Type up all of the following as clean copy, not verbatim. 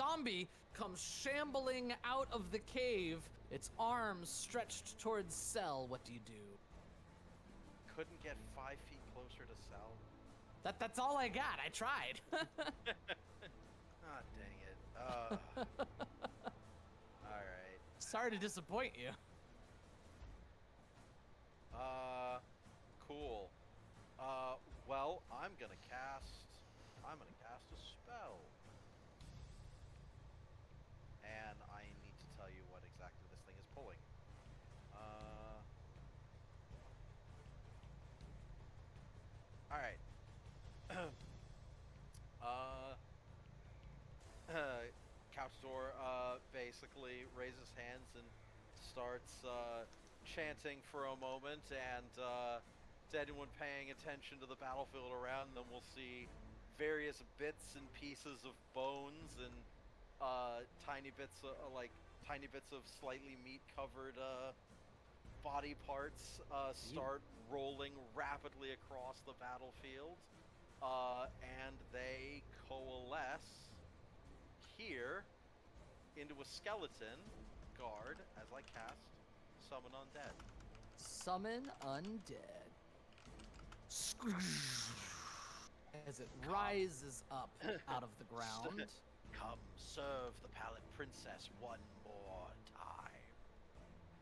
zombie comes shambling out of the cave, its arms stretched towards Cell. What do you do? Couldn't get 5 feet closer to Cell. That's all I got. I tried. Ah, dang it. Alright. Sorry to disappoint you. Cool. Well, I'm gonna cast a spell. And I need to tell you what exactly this thing is pulling. Alright. Couchdoor basically raises hands and starts chanting for a moment, and to anyone paying attention to the battlefield around them, we'll see various bits and pieces of bones and tiny bits of slightly meat-covered body parts start rolling rapidly across the battlefield, and they coalesce here into a skeleton guard as I cast Summon Undead. Summon Undead. As it rises up out of the ground. Come serve the Pallid Princess one more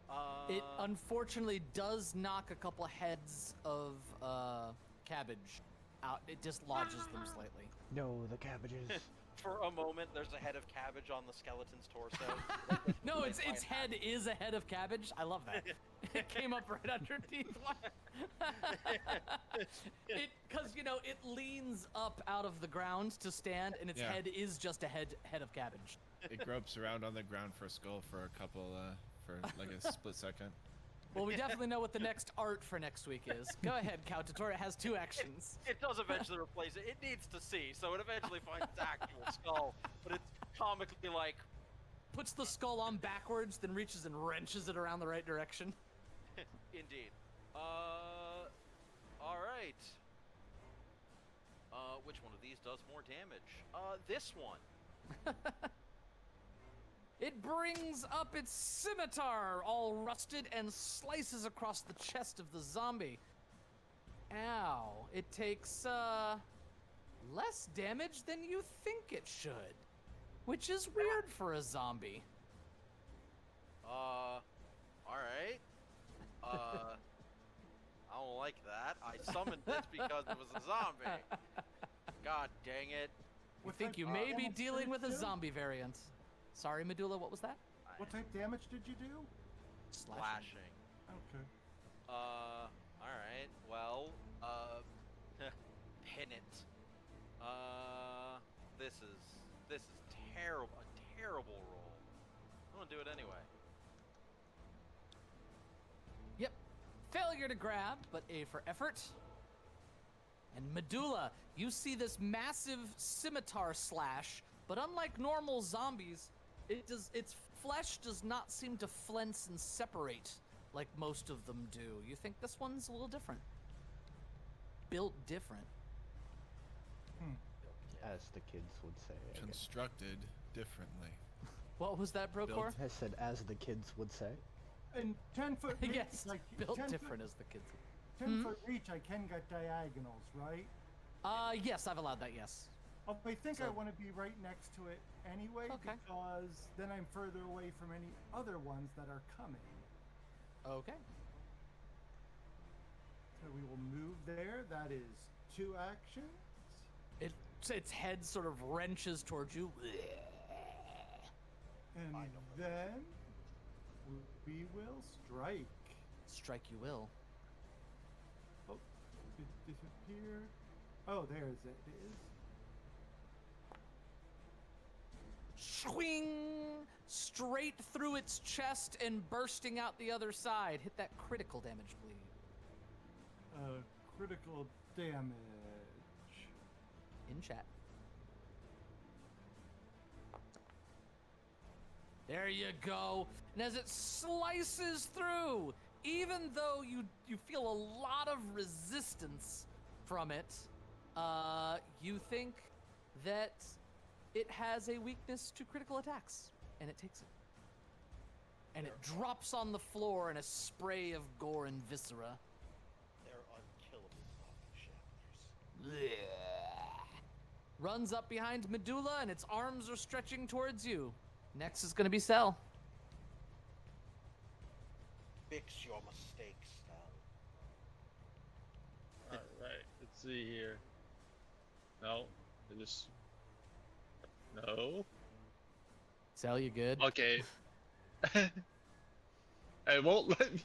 time. It unfortunately does knock a couple heads of cabbage out. It dislodges them slightly. No, the cabbages. For a moment, there's a head of cabbage on the skeleton's torso. No, its head is a head of cabbage. I love that. It came up right underneath one. Because, it leans up out of the ground to stand, and its head is just a head of cabbage. It gropes around on the ground for a skull for a couple, for like a split second. Well, we definitely know what the next art for next week is. Go ahead, Coutator. It has 2 actions. It does eventually replace it. It needs to see, so it eventually finds its actual skull. But it's comically like... Puts the skull on backwards, then reaches and wrenches it around the right direction. Indeed. Alright. Which one of these does more damage? This one. It brings up its scimitar, all rusted, and slices across the chest of the zombie. Ow. It takes, less damage than you think it should. Which is weird for a zombie. Alright. I don't like that. I summoned this because it was a zombie. God dang it. I think you may be dealing with a zombie variant. Sorry, Medulla, what was that? What type damage did you do? Slashing. Okay. Alright. Well, pin it. This is terrible. A terrible roll. I'm gonna do it anyway. Yep. Failure to grab, but A for effort. And Medulla, you see this massive scimitar slash, but unlike normal zombies, its flesh does not seem to flinch and separate like most of them do. You think this one's a little different? Built different. As the kids would say. I guess. Constructed differently. What was that, Procore? I said, as the kids would say. And 10-foot reach, Yes, built 10 different as the kids. 10-foot reach, I can get diagonals, right? Yes, I've allowed that, yes. I think I want to be right next to it anyway, because then I'm further away from any other ones that are coming. Okay. So we will move there. That is 2 actions. Its head sort of wrenches towards you. And then we will strike. Strike you will. Oh, it disappeared. Oh, there's it. It is. Swing! Straight through its chest and bursting out the other side. Hit that critical damage, please. Critical damage. In chat. There you go. And as it slices through, even though you feel a lot of resistance from it, you think that it has a weakness to critical attacks, and it takes it. And it drops on the floor in a spray of gore and viscera. They're unkillable zombie shamblers. Runs up behind Medulla, and its arms are stretching towards you. Next is going to be Cell. Fix your mistakes, Sal. Alright, let's see here. No, I just... No. Cell, you good? Okay. I won't let me...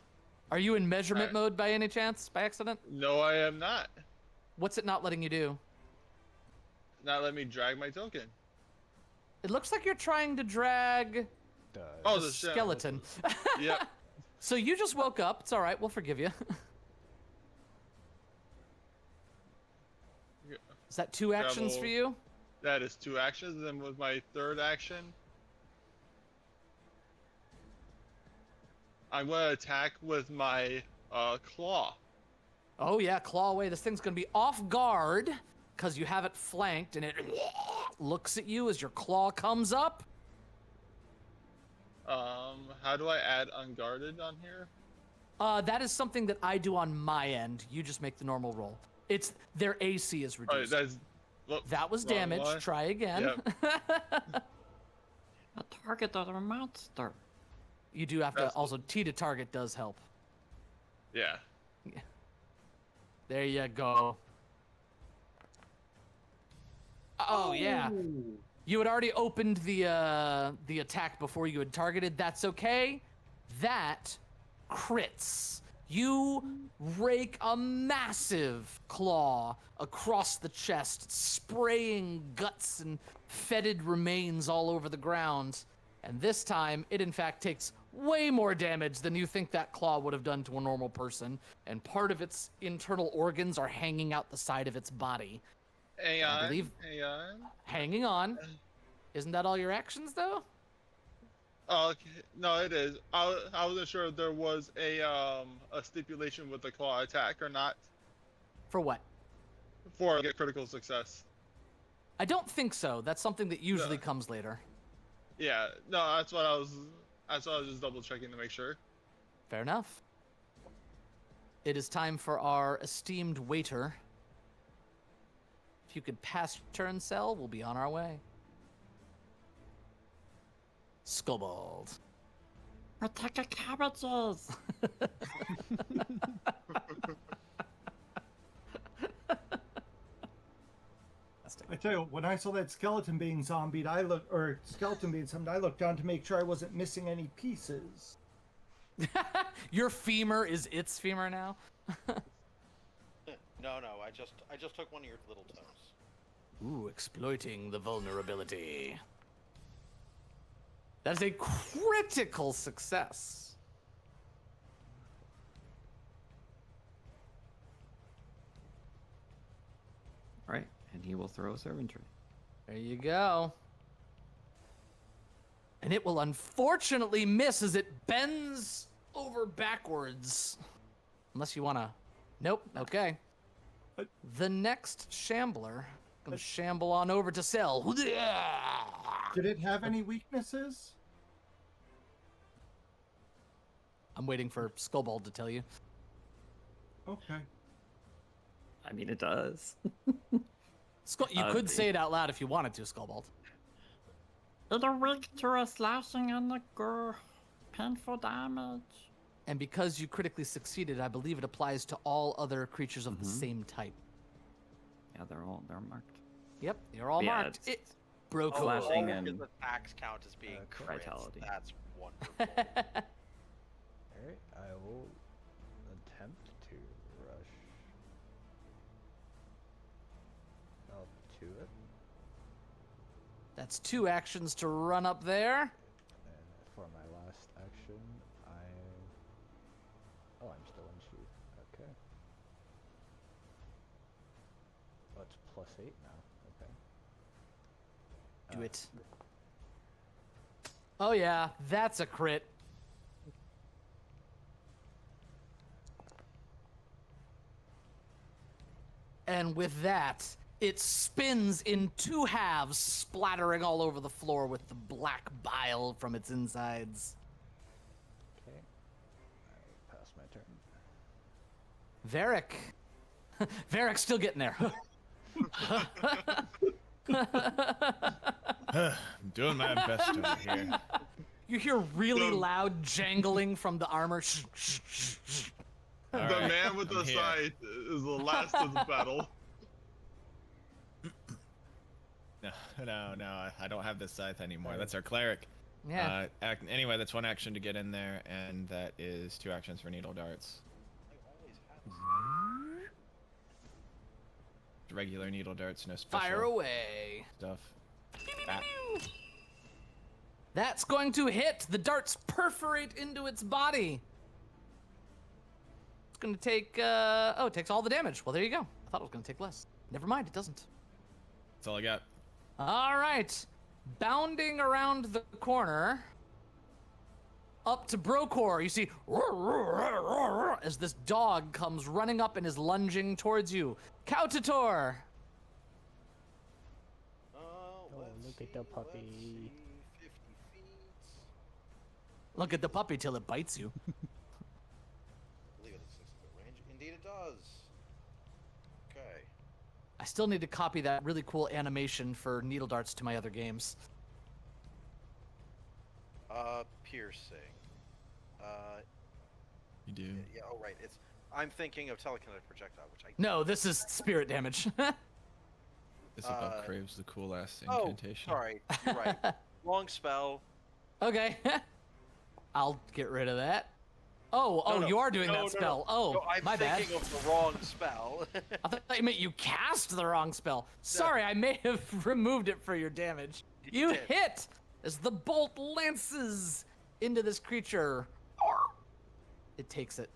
Are you in measurement mode by any chance, by accident? No, I am not. What's it not letting you do? Not let me drag my token. It looks like you're trying to drag Oh, the the skeleton. Yep. So you just woke up. It's all right. We'll forgive you. Is that 2 actions for you? That is 2 actions. And then with my 3rd action, I'm going to attack with my claw. Oh, yeah. Claw away. This thing's going to be off guard because you have it flanked, and it looks at you as your claw comes up. How do I add unguarded on here? That is something that I do on my end. You just make the normal roll. It's their AC is Alright, reduced. That was wrong damage. one. Try again. Yep. A target of a monster. You do have to That's- also T to target does help. Yeah. There you go. Oh yeah. You had already opened the attack before you had targeted. That's okay. That crits. You rake a massive claw across the chest, spraying guts and fetid remains all over the ground. And this time, it in fact takes way more damage than you think that claw would have done to a normal person. And part of its internal organs are hanging out the side of its body. Hang I on. believe- Hang on. Hanging on. Isn't that all your actions, though? Oh, okay. No, it is. I wasn't sure if there was a stipulation with the claw attack or not For what? for a critical success. I don't think so. That's something that usually Yeah. comes later. Yeah. No, that's what I was just double checking to make sure. Fair enough. It is time for our esteemed waiter. If you could pass turn cell, we'll be on our way. Skullbald. Protect the cabbages. I tell you, when I saw that skeleton being zombied, I looked down to make sure I wasn't missing any pieces. Your femur is its femur now. No, I just took one of your little toes. Ooh, exploiting the vulnerability. That is a critical success. Right, and he will throw servantry. There you go. And it will unfortunately miss as it bends over backwards. Unless you want to... Nope, okay. The next shambler gonna shamble on over to Cell. Did it have any weaknesses? I'm waiting for Skullbald to tell you. Okay. I mean, it does. You could say it out loud if you wanted to, Skullbald. It'll weak to a slashing and a painful damage. And because you critically succeeded, I believe it applies to all other creatures of the same type. Yeah, they're marked. Yep, you're all Yeah, marked. it's- It broke Oh, away. slashing all and- of the attacks count as being crits. vitality. That's wonderful. Alright, I will attempt to rush up to it. That's 2 actions to run up there. And for my last action, Oh, I'm still in shoot. Okay. Oh, it's +8 now. Okay. Do it. Oh yeah, that's a crit. And with that, it spins in 2 halves, splattering all over the floor with the black bile from its insides. Okay. I pass my turn. Varric. Varric's still getting there. I'm doing my best over here. You hear really loud jangling from the armor. The All right, man with I'm the here. scythe is the last of the battle. No, I don't have this scythe anymore. That's our cleric. Yeah. Anyway, that's 1 action to get in there, and that is 2 actions for needle darts. Regular needle darts, no special Fire away. stuff. Ah, That's going to hit. The darts perforate into its body. It's going to take, oh, it takes all the damage. Well, there you go. I thought it was going to take less. Never mind, it doesn't. that's all I got. All right. Bounding around the corner, up to Brokor, you see as this dog comes running up and is lunging towards you. Kautator. Look at the puppy. 50 feet. Look at the puppy till it bites you. I believe it is 6-foot range. Indeed, it does. Okay. I still need to copy that really cool animation for needle darts to my other games. Piercing. You do. Yeah. Oh, right. I'm thinking of telekinetic projectile, which I. No, this is spirit damage. Isabel craves the cool ass Oh, incantation. sorry. You're right. Long spell. Okay. I'll get rid of that. Oh, No, you are doing no, that no, spell. no. Oh, No, I'm my bad. thinking of the wrong spell. I thought you meant you cast the wrong spell. Sorry, I may have removed it for your damage. You did. hit as the bolt lances into this creature. It takes it.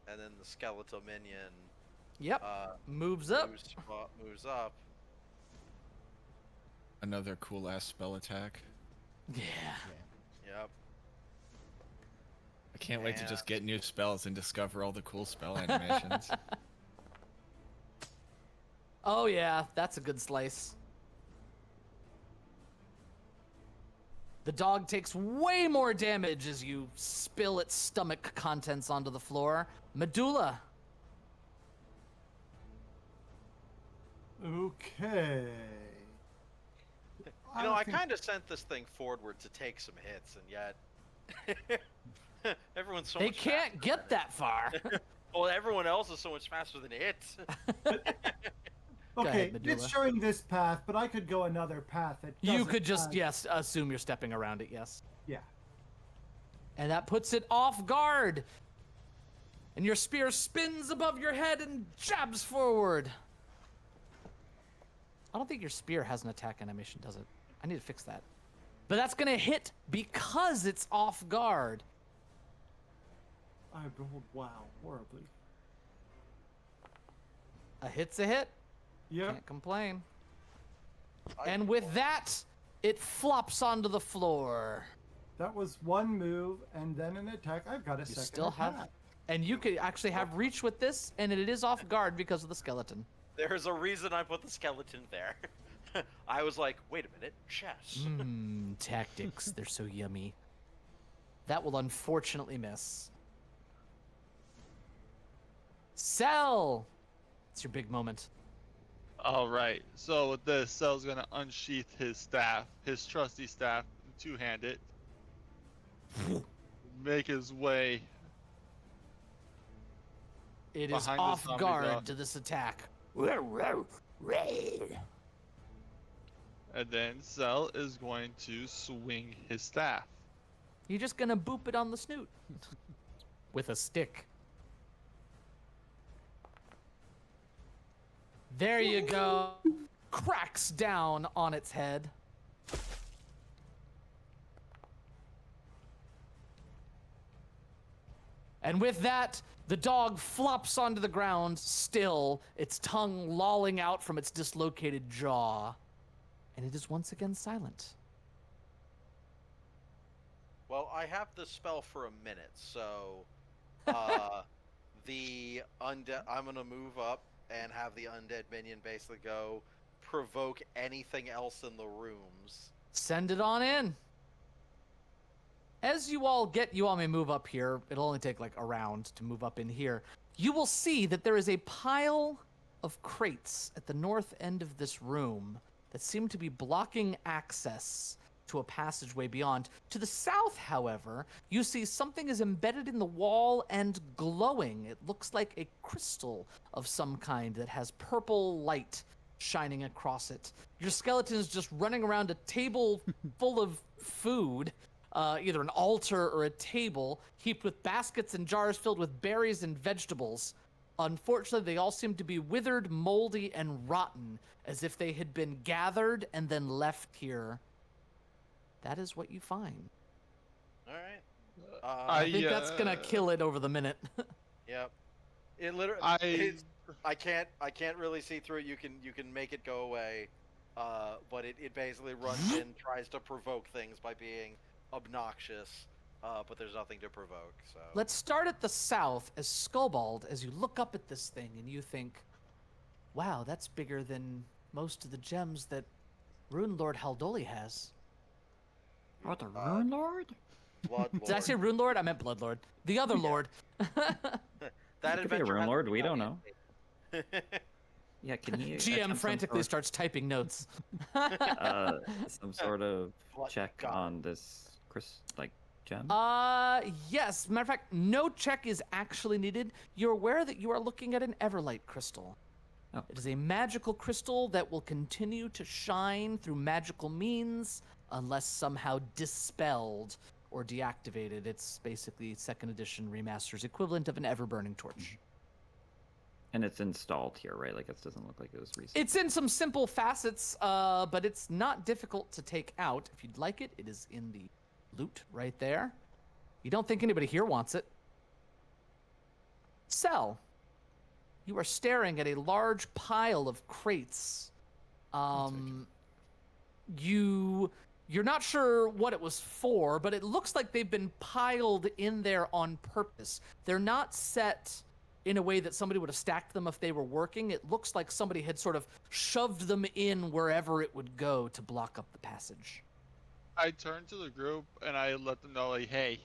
And then the skeletal minion Yep. Moves up. moves up. Another cool ass spell attack. Yeah. Yep. I can't wait to just get new spells and discover all the cool spell animations. Oh yeah, that's a good slice. The dog takes way more damage as you spill its stomach contents onto the floor. Medulla. Okay. You know, I think- kind of sent this thing forward to take some hits, and yet everyone's so They much can't faster get than that far. it. Well, everyone else is so much faster than it. Okay, ahead, Medulla. it's showing this path, but I could go another path. That You doesn't could just, have- yes, assume you're stepping around it, yes. Yeah. And that puts it off guard. And your spear spins above your head and jabs forward. I don't think your spear has an attack animation, does it? I need to fix that. But that's gonna hit because it's off guard. I rolled wow horribly. A hit's a hit. Yep. Can't complain. And with that, it flops onto the floor. That was one move and then an attack. I've got a You second still attack. have, and you could actually have reach with this, and it is off guard because of the skeleton. There's a reason I put the skeleton there. I was like, wait a minute, chess. Tactics, they're so yummy. That will unfortunately miss. Cell! It's your big moment. All right. So with this, Cell's gonna unsheath his staff, his trusty staff, two-hand it, make his way. It is Behind the off zombie guard dog. to this attack. And then Cell is going to swing his staff. You're just gonna boop it on the snoot. With a stick. There you go. Cracks down on its head. And with that, the dog flops onto the ground still, its tongue lolling out from its dislocated jaw. And it is once again silent. Well, I have this spell for a minute, so I'm gonna move up and have the undead minion basically go provoke anything else in the rooms. Send it on in. As you all may move up here. It'll only take like a round to move up in here. You will see that there is a pile of crates at the north end of this room that seem to be blocking access to a passageway beyond. To the south, however, you see something is embedded in the wall and glowing. It looks like a crystal of some kind that has purple light shining across it. Your skeleton is just running around a table full of food, either an altar or a table, heaped with baskets and jars filled with berries and vegetables. Unfortunately, they all seem to be withered, moldy, and rotten, as if they had been gathered and then left here. That is what you find. All right. I think that's gonna kill it over the minute. Yep. It literally. I can't really see through it. You can make it go away, but it basically runs in, tries to provoke things by being obnoxious, but there's nothing to provoke. So Let's start at the south as Skullbald, as you look up at this thing and you think, wow, that's bigger than most of the gems that Rune Lord Haldoli has. Oh, the Rune Lord? Blood Lord. Did I say Rune Lord? I meant Blood Lord. The other Lord. That It could be a adventure Rune hasn't Lord, we been don't done know. yet. Yeah, can you GM frantically starts typing notes. some sort of What check god? on this gem? Yes. Matter of fact, no check is actually needed. You're aware that you are looking at an Everlight crystal. Oh. It is a magical crystal that will continue to shine through magical means unless somehow dispelled or deactivated. It's basically 2nd edition remaster's equivalent of an ever-burning torch. And it's installed here, right? Like, it doesn't look like it was recent. It's in some simple facets, but it's not difficult to take out. If you'd like it, it is in the loot right there. You don't think anybody here wants it. Sel, you are staring at a large pile of crates. You're not sure what it was for, but it looks like they've been piled in there on purpose. They're not set in a way that somebody would have stacked them if they were working. It looks like somebody had sort of shoved them in wherever it would go to block up the passage. I turned to the group and I let them know, like, hey,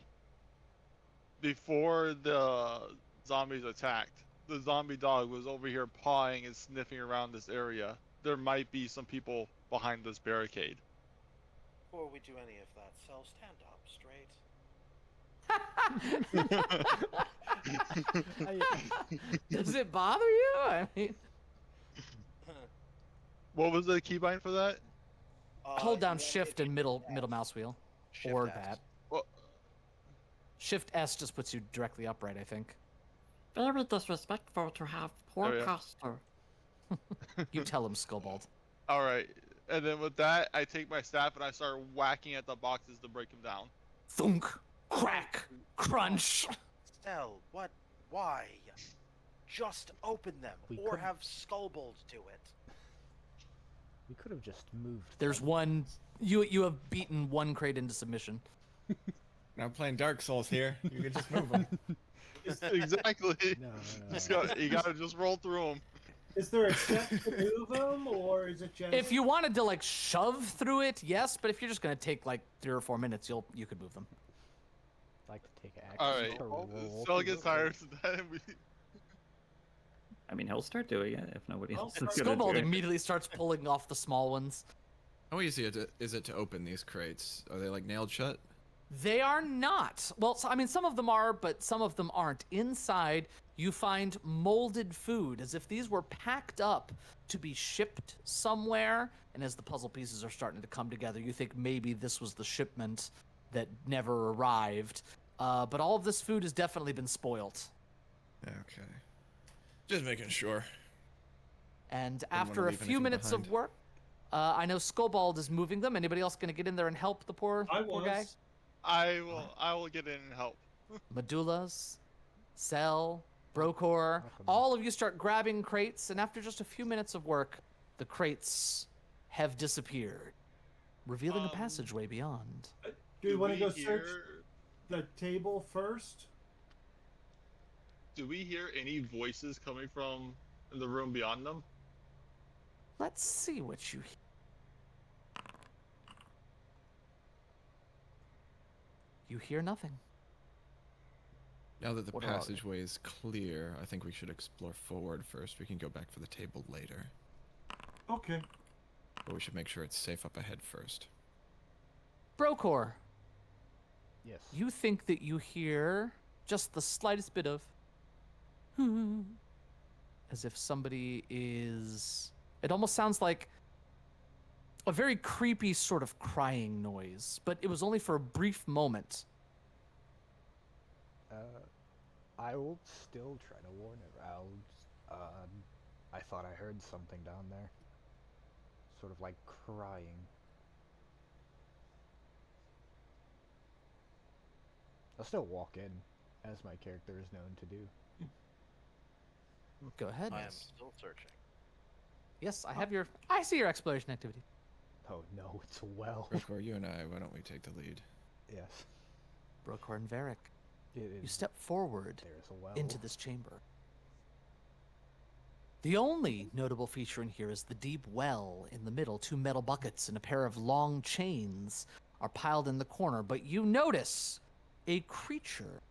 before the zombies attacked, the zombie dog was over here pawing and sniffing around this area. There might be some people behind this barricade. Before we do any of that, Cell, stand up straight. Does it bother you? I mean, What was the keybind for that? hold down you Shift and middle mouse wheel, Shift or S. that. Well, Shift S just puts you directly upright, I think. Very disrespectful to have poor Oh, yeah. posture. You tell him, Skullbald. all right. And then with that, I take my staff and I start whacking at the boxes to break them down. Thunk, crack, crunch. Cell, what? Why? Just open them, We or couldn't- have Skullbold do it. We could have just moved. There's them. one. You have beaten one crate into submission. Now playing Dark Souls here. You can just move them. Exactly. No. You gotta just roll through them. Is there a step to move them, or is it just? If you wanted to like shove through it, yes. But if you're just gonna take like 3 or 4 minutes, you could move them. I'd like to take action. All right. to roll Cell through gets the- tired, so then we. I mean, he'll start doing it if nobody Well, else is gonna Skullbald do it. immediately starts pulling off the small ones. How easy is it to open these crates? Are they like nailed shut? They are not. Well, I mean, some of them are, but some of them aren't. Inside, you find molded food, as if these were packed up to be shipped somewhere. And as the puzzle pieces are starting to come together, you think maybe this was the shipment that never arrived. But all of this food has definitely been spoiled. Okay. Just making sure. And wanna after a leave few anything minutes of behind. work, I know Skullbald is moving them. Anybody else going to get in there and help the poor guy? I will get in and help. Medullas, Cell, Brokor, all of you start grabbing crates, and after just a few minutes of work, the crates have disappeared, revealing a passageway beyond. Do we want to go hear- search the table first? Do we hear any voices coming from in the room beyond them? Let's see what you hear. You hear nothing. Now that the What about it? passageway is clear, I think we should explore forward first. We can go back for the table later. Okay. But we should make sure it's safe up ahead first. Brokor, Yes. you think that you hear just the slightest bit of as if somebody is... It almost sounds like a very creepy sort of crying noise, but it was only for a brief moment. I will still try to warn it. I thought I heard something down there. Sort of like crying. I'll still walk in, as my character is known to do. Go ahead. I am still searching. Yes, I see your exploration activity. Oh no, it's a well. Brokor, you and I, why don't we take the lead? Yes. Brokor and Varric, It you is. step forward There's a well. into this chamber. The only notable feature in here is the deep well in the middle. 2 metal buckets and a pair of long chains are piled in the corner, but you notice a creature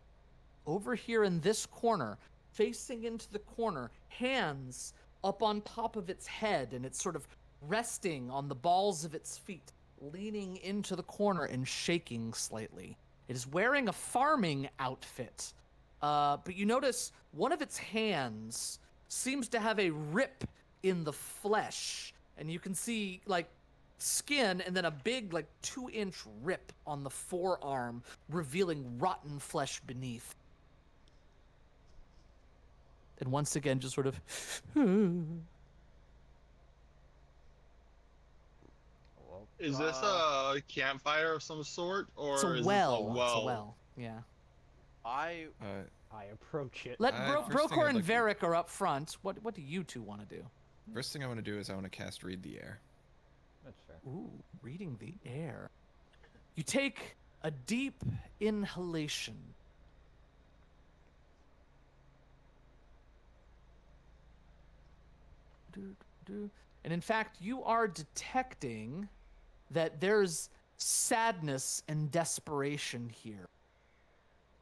over here in this corner, facing into the corner, hands up on top of its head, and it's sort of resting on the balls of its feet, leaning into the corner and shaking slightly. It is wearing a farming outfit, but you notice one of its hands seems to have a rip in the flesh, and you can see like skin and then a big like 2-inch rip on the forearm, revealing rotten flesh beneath. And once again, just sort of Well, Is this a campfire of some sort, or it's a is well. this a well? It's a well. Yeah. I I approach it. Let first thing Brokor I'd and like to- Varric are up front. What do you two want to do? First thing I want to do is I want to cast Read the Air. That's fair. Ooh, reading the air. You take a deep inhalation. And in fact, you are detecting that there's sadness and desperation here.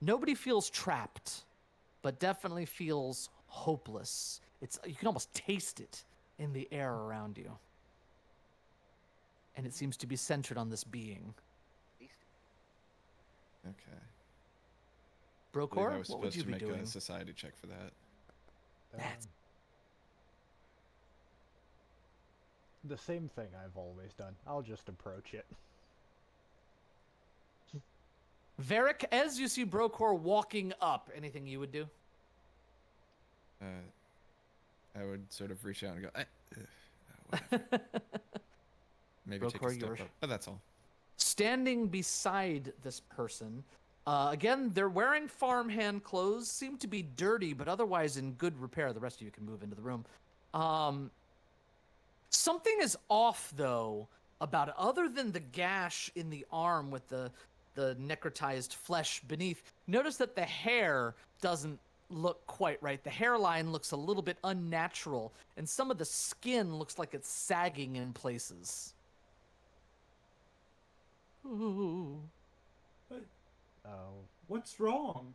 Nobody feels trapped, but definitely feels hopeless. You can almost taste it in the air around you. And it seems to be centered on this being. Okay. I believe Brokor, I was what would supposed you to be make doing? a society check for that. That's- The same thing I've always done. I'll just approach it. Varric, as you see Brokor walking up, anything you would do? I would sort of reach out and go, whatever. Maybe take a Brokor, step yours. up, but that's all. Standing beside this person, again, they're wearing farmhand clothes, seem to be dirty, but otherwise in good repair. The rest of you can move into the room. Something is off, though, about it. Other than the gash in the arm with the necrotized flesh beneath, notice that the hair doesn't look quite right. The hairline looks a little bit unnatural, and some of the skin looks like it's sagging in places. Ooh. Oh, What's wrong?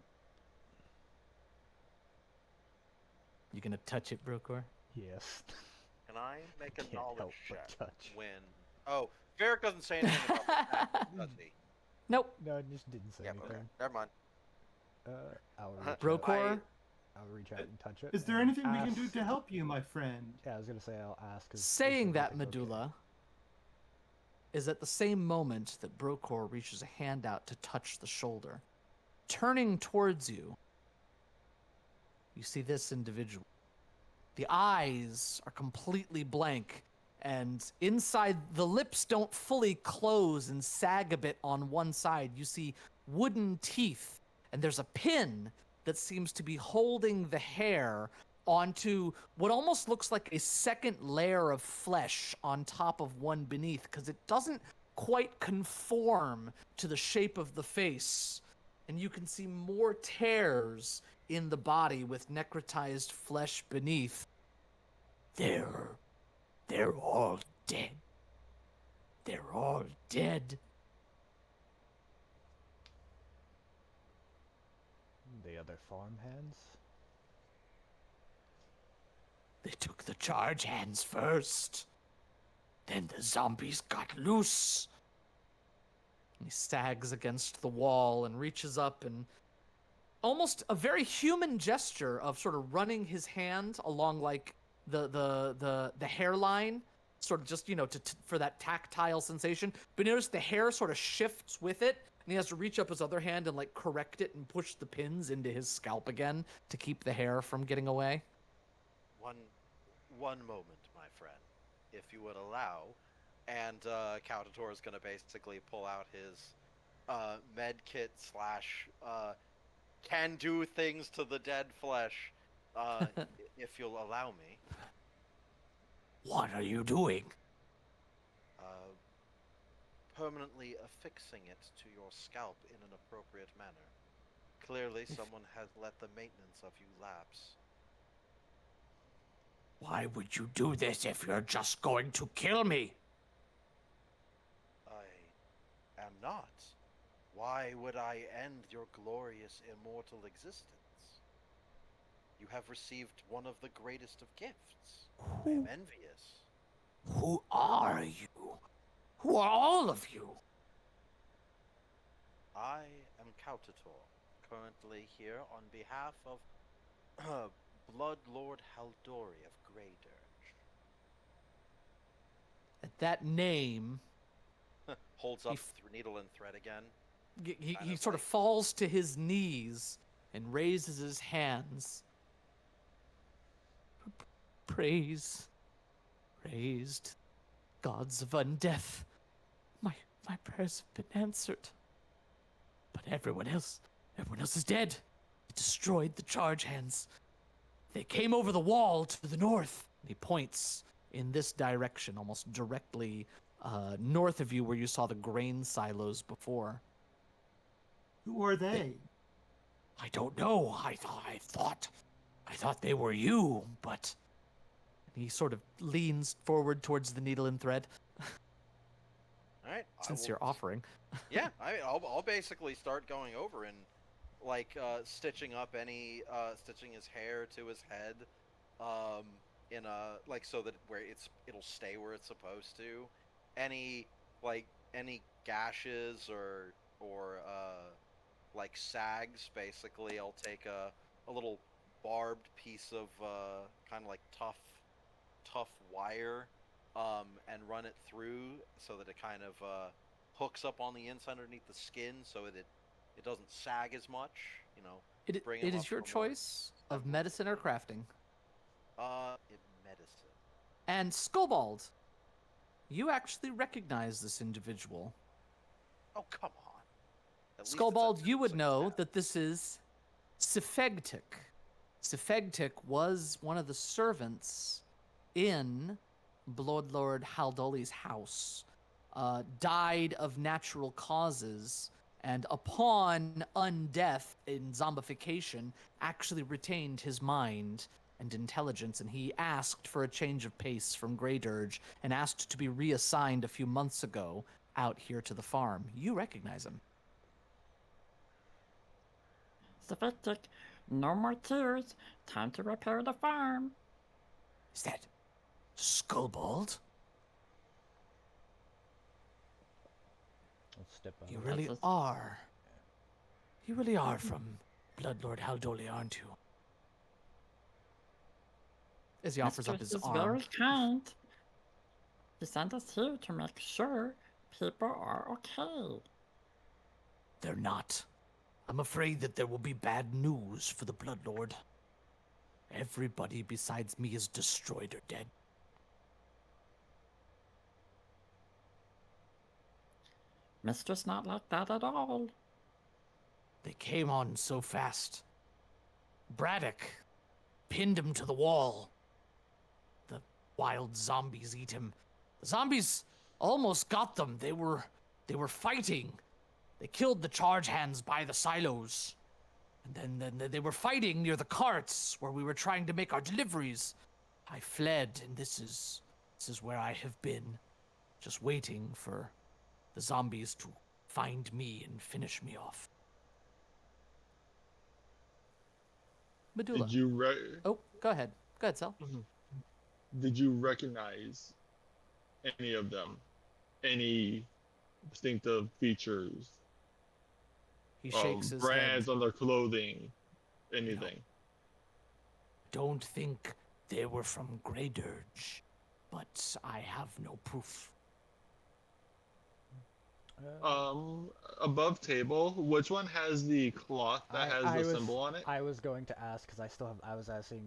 You gonna touch it, Brokor? yes. Can I make a Can't knowledge help but check touch. when? Oh, Varric doesn't say anything about that, does he? Nope. No, I just didn't say Yeah, anything. okay. Never mind. I'll reach out. Brokor? I'll reach out and touch it. Is there and anything we can do ask- to help you, my friend? Yeah, I was gonna say I'll ask. Saying that, everything okay? Medulla, is at the same moment that Brokor reaches a hand out to touch the shoulder. Turning towards you, you see this individual. The eyes are completely blank, and inside the lips don't fully close and sag a bit on one side. You see wooden teeth, and there's a pin that seems to be holding the hair onto what almost looks like a second layer of flesh on top of one beneath, because it doesn't quite conform to the shape of the face. And you can see more tears in the body with necrotized flesh beneath. They're all dead. They're all dead. The other farmhands? They took the charge hands first. Then the zombies got loose. He sags against the wall and reaches up and almost a very human gesture of sort of running his hand along like the hairline, sort of just, for that tactile sensation. But notice the hair sort of shifts with it, and he has to reach up his other hand and like correct it and push the pins into his scalp again to keep the hair from getting away. One moment, my friend, if you would allow. And Caltator is going to basically pull out his med kit / can do things to the dead flesh, if you'll allow me. What are you doing? Permanently affixing it to your scalp in an appropriate manner. Clearly, someone has let the maintenance of you lapse. Why would you do this if you're just going to kill me? I am not. Why would I end your glorious immortal existence? You have received one of the greatest of gifts. I am envious. Who are you? Who are all of you? I am Caltator, currently here on behalf of Blood Lord Haldori of Greydirge. At that name, Holds up needle and thread again. he sort of falls to his knees and raises his hands. Praised, gods of undeath. My prayers have been answered. But everyone else is dead. It destroyed the charge hands. They came over the wall to the north. He points in this direction, almost directly north of you where you saw the grain silos before. Who are they? I don't know. I thought they were you, but he sort of leans forward towards the needle and thread. All right. Since you're offering. Yeah, I'll basically start going over and stitching his hair to his head, in a so that it'll stay where it's supposed to. Any gashes or sags, basically I'll take a little barbed piece of kind of like tough wire, and run it through so that it kind of hooks up on the inside underneath the skin so that it doesn't sag as much, It is your choice of medicine or crafting. Medicine. And Skullbald, you actually recognize this individual. Oh, come on. Skullbald, you would know that this is Sifegtik. Sifegtik was one of the servants in Bloodlord Haldoli's house, died of natural causes, and upon undeath in zombification, actually retained his mind and intelligence, and he asked for a change of pace from Greydirge and asked to be reassigned a few months ago out here to the farm. You recognize him. Sophistic, no more tears. Time to repair the farm. Is that Skullbald? Let's step out. You really are. You really are from Bloodlord Haldoli, aren't you? As he offers up his Mistress arm. is very kind. He sent us here to make sure people are okay. They're not. I'm afraid that there will be bad news for the Bloodlord. Everybody besides me is destroyed or dead. Mistress not like that at all. They came on so fast. Braddock pinned him to the wall. The wild zombies eat him. The zombies almost got them. They were fighting. They killed the charge hands by the silos. And then they were fighting near the carts where we were trying to make our deliveries. I fled, and this is where I have been, just waiting for the zombies to find me and finish me off. Medulla. Did you Oh, go ahead. Go ahead, Sal. did you recognize any of them? Any distinctive features? He shakes his brands head. on their clothing? Anything? Don't think they were from Grey Dirge, but I have no proof. Above table, which one has the cloth that has the was, symbol on it? I was going to ask because I was asking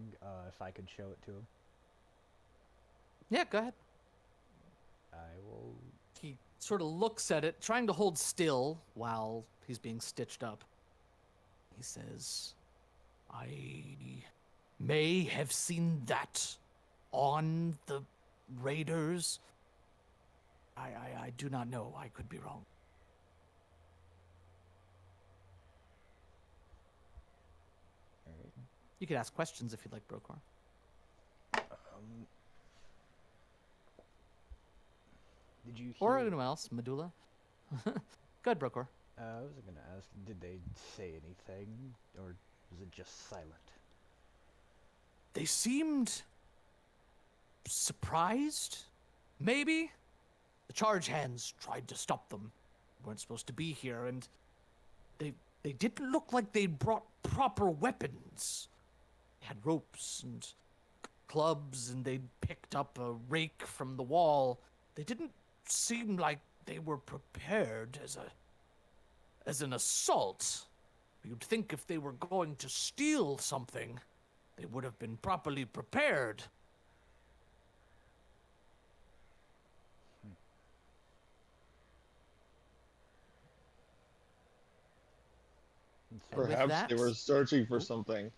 if I could show it to him. Yeah, go ahead. I will. He sort of looks at it, trying to hold still while he's being stitched up. He says, I may have seen that on the raiders. I do not know. I could be wrong. Alright. You could ask questions if you'd like, Brokor. Did you hear? Or anyone else, Medulla. Go ahead, Brokor. I was gonna ask, did they say anything, or was it just silent? They seemed surprised, maybe. The charge hands tried to stop them. Weren't supposed to be here, and they didn't look like they brought proper weapons. They had ropes and clubs, and they picked up a rake from the wall. They didn't seem like they were prepared as an assault. You'd think if they were going to steal something, they would have been properly prepared. Perhaps they were searching for something.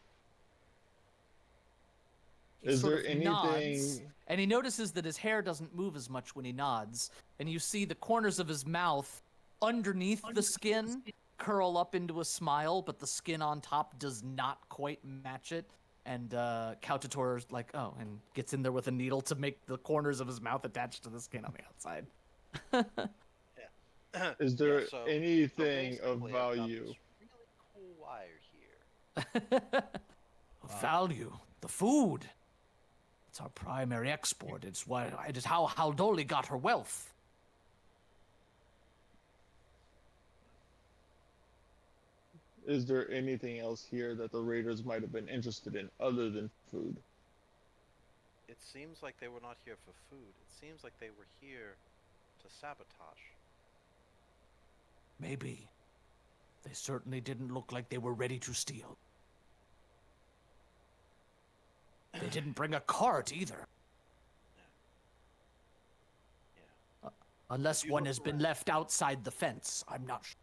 Is there anything? Nods, and he notices that his hair doesn't move as much when he nods, and you see the corners of his mouth underneath the skin curl up into a smile, but the skin on top does not quite match it. And Kautator's like, oh, and gets in there with a needle to make the corners of his mouth attached to the skin on the outside. Is there so anything of basically I've got value? this really cool wire here. Value, the food. It's our primary export. It is how Haldoli got her wealth. Is there anything else here that the raiders might have been interested in other than food? It seems like they were not here for food. It seems like they were here to sabotage. Maybe. They certainly didn't look like they were ready to steal. They didn't bring a cart either. Yeah. Unless If you one look has been around- left outside the fence. I'm not sure.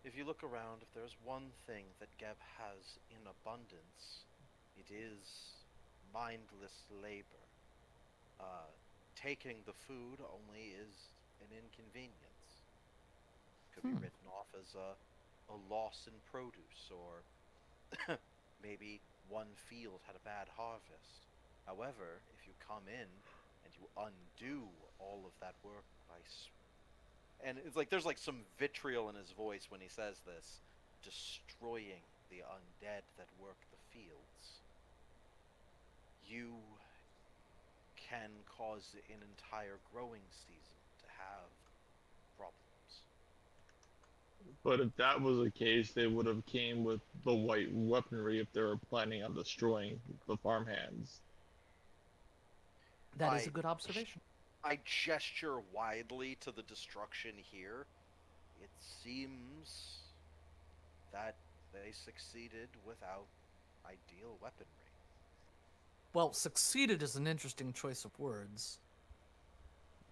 If you look around, if there's one thing that Geb has in abundance, it is mindless labor. Taking the food only is an inconvenience. Could be written off as a loss in produce, or maybe one field had a bad harvest. However, if you come in and you undo all of that work by and it's like there's like some vitriol in his voice when he says this, destroying the undead that work the fields, you can cause an entire growing season to have problems. But if that was the case, they would have came with the white weaponry if they were planning on destroying the farmhands. That is a good observation. I gesture widely to the destruction here. It seems that they succeeded without ideal weaponry. Well, succeeded is an interesting choice of words.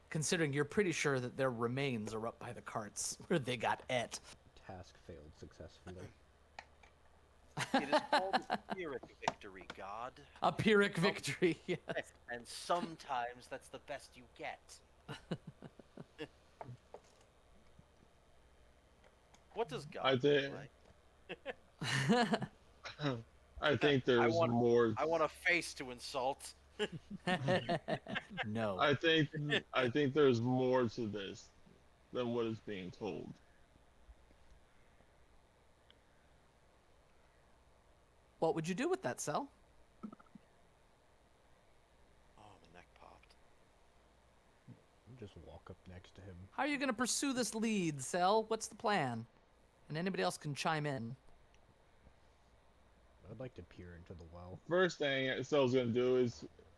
Considering you're pretty sure that their remains are up by the carts where they got et. Task failed successfully. It is called a Pyrrhic victory, God. A Pyrrhic victory, yes. And sometimes that's the best you get. What does God I do, think- right? I think there's want- more. I want a face to insult. No. I think there's more to this than what is being told. What would you do with that cell? Oh, my neck popped. Just walk up next to him. How are you going to pursue this lead, Cell? What's the plan? And anybody else can chime in. I'd like to peer into the well. First thing Cell's gonna do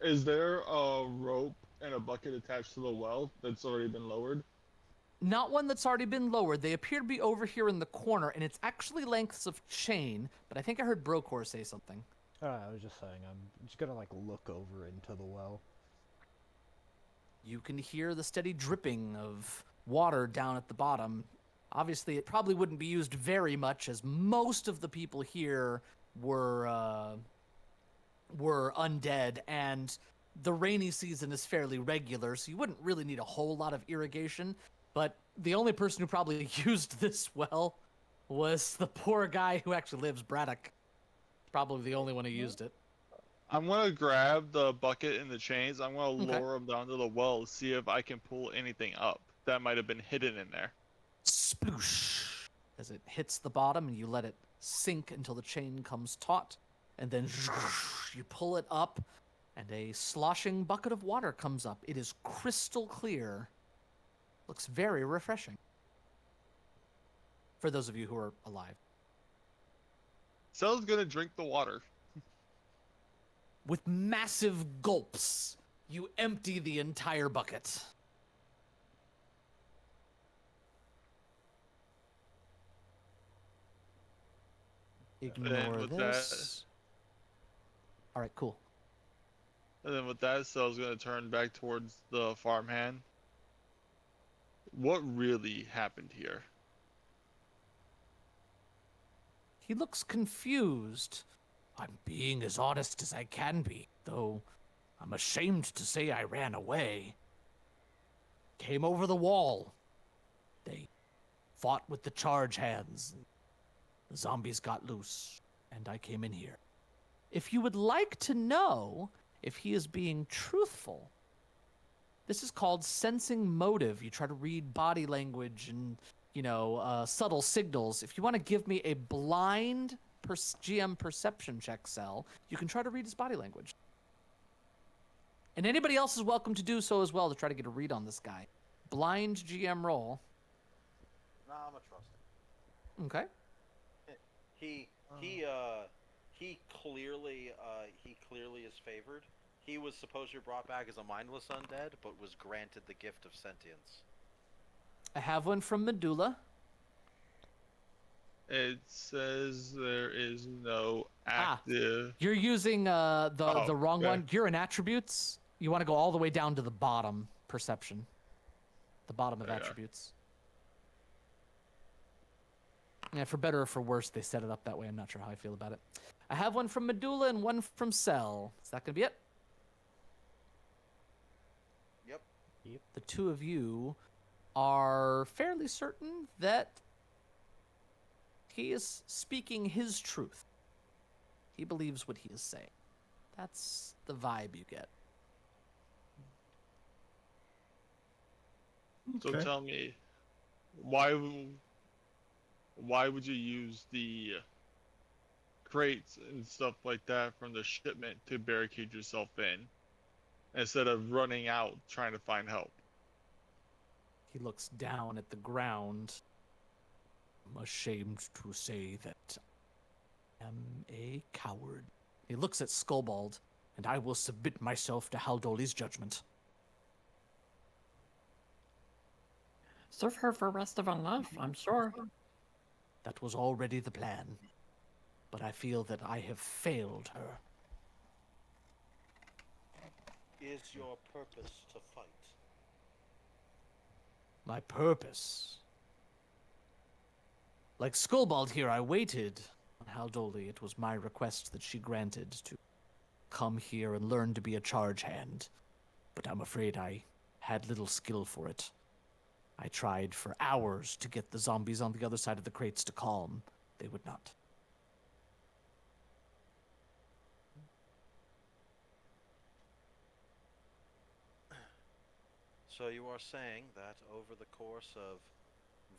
is there a rope and a bucket attached to the well that's already been lowered? Not one that's already been lowered. They appear to be over here in the corner, and it's actually lengths of chain, but I think I heard Brokor say something. I was just saying, I'm just gonna like look over into the well. You can hear the steady dripping of water down at the bottom. Obviously, it probably wouldn't be used very much, as most of the people here were undead, and the rainy season is fairly regular, so you wouldn't really need a whole lot of irrigation. But the only person who probably used this well was the poor guy who actually lives, Braddock. Probably the only one who used it. I'm gonna grab the bucket and the chains. I'm gonna Okay. lower them down to the well, see if I can pull anything up that might have been hidden in there. Sploosh! As it hits the bottom, and you let it sink until the chain comes taut, and then you pull it up, and a sloshing bucket of water comes up. It is crystal clear. Looks very refreshing. For those of you who are alive. Cell's gonna drink the water. With massive gulps, you empty the entire bucket. Ignore with this. All right, cool. And then with that, Cell's gonna turn back towards the farmhand. What really happened here? He looks confused. I'm being as honest as I can be, though I'm ashamed to say I ran away. Came over the wall. They fought with the charge hands. The zombies got loose, and I came in here. If you would like to know if he is being truthful, this is called sensing motive. You try to read body language and, subtle signals. If you want to give me a blind GM perception check, Cell, you can try to read his body language. And anybody else is welcome to do so as well to try to get a read on this guy. Blind GM roll. Nah, I'm a trust him. Okay. He clearly is favored. He was supposed to be brought back as a mindless undead, but was granted the gift of sentience. I have one from Medulla. It says there is no active. You're using the wrong okay. one. You're in attributes. You want to go all the way down to the bottom perception. The bottom of There you are. attributes. Yeah, for better or for worse, they set it up that way. I'm not sure how I feel about it. I have one from Medulla and one from Cell. Is that going to be it? Yep. The two of you are fairly certain that he is speaking his truth. He believes what he is saying. That's the vibe you get. So Okay. tell me, why would you use the crates and stuff like that from the shipment to barricade yourself in instead of running out trying to find help? He looks down at the ground. I'm ashamed to say that I am a coward. He looks at Skullbald, and I will submit myself to Haldoli's judgment. Serve her for rest of her life, I'm sure. That was already the plan. But I feel that I have failed her. Is your purpose to fight? My purpose. Like Skullbald here, I waited on Haldoli. It was my request that she granted to come here and learn to be a charge hand. But I'm afraid I had little skill for it. I tried for hours to get the zombies on the other side of the crates to calm. They would not. So you are saying that over the course of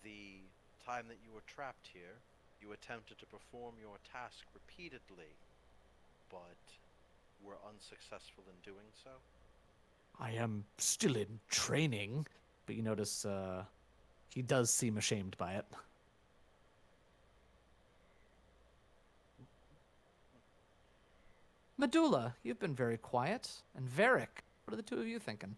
the time that you were trapped here, you attempted to perform your task repeatedly, but were unsuccessful in doing so? I am still in training, but you notice he does seem ashamed by it. Medulla, you've been very quiet. And Varric, what are the two of you thinking?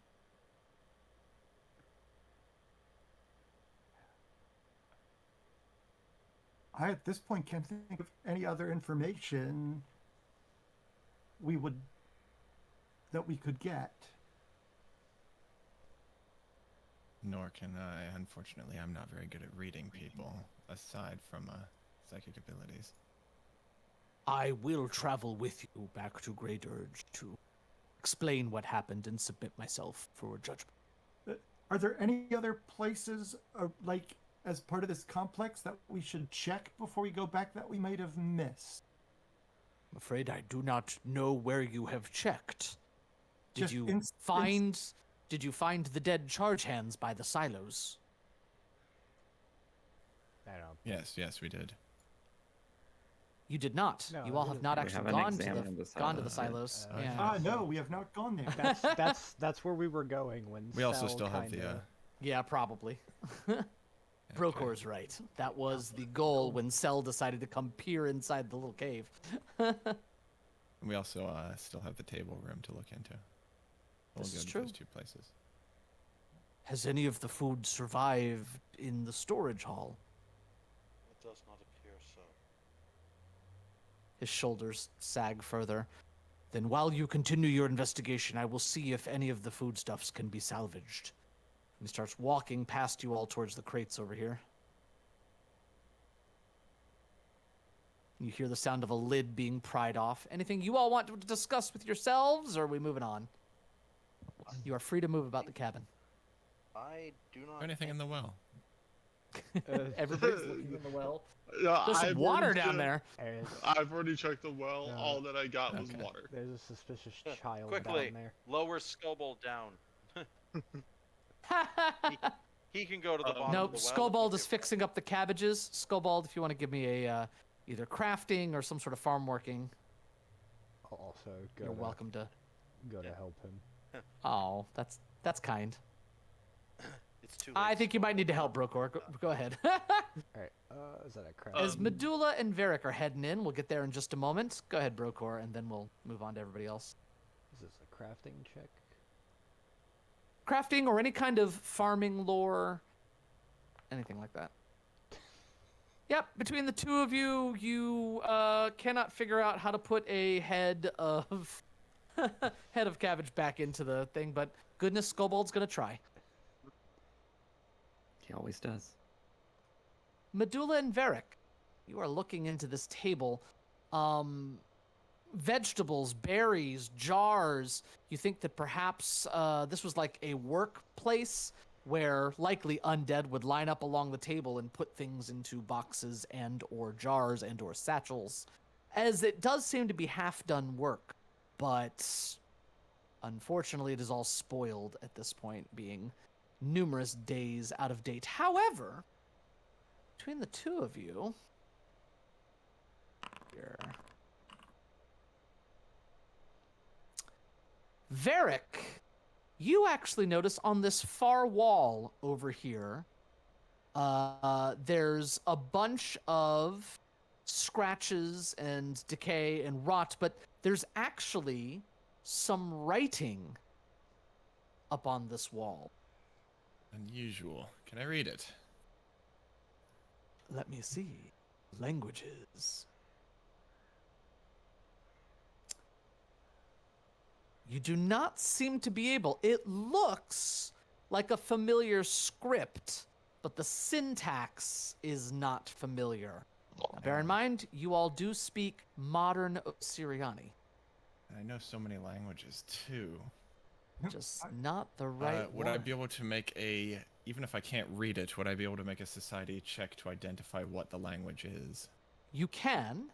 I at this point can't think of any other information that we could get. Nor can I. Unfortunately, I'm not very good at reading people, aside from psychic abilities. I will travel with you back to Great Urge to explain what happened and submit myself for judgment. Are there any other places, like, as part of this complex that we should check before we go back that we might have missed? I'm afraid I do not know where you have checked. Did Just you find the dead charge hands by the silos? I don't. Yes, we did. You did not. No, You all have not We actually haven't gone to examined the the silos. silos. Yeah. No, we have not gone there. That's where we were going when. We also Sal still have the. kinda- Yeah, probably. Brokor's right. That was the goal when Cell decided to come peer inside the little cave. We also still have the table room to look into. We'll This go is to true. those two places. Has any of the food survived in the storage hall? It does not appear so. His shoulders sag further. Then while you continue your investigation, I will see if any of the foodstuffs can be salvaged. He starts walking past you all towards the crates over here. You hear the sound of a lid being pried off. Anything you all want to discuss with yourselves, or are we moving on? You are free to move about the cabin. I do not. Anything in the well? Everybody's looking in the well. Yeah, There's some I've water already down checked- there. There's, I've already checked the well. Yeah. All that I got was Okay. water. there's a suspicious child Quickly, down there. lower Skullbolt down. He can go to the bottom Nope, of the well. Skobald is fixing up the cabbages. Skobald, if you want to give me a either crafting or some sort of farm working, I'll also go. you're to, welcome to. Go to help him. Oh, that's kind. It's too late. I think you might need to help, Brokor. Go ahead. All right. Is that a crap? As Medulla and Varric are heading in, we'll get there in just a moment. Go ahead, Brokor, and then we'll move on to everybody else. Is this a crafting check? Crafting or any kind of farming lore, anything like that. Yep, between the two of you, you cannot figure out how to put a head of cabbage back into the thing, but goodness, Skobald's gonna try. He always does. Medulla and Varric, you are looking into this table. Vegetables, berries, jars. You think that perhaps this was like a workplace where likely undead would line up along the table and put things into boxes and or jars and or satchels, as it does seem to be half-done work, but unfortunately it is all spoiled at this point, being numerous days out of date. However, between the two of you, here, Varric, you actually notice on this far wall over here, there's a bunch of scratches and decay and rot, but there's actually some writing up on this wall. Unusual. Can I read it? Let me see. Languages. You do not seem to be able. It looks like a familiar script, but the syntax is not familiar. Now, bear in mind, you all do speak modern Osiriani, I know so many languages too. just not the right Would I one. be able to make even if I can't read it, would I be able to make a society check to identify what the language is? You can.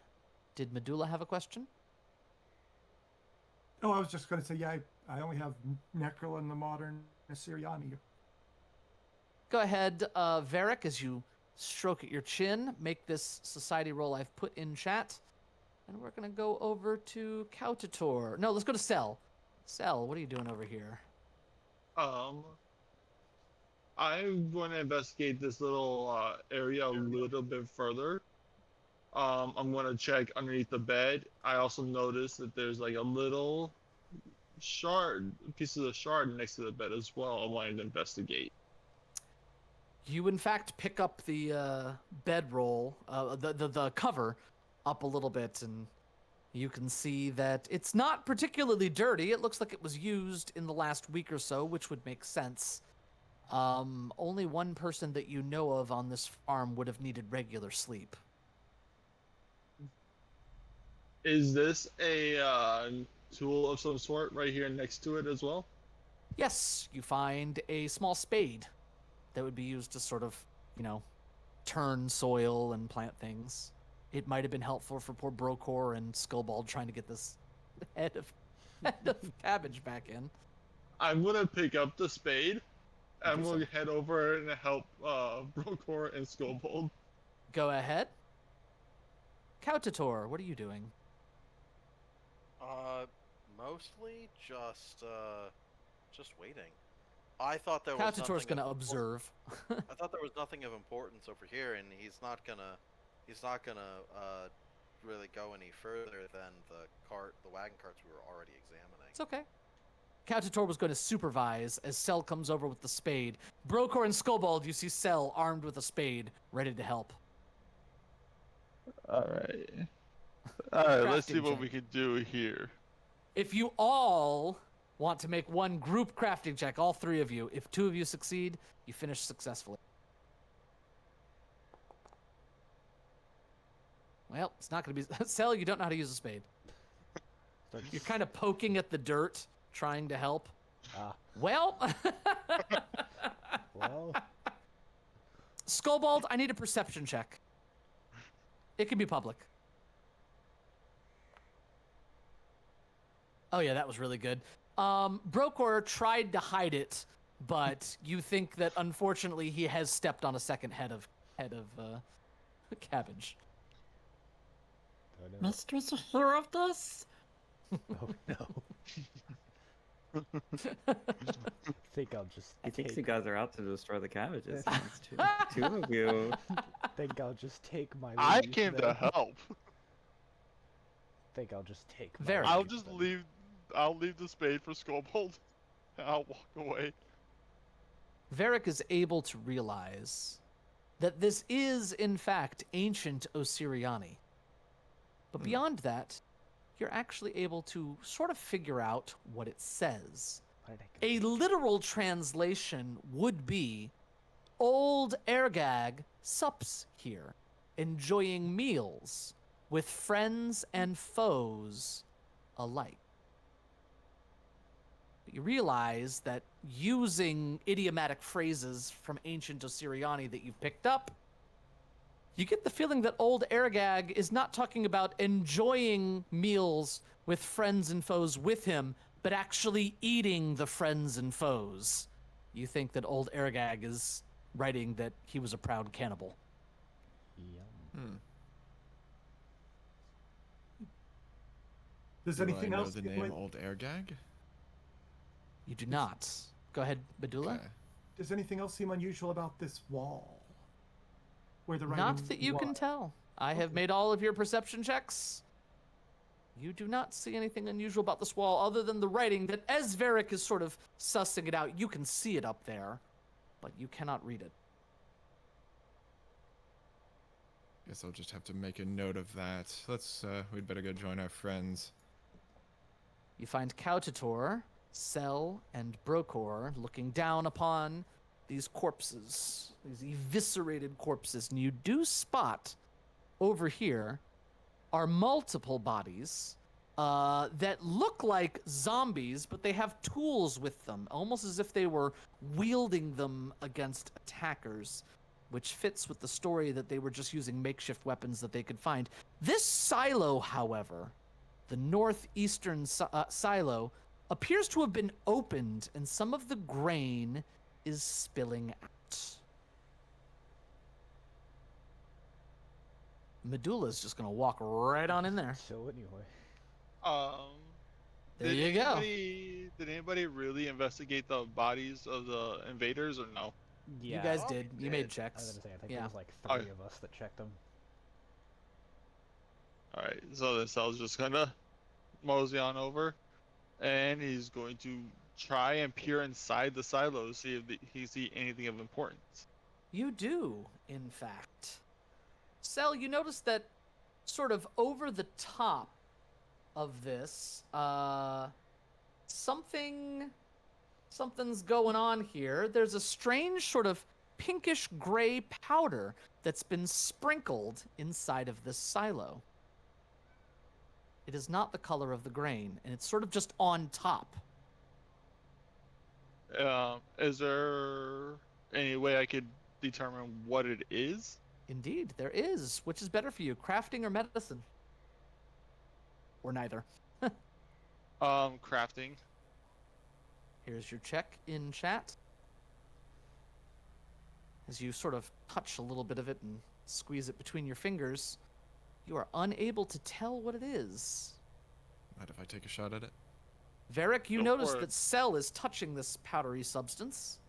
Did Medulla have a question? Oh, I was just going to say, yeah, I only have Necrol and the modern Siriani. Go ahead, Varric, as you stroke at your chin. Make this society roll I've put in chat. And we're going to go over to Kautator. No, let's go to Cell. Cell, what are you doing over here? I'm going to investigate this little area a little bit further. I'm going to check underneath the bed. I also noticed that there's like a little piece of the shard next to the bed as well. I wanted to investigate. You, in fact, pick up the bedroll, the cover, up a little bit, and you can see that it's not particularly dirty. It looks like it was used in the last week or so, which would make sense. Only one person that you know of on this farm would have needed regular sleep. Is this a tool of some sort right here next to it as well? Yes, you find a small spade that would be used to sort of, turn soil and plant things. It might have been helpful for poor Brokor and Skullbald trying to get this head of cabbage back in. I'm gonna pick up the spade. I'm gonna head over and help Brokor and Skullbald. Go ahead. Kautator, what are you doing? Mostly just waiting. I thought there was Kautator's gonna observe. I thought there was nothing of importance over here, and he's not gonna really go any further than the wagon carts we were already examining. It's okay. Kautator was going to supervise as Cell comes over with the spade. Brokor and Skullbald, you see Cell armed with a spade, ready to help. Alright, let's see Crafting what check. we can do here. If you all want to make one group crafting check, all three of you, if two of you succeed, you finish successfully. Well, it's not going to be... Cell, you don't know how to use a spade. You're kind of poking at the dirt, trying to help. Well... Well, Skullbald, I need a perception check. It can be public. Oh yeah, that was really good. Brokor tried to hide it, but you think that unfortunately he has stepped on a second head of cabbage. Mistress, you hear of this? oh no. think I'll just He thinks you take, guys are out to destroy the cabbages. It's two of you. think I'll just take my I leave came then. to help. Think I'll just take my Very. I'll leave just then. leave. I'll leave the spade for Skullbolt. And I'll walk away. Varric is able to realize that this is, in fact, ancient Osiriani. But beyond that, you're actually able to sort of figure out what it says. Where did I go? A literal translation would be, Old Ergag sups here, enjoying meals with friends and foes alike. But you realize that using idiomatic phrases from ancient Osiriani that you've picked up, you get the feeling that Old Ergag is not talking about enjoying meals with friends and foes with him, but actually eating the friends and foes. You think that Old Ergag is writing that he was a proud cannibal. Yum. Does Do anything I know else? the get name my- Old Airgag? You do not. Go ahead, Medulla. Okay. Does anything else seem unusual about this wall? Where the Not writing that you can was? tell. I have Okay. made all of your perception checks. You do not see anything unusual about this wall other than the writing that, as Varric is sort of sussing it out, you can see it up there, but you cannot read it. Guess I'll just have to make a note of that. We'd better go join our friends. You find Kautator, Cell, and Brokor looking down upon these corpses, these eviscerated corpses, and you do spot over here are multiple bodies that look like zombies, but they have tools with them, almost as if they were wielding them against attackers, which fits with the story that they were just using makeshift weapons that they could find. This silo, however, the northeastern silo, appears to have been opened, and some of the grain is spilling out. Medulla's just gonna walk right on in there. So anyway, There did you go. Did anybody really investigate the bodies of the invaders or no? yeah. You guys Oh, did. we You made did. I was checks. gonna say, I think Yeah. there was like Oh. 3 of us that checked them. All right, so the cell's just gonna mosey on over, and he's going to try and peer inside the silos, see if he see anything of importance. You do, in fact. Cell, you notice that sort of over the top of this, something's going on here. There's a strange sort of pinkish gray powder that's been sprinkled inside of this silo. It is not the color of the grain, and it's sort of just on top. Is there any way I could determine what it is? Indeed, there is. Which is better for you, crafting or medicine? Or neither. Crafting. Here's your check in chat. As you sort of touch a little bit of it and squeeze it between your fingers, you are unable to tell what it is. Mind if I take a shot at it? Varric, you Go notice for it. that Cell is touching this powdery substance.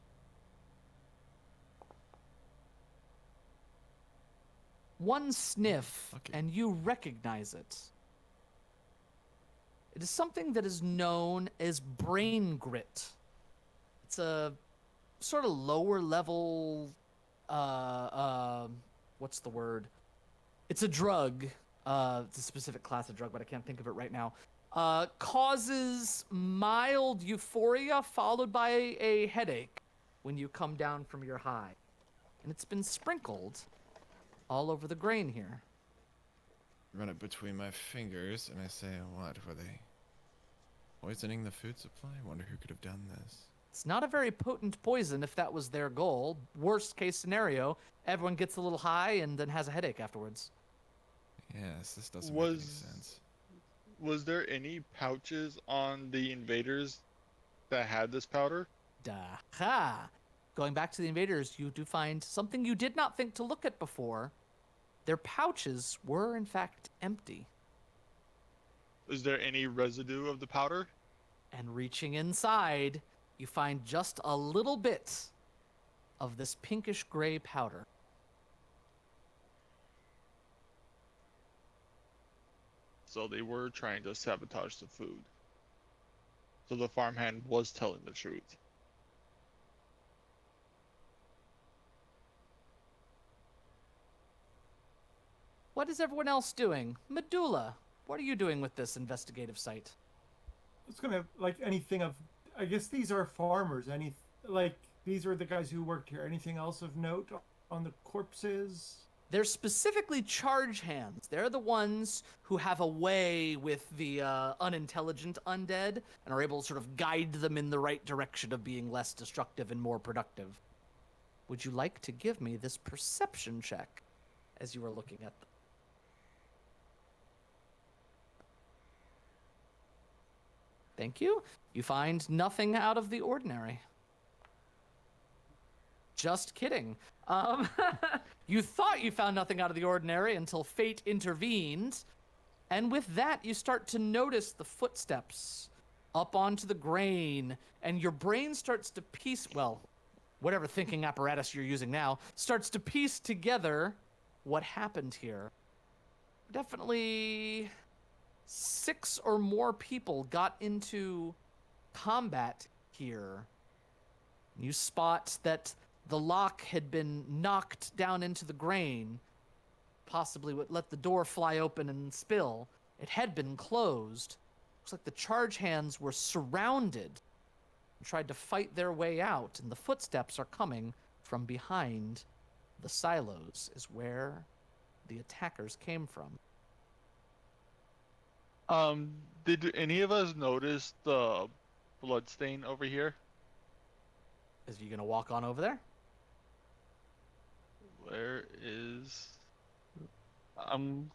One sniff, Lucky. and you recognize it. It is something that is known as brain grit. It's a sort of lower level, what's the word? It's a drug. It's a specific class of drug, but I can't think of it right now. Causes mild euphoria followed by a headache when you come down from your high. And it's been sprinkled all over the grain here. Run it between my fingers, and I say, what, were they poisoning the food supply? Wonder who could have done this. It's not a very potent poison if that was their goal. Worst case scenario, everyone gets a little high and then has a headache afterwards. Yes, this doesn't make any Was- sense. Was there any pouches on the invaders that had this powder? Ha! Going back to the invaders, you do find something you did not think to look at before. Their pouches were, in fact, empty. Is there any residue of the powder? And reaching inside, you find just a little bit of this pinkish gray powder. So they were trying to sabotage the food. So the farmhand was telling the truth. What is everyone else doing? Medulla, what are you doing with this investigative site? It's gonna like anything of. I guess these are farmers. These are the guys who worked here. Anything else of note on the corpses? They're specifically charge hands. They're the ones who have a way with the unintelligent undead and are able to sort of guide them in the right direction of being less destructive and more productive. Would you like to give me this perception check as you are looking at them? Thank you. You find nothing out of the ordinary. Just kidding. You thought you found nothing out of the ordinary until fate intervened. And with that, you start to notice the footsteps up onto the grain, and your brain starts to piece, well, whatever thinking apparatus you're using now, starts to piece together what happened here. Definitely 6 or more people got into combat here. You spot that the lock had been knocked down into the grain, possibly what let the door fly open and spill. It had been closed. Looks like the charge hands were surrounded and tried to fight their way out, and the footsteps are coming from behind the silos, is where the attackers came from. Did any of us notice the blood stain over here? Is you gonna walk on over there? Where is... I'm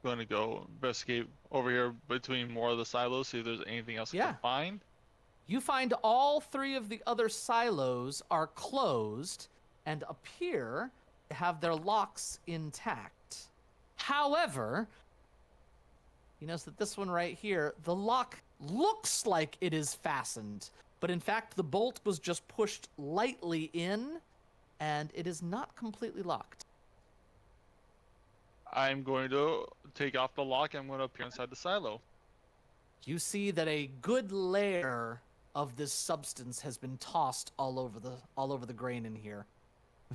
going to go investigate over here between more of the silos, see if there's anything else I Yeah. can find. You find all 3 of the other silos are closed and appear to have their locks intact. However, you notice that this one right here, the lock looks like it is fastened, but in fact the bolt was just pushed lightly in, and it is not completely locked. I'm going to take off the lock. I'm going to appear inside the silo. You see that a good layer of this substance has been tossed all over the grain in here.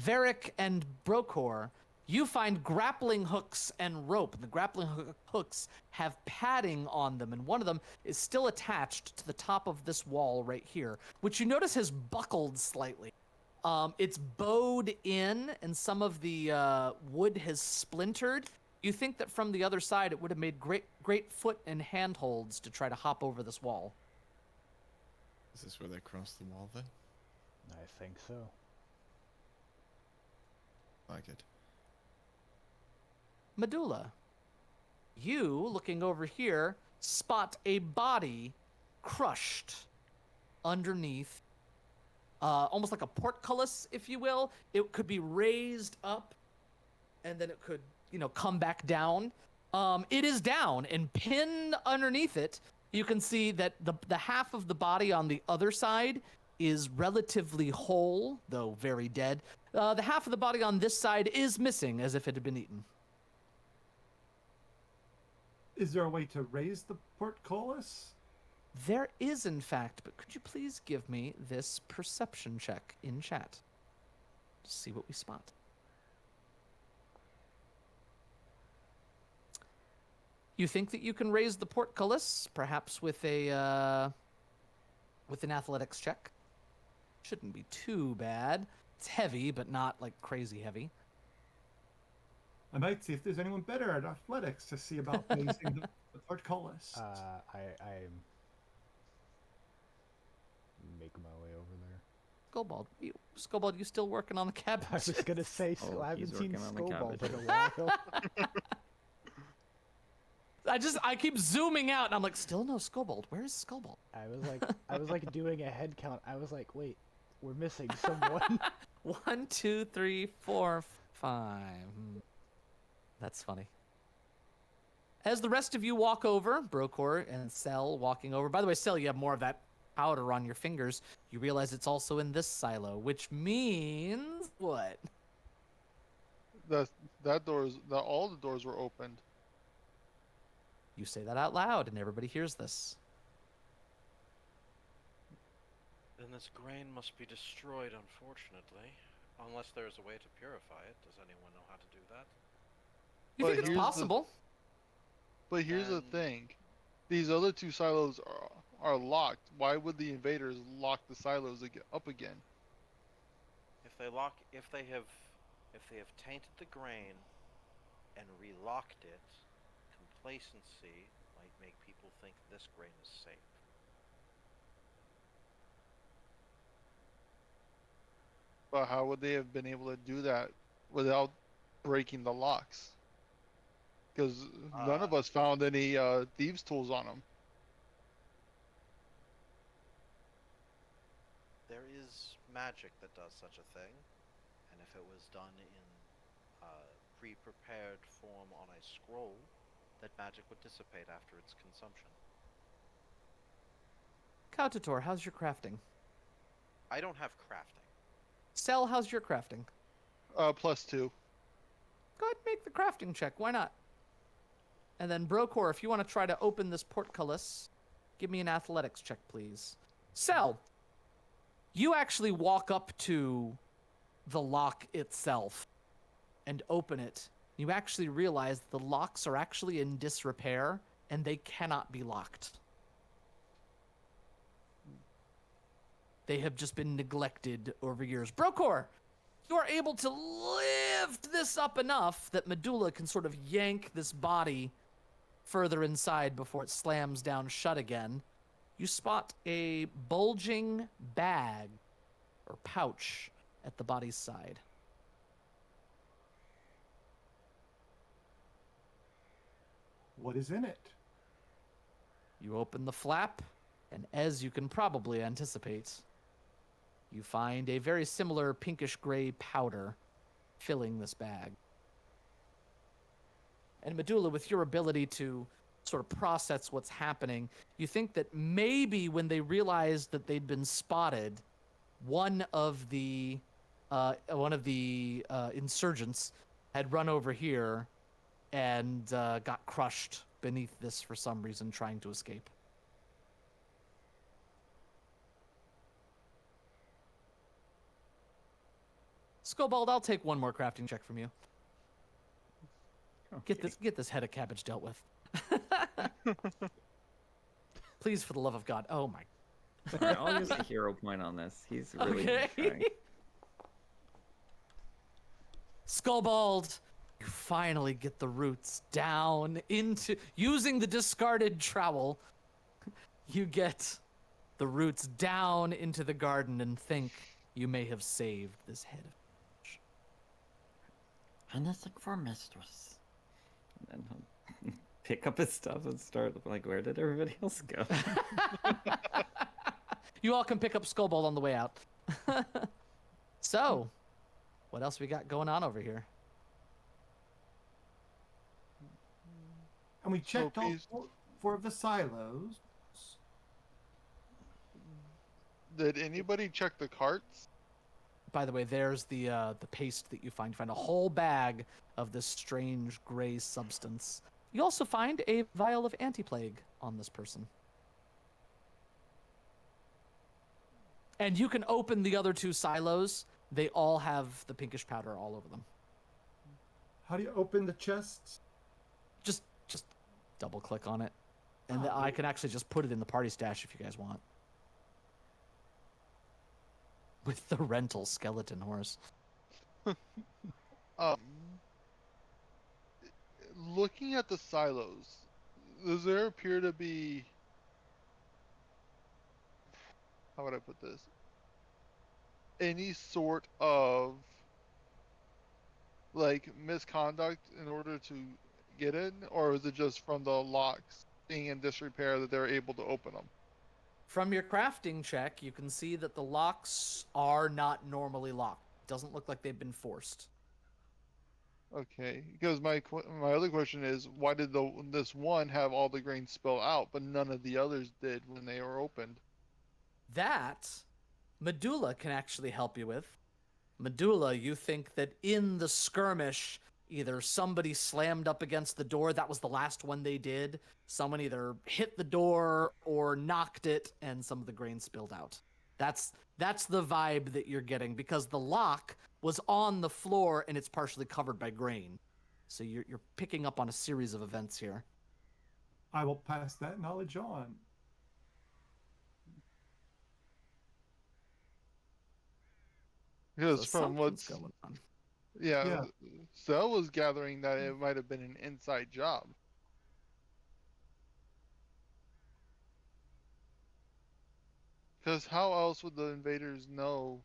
Varric and Brokor, you find grappling hooks and rope. The grappling hooks have padding on them, and one of them is still attached to the top of this wall right here, which you notice has buckled slightly. It's bowed in, and some of the wood has splintered. You think that from the other side it would have made great foot and handholds to try to hop over this wall. Is this where they crossed the wall then? I think so. Like it. Medulla, you, looking over here, spot a body crushed underneath, almost like a portcullis, if you will. It could be raised up, and then it could, come back down. It is down, and pinned underneath it, you can see that the half of the body on the other side is relatively whole, though very dead. The half of the body on this side is missing, as if it had been eaten. Is there a way to raise the portcullis? There is, in fact, but could you please give me this perception check in chat to see what we spot? You think that you can raise the portcullis, perhaps with an athletics check. Shouldn't be too bad. It's heavy, but not like crazy heavy. I might see if there's anyone better at athletics to see about raising the portcullis. I make my way over there. Skobald, you still working on the cabbage? I was gonna say, Oh, I haven't he's seen working on the Skullball cabbage. in a while. I keep zooming out, and I'm like, still no Skobald. Where is Skobald? I was like doing a head count. I was like, wait, we're missing someone. 1, 2, 3, 4, 5. That's funny. As the rest of you walk over, Brokor and Cell walking over. By the way, Cell, you have more of that powder on your fingers. You realize it's also in this silo, which means what? All the doors were opened. You say that out loud, and everybody hears this. Then this grain must be destroyed, unfortunately. Unless there's a way to purify it. Does anyone know how to do that? You But think it's here's the- possible? But here's the And- thing. These other 2 silos are locked. Why would the invaders lock the silos up again? If they have tainted the grain and relocked it, complacency might make people think this grain is safe. But how would they have been able to do that without breaking the locks? Because none of us found any thieves' tools on them. There is magic that does such a thing, and if it was done in pre-prepared form on a scroll, that magic would dissipate after its consumption. Kautator, how's your crafting? I don't have crafting. Cell, how's your crafting? +2. Go ahead and make the crafting check. Why not? And then Brokor, if you want to try to open this portcullis, give me an athletics check, please. Cell, you actually walk up to the lock itself and open it. You actually realize the locks are actually in disrepair and they cannot be locked. They have just been neglected over years. Brokor, you are able to lift this up enough that Medulla can sort of yank this body further inside before it slams down shut again. You spot a bulging bag or pouch at the body's side. what is in it. You open the flap, and as you can probably anticipate, you find a very similar pinkish-gray powder filling this bag. And Medulla, with your ability to sort of process what's happening, you think that maybe when they realized that they'd been spotted, one of the insurgents had run over here and got crushed beneath this for some reason, trying to escape. Skobald, I'll take one more crafting check from you. Okay. Get this head of cabbage dealt with. Please, for the love of God. Oh my. Alright, I'll use a hero point on this. He's really Okay. trying. Skobald, you finally get the roots down into, using the discarded trowel, you get the roots down into the garden and think you may have saved this head of cabbage. Anything for mistress. And then he'll pick up his stuff and start like, where did everybody else go? You all can pick up Skobald on the way out. So, what else we got going on over here? And we checked all please- four of the silos. Did anybody check the carts? By the way, there's the paste that you find. You find a whole bag of this strange gray substance. You also find a vial of anti-plague on this person. And you can open the other two silos. They all have the pinkish powder all over them. How do you open the chests? Just double click on it. And I can actually just put it in the party stash if you guys want. With the rental skeleton horse. Looking at the silos, does there appear to be, how would I put this, any sort of like misconduct in order to get in, or is it just from the locks being in disrepair that they're able to open them? From your crafting check, you can see that the locks are not normally locked. Doesn't look like they've been forced. Okay, because my other question is, why did this one have all the grain spill out, but none of the others did when they were opened? That, Medulla can actually help you with. Medulla, you think that in the skirmish, either somebody slammed up against the door, that was the last one they did, someone either hit the door or knocked it, and some of the grain spilled out. That's the vibe that you're getting, because the lock was on the floor and it's partially covered by grain. So you're picking up on a series of events here. I will pass that knowledge on. Because from Something's what's going on. yeah, Cell was gathering that it might have been an inside job. Because how else would the invaders know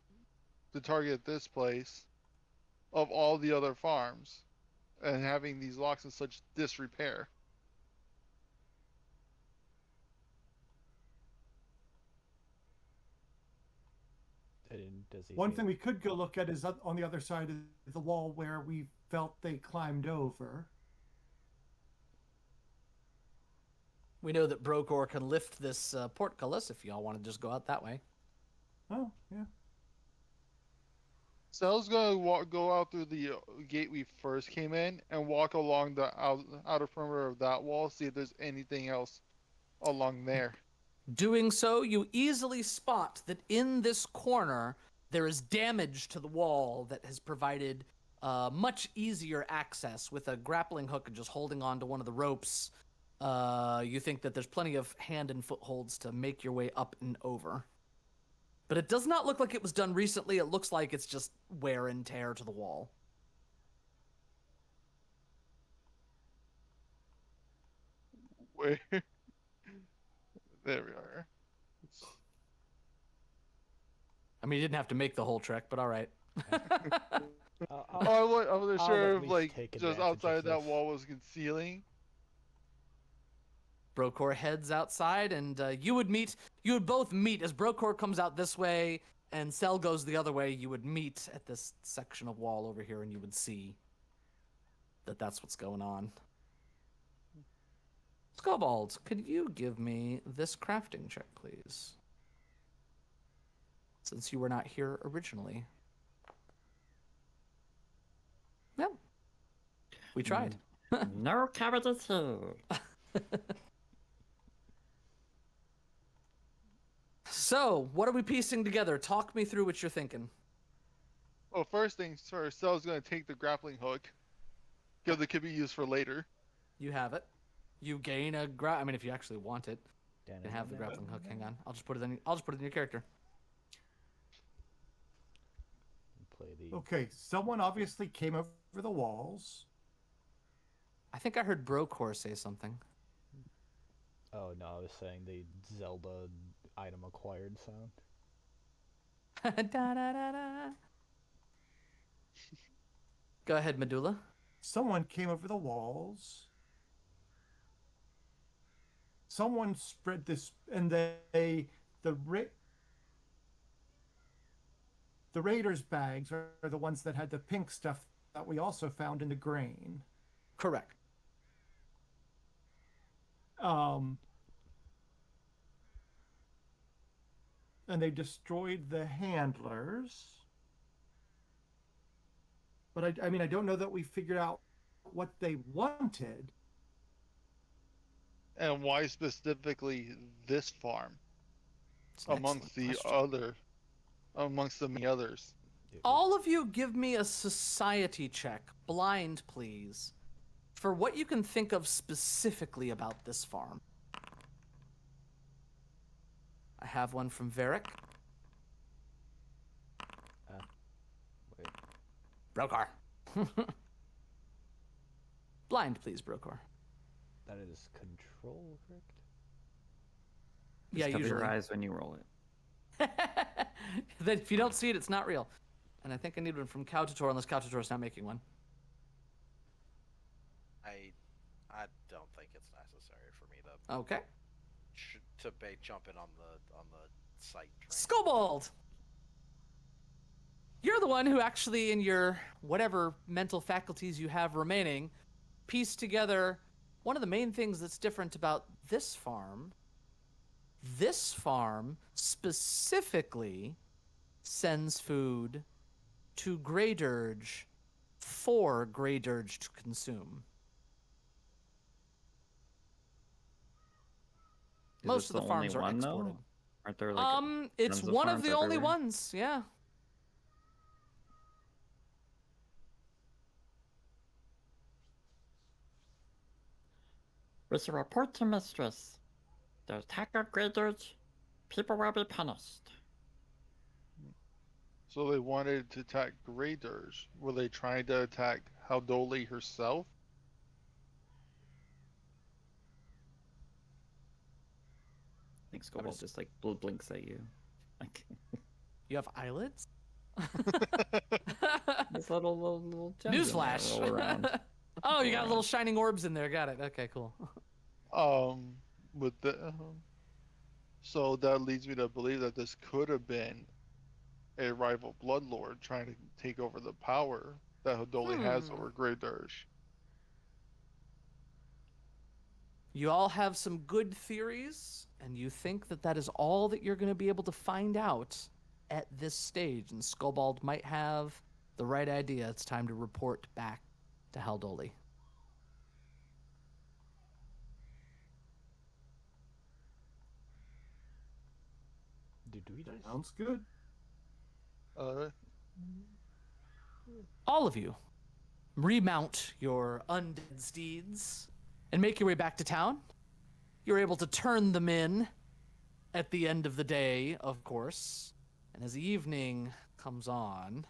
to target this place of all the other farms and having these locks in such disrepair? Does he One say- thing we could go look at is on the other side of the wall where we felt they climbed over. We know that Brokor can lift this portcullis if y'all want to just go out that way. Oh, yeah. Cell's gonna go out through the gate we first came in and walk along the outer perimeter of that wall, see if there's anything else along there. Doing so, you easily spot that in this corner, there is damage to the wall that has provided much easier access with a grappling hook and just holding on to one of the ropes. You think that there's plenty of hand and footholds to make your way up and over. But it does not look like it was done recently. It looks like it's just wear and tear to the wall. Where? There we are. I mean, you didn't have to make the whole trek, but all right. I wasn't I'll sure at if least like take just advantage outside of that this. wall was concealing. Brokor heads outside, and you would both meet as Brokor comes out this way and Cell goes the other way. You would meet at this section of wall over here, and you would see that that's what's going on. Skobald, could you give me this crafting check, please? Since you were not here originally. Yep. We tried. No cabbages here. So, what are we piecing together? Talk me through what you're thinking. Well, first things first, Cell's gonna take the grappling hook, because it could be used for later. You have it. You gain a I mean, if you actually want it, you can have the grappling hook. Hang on, I'll just put it in your character. Play the. Okay, someone obviously came over the walls. I think I heard Brokor say something. Oh no, I was saying the Zelda item acquired sound. Da, da, da, da. Go ahead, Medulla. Someone came over the walls. Someone spread this, and the raiders' bags are the ones that had the pink stuff that we also found in the grain. Correct. And they destroyed the handlers. But I mean, I don't know that we figured out what they wanted. And why specifically this farm? It's an Amongst the excellent many others. All of you give me a society check, blind please, for what you can think of specifically about this farm. I have one from Varric. Wait. Brokar. Blind please, Brokar. That is control, correct? Yeah, Just cover usually. your eyes when you roll it. Then if you don't see it, it's not real. And I think I need one from Cow Tutor, unless Cow Tutor's not making one. I don't think it's necessary for me to Okay. jump in on the site train. Skobald! You're the one who actually, in your whatever mental faculties you have remaining, pieced together one of the main things that's different about this farm. This farm specifically sends food to Grey Dirge for Grey Dirge to consume. Is Most this of the farms only are one, exported. though? Aren't there like It's tons of one of farms the only everywhere? ones, yeah. With a report to Mistress. The attack of graders, people will be punished. So they wanted to attack Grey Dirge. Were they trying to attack Haldoli herself? I think Scobald just like blinks at you. Like You have eyelids? this little gems in there Newsflash. roll around. Oh, you got little shining orbs in there. Got it. Okay, cool. With the so that leads me to believe that this could have been a rival bloodlord trying to take over the power that Haldoli has over Grey Dirge. You all have some good theories, and you think that that is all that you're going to be able to find out at this stage. And Skobald might have the right idea. It's time to report back to Haldoli. Did we just... Sounds good. All of you remount your undead steeds and make your way back to town. You're able to turn them in at the end of the day, of course. And as the evening comes on,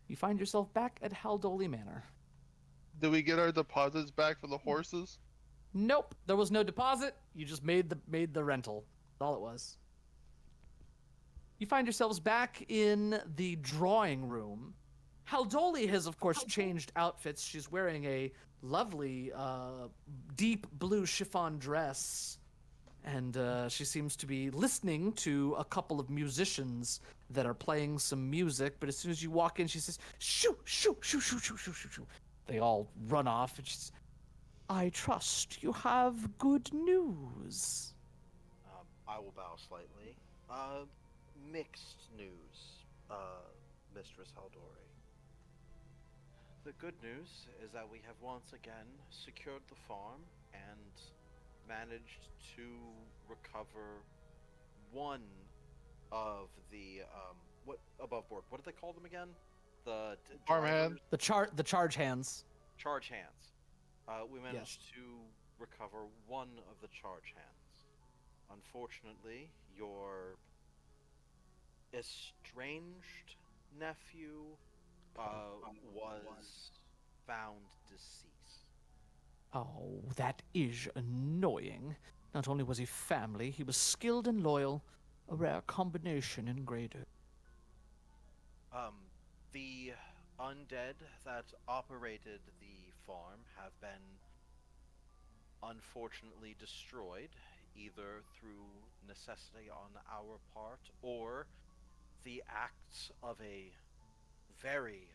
you find yourself back at Haldoli Manor. Did we get our deposits back for the horses? Nope, there was no deposit. You just made the rental. That's all it was. You find yourselves back in the drawing room Haldoli has, of course, changed outfits. She's wearing a lovely, deep blue chiffon dress. And she seems to be listening to a couple of musicians that are playing some music. But as soon as you walk in, she says, shoo, shoo, shoo, shoo, shoo, shoo, shoo, shoo. They all run off, and she says, I trust you have good news. I will bow slightly. Mixed news, Mistress Haldori. The good news is that we have once again secured the farm and managed to recover one of the what above board. What do they call them again? The Farmhand. drivers? The charge hands. Charge hands. We managed to recover one of the charge hands. Unfortunately, your estranged nephew was found deceased. Oh, that is annoying. Not only was he family, he was skilled and loyal. A rare combination in Greater. The undead that operated the farm have been unfortunately destroyed, either through necessity on our part or the acts of a very,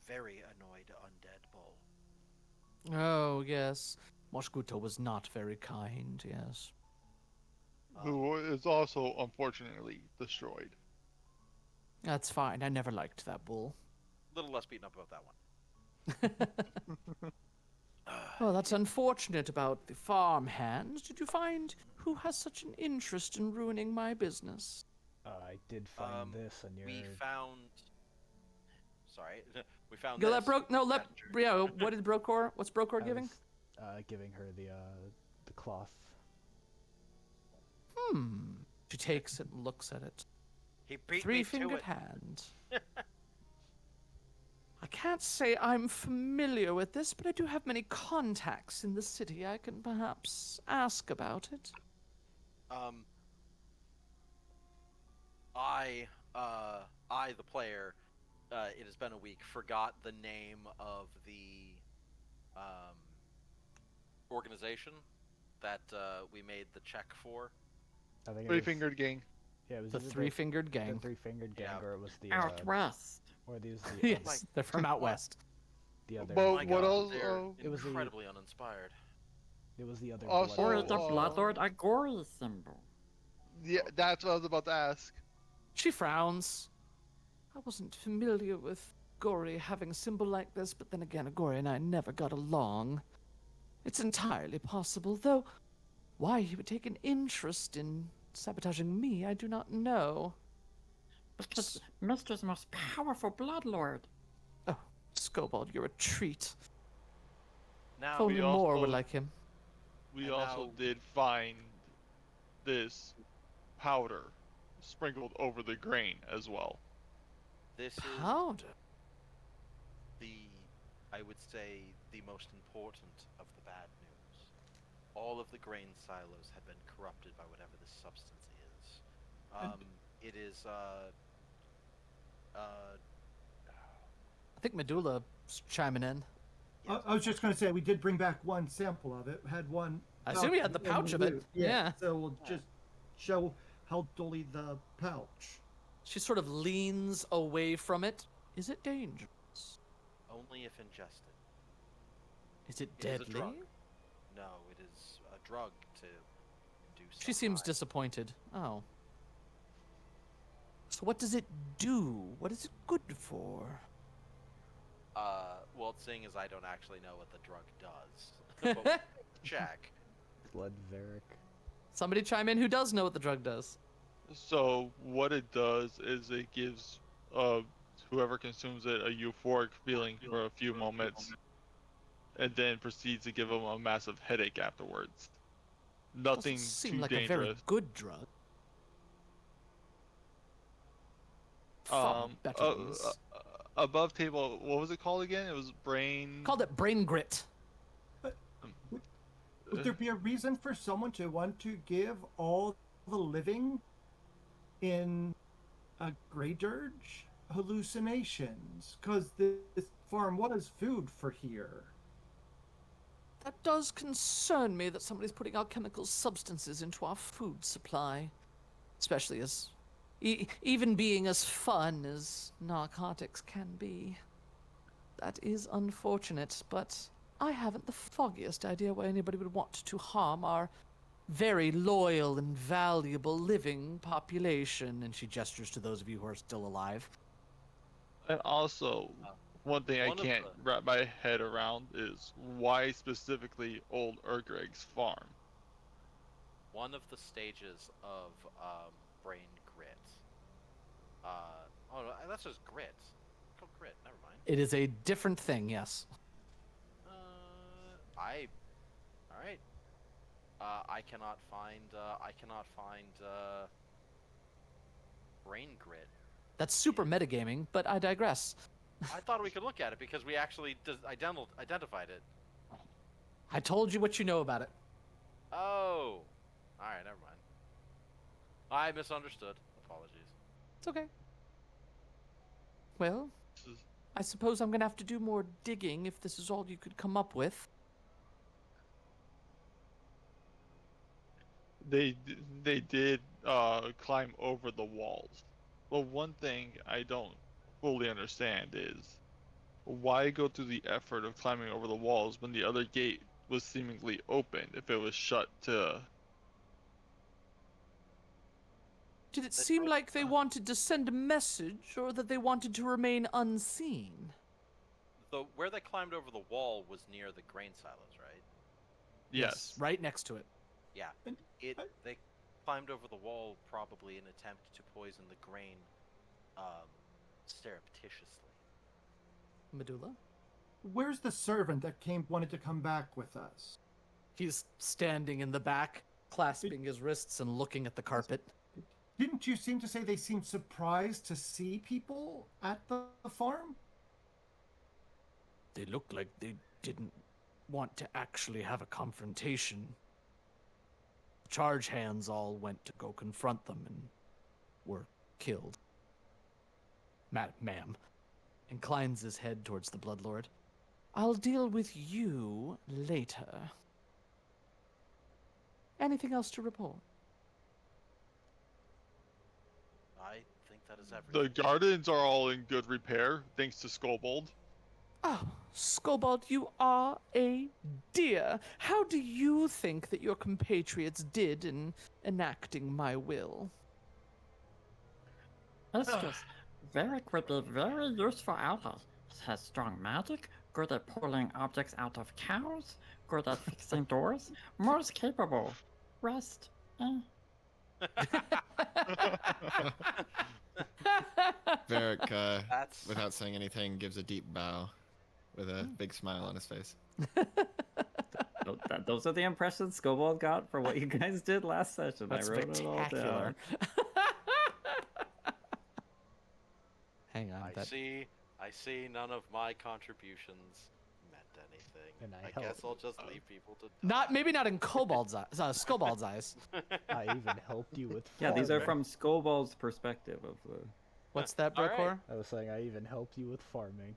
very annoyed undead bull. Oh, yes. Mosquito was not very kind, yes. Who is also unfortunately destroyed. That's fine. I never liked that bull. A little less beaten up about that one. Oh, that's unfortunate about the farmhands. Did you find who has such an interest in ruining my business? I did find this on your. We found. Sorry, we found. Go this. let Broke. No, let. Messenger. Yeah, what did Brocor? What's Brocor I giving? was, giving her the cloth. She takes it and looks at it. He beat me to Three-fingered it. hand. I can't say I'm familiar with this, but I do have many contacts in the city. I can perhaps ask about it. I, the player, it has been a week, forgot the name of the organization that we made the check for. I think it was- Three-fingered gang. Yeah, it was The either three-fingered gang. The three-fingered gang, Yeah. or it was the Out west. or these the, Yes, they're from out west. the other. But My what God, else? they're It was the- incredibly uninspired. It was the other. Also- blood- Or the Bloodlord Agori symbol. Yeah, that's what I was about to ask. She frowns. I wasn't familiar with Gory having a symbol like this, but then again, Gory and I never got along. It's entirely possible, though why he would take an interest in sabotaging me, I do not know. Because Mister's most powerful Bloodlord. Oh, Scobald, you're a treat. Now, If only we more also- would like him. We And also now- did find this powder sprinkled over the grain as well. this is Powder? I would say, the most important of the bad news. All of the grain silos have been corrupted by whatever this substance is. It is, I think Medulla's chiming in. I was just going to say we did bring back one sample of it. Had one. I assume you had the in pouch of it. loot. Yeah. So we'll just show how Dolly the pouch. She sort of leans away from it. Is it dangerous? only if ingested. Is it It is a deadly? drug. No, it is a drug to induce. She seems high. disappointed. Oh. So what does it do? What is it good for? Well, seeing as I don't actually know what the drug does, but we'll check. Blood Varic. Somebody chime in who does know what the drug does. So what it does is it gives whoever consumes it a euphoric feeling for a few moments, and then proceeds to give them a massive headache afterwards. Nothing Doesn't seem too like dangerous. a very good drug. Far better than this. Above table, what was it called again? It was brain. Called it brain grit. Would there be a reason for someone to want to give all the living in a Grey Dirge hallucinations, because this farm was food for here. That does concern me that somebody's putting alchemical substances into our food supply. Especially as... even being as fun as narcotics can be. That is unfortunate, but I haven't the foggiest idea why anybody would want to harm our very loyal and valuable living population. And she gestures to those of you who are still alive. And also, one thing I one of can't the- wrap my head around is why specifically Old Urgreg's farm. One of the stages of brain grit. Oh, no, that's just grit. It's called grit. Never mind. It is a different thing, yes. All right. I cannot find brain grit. That's super metagaming, but I digress. I thought we could look at it because we actually identified it. I told you what you know about it. Oh. All right, never mind. I misunderstood. Apologies. It's okay. Well, I suppose I'm gonna have to do more digging if this is all you could come up with. They did climb over the walls. But one thing I don't fully understand is why go through the effort of climbing over the walls when the other gate was seemingly open if it was shut to... Did it seem like they wanted to send a message, or that they wanted to remain unseen? Where they climbed over the wall was near the grain silos, right? Yes. Right next to it. Yeah. They climbed over the wall probably in an attempt to poison the grain surreptitiously. Medulla? Where's the servant that wanted to come back with us? He's standing in the back, clasping his wrists and looking at the carpet. Didn't you seem to say they seemed surprised to see people at the farm? They looked like they didn't want to actually have a confrontation. Charge hands all went to go confront them and were killed. Ma'am, inclines his head towards the Bloodlord. I'll deal with you later. Anything else to report? I think that is everything. The gardens are all in good repair, thanks to Skobold. Oh, Skobald, you are a dear. How do you think that your compatriots did in enacting my will? It's just very would be very useful ally. It has strong magic, good at pulling objects out of cows, good at fixing doors, most capable. Rest. Varric, That's without saying anything, gives a deep bow with a big smile on his face. Those are the impressions Skobold got for what you guys did last session. That's I wrote it all spectacular. down. Hang on. I see none of my contributions meant anything. And I guess helped. I'll just leave people to Maybe not in Kobold's eyes, Skobald's eyes. I even helped you with Yeah, these are farming. from Skobold's perspective of the. What's that, All right. Brokor? I was saying I even helped you with farming.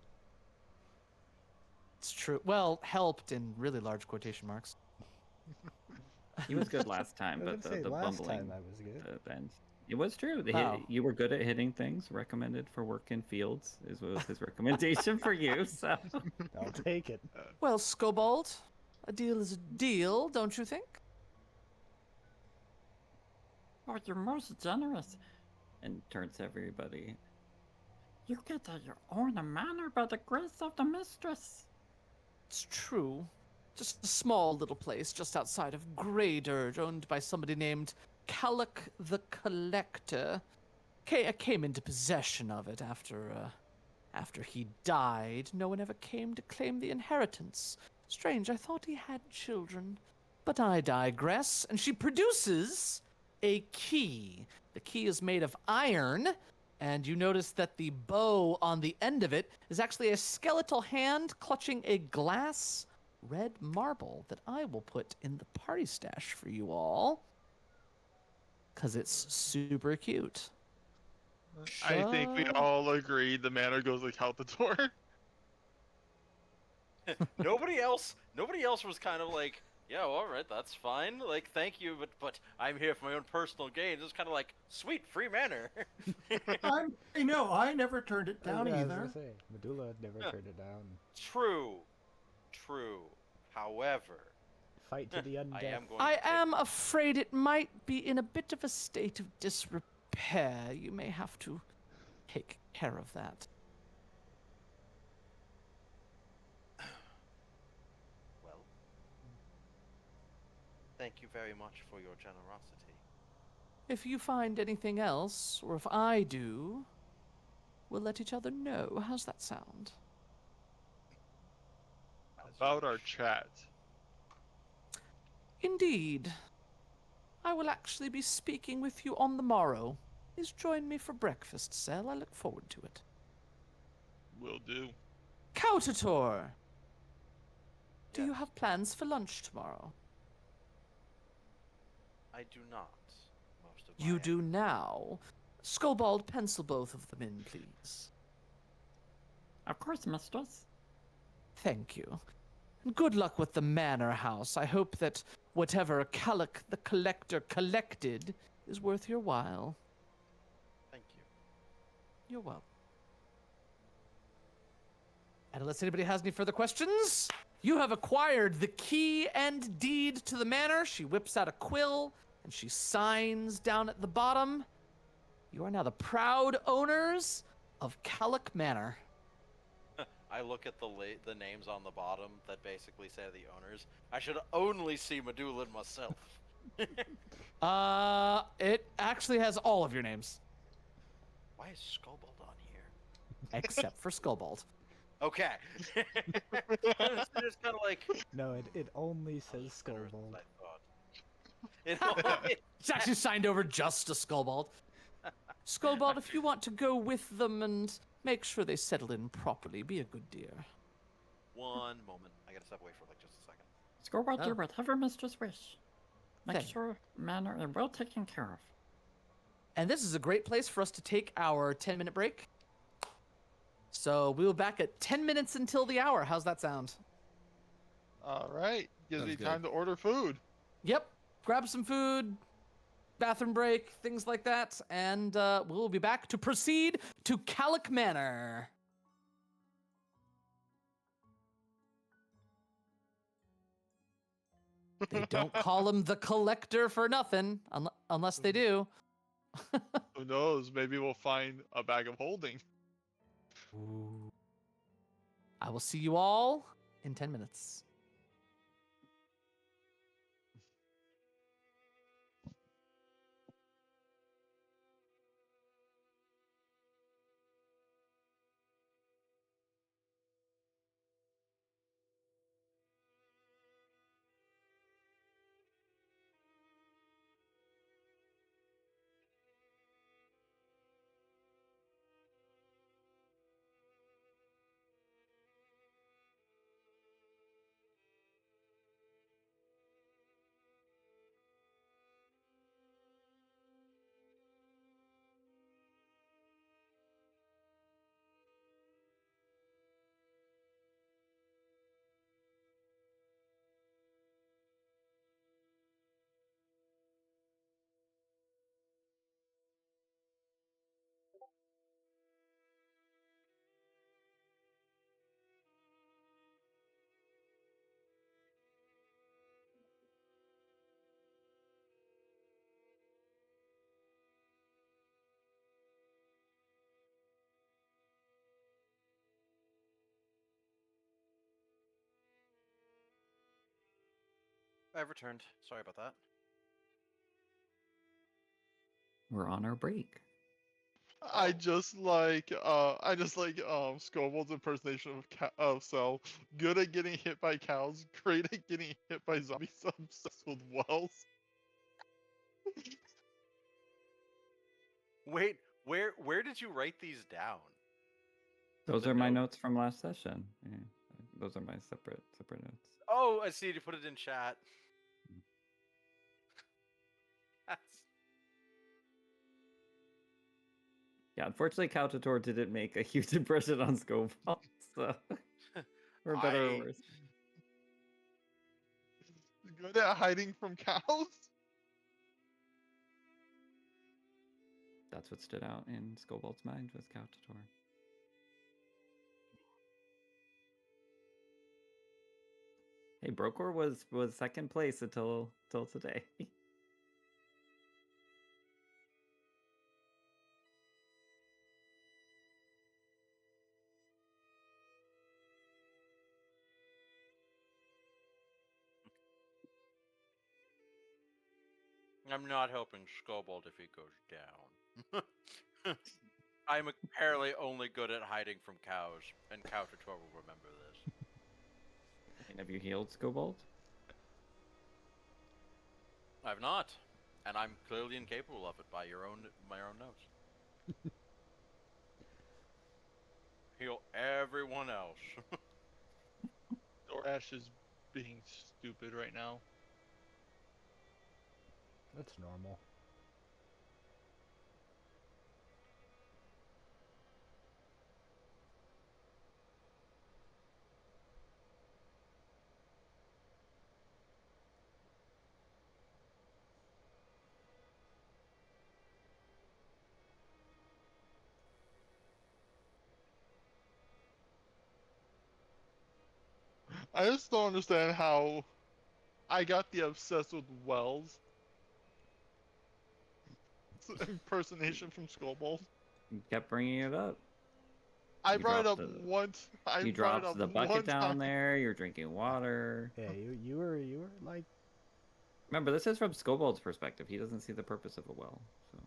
It's true. Well, helped in really large quotation marks. He was good last time, I was but gonna say the last bumbling. time I was good. And it was true. Oh. You were good at hitting things. Recommended for work in fields was his recommendation for you. So I'll take it. Well, Skobald, a deal is a deal, don't you think? Oh, you're most generous. and turns to everybody. You get your own manner by the grace of the mistress. It's true. Just a small little place just outside of Greydirge, owned by somebody named Calic the Collector. I came into possession of it after he died. No one ever came to claim the inheritance. Strange, I thought he had children. But I digress, and she produces a key. The key is made of iron, and you notice that the bow on the end of it is actually a skeletal hand clutching a glass red marble that I will put in the party stash for you all. Because it's super cute. I think we Shut- all agree the manor goes like out the door. Nobody else was kind of like, yeah, all right, that's fine. Like, thank you, but I'm here for my own personal gain. It's kind of like, sweet, free manor. I never turned it down I was either. gonna say, Medulla never turned it down. True. However, Fight to the I undeath. am going I to take am afraid it might be in a bit of a state of disrepair. You may have to take care of that. Well, thank you very much for your generosity. If you find anything else, or if I do, we'll let each other know. How's that sound? As you About our wish. chat. Indeed. I will actually be speaking with you on the morrow. Please join me for breakfast, Sel. I look forward to it. Will do. Kautator! Do you Yes. have plans for lunch tomorrow? I do not. Most of You my do now. Skullbald, pencil both of them in, please. Of course, mistress. Thank you. And good luck with the manor house. I hope that whatever Calic the Collector collected is worth your while. Thank you. You're welcome. And unless anybody has any further questions, you have acquired the key and deed to the manor. She whips out a quill and she signs down at the bottom. You are now the proud owners of Calic Manor. I look at the names on the bottom that basically say the owners. I should only see Medulla and myself. It actually has all of your names, Why is Skullbolt on here? except for Skullbald. Okay. It's just kind of like. No, it only "Oh, says it's better than Skullbold. I thought." It's actually signed over just to Skullbald. Skullbald, if you want to go with them and make sure they settle in properly, be a good dear. One moment. I gotta step away for like just a second. Skullbald, Oh. do whatever mistress wish. Make Thank- sure manor is well taken care of. And this is a great place for us to take our 10-minute break. So we'll be back at 10 minutes until the hour. How's that sound? All right. Gives Sounds me good. time to order food. Yep. Grab some food, bathroom break, things like that, and we'll be back to proceed to Calic Manor. They don't call him the Collector for nothing, unless they do. Who knows? Maybe we'll find a bag of holding. I will see you all in 10 minutes. I've returned. Sorry about that. We're on our break. I just like Scobold's impersonation of Cell. Good at getting hit by cows, great at getting hit by zombies, obsessed with wells. Wait, where did you write these down? Those The are my note. notes from last session. Yeah, those are my separate notes. Oh, I see. You put it in chat. That's Yeah, unfortunately, Caltator didn't make a huge impression on Scobalt, so for better or worse. Good at hiding from cows. That's what stood out in Scobalt's mind was Caltator. Hey, Brokor was second place until today. I'm not helping Scobold if he goes down. I'm apparently only good at hiding from cows, and Cow Tutor will remember this. And have you healed Scobalt? I've not, and I'm clearly incapable of it by my own notes. Heal everyone else. DoorDash is being stupid right now. That's normal. I just don't understand how I got the obsessed with Wells impersonation from Skullbolt. You kept bringing it up. I You brought it dropped up the- once. I You brought it dropped up the bucket one down time. there. You're drinking water. Yeah, you were like, Remember, this is from Scobalt's perspective. He doesn't see the purpose of a well. So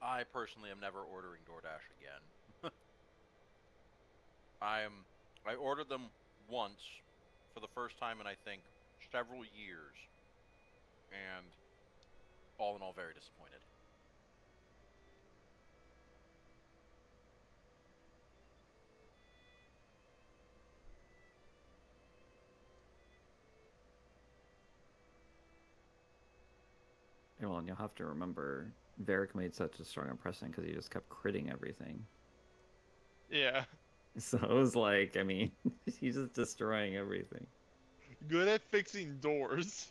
I personally am never ordering DoorDash again. I ordered them once for the first time in I think several years, and all in all, very disappointed. well, and you'll have to remember, Varric made such a strong impression because he just kept critting everything. Yeah. So it was like, I mean, he's just destroying everything. Good at fixing doors.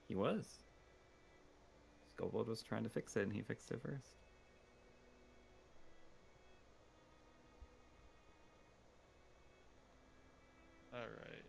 He was. Scobold was trying to fix it, and he fixed it first. Alright.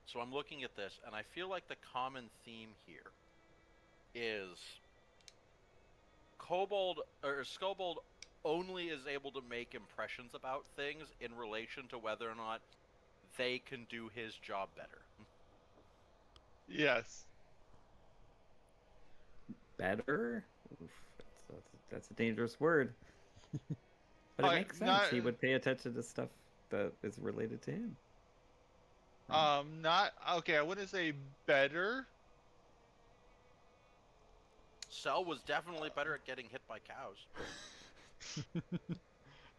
So I'm looking at this, and I feel like the common theme here is Scobold only is able to make impressions about things in relation to whether or not they can do his job better. Yes. Better? Oof, that's a dangerous word. But it makes sense. He would pay attention to stuff that is related to him. Not okay. I wouldn't say better. Cell was definitely better at getting hit by cows.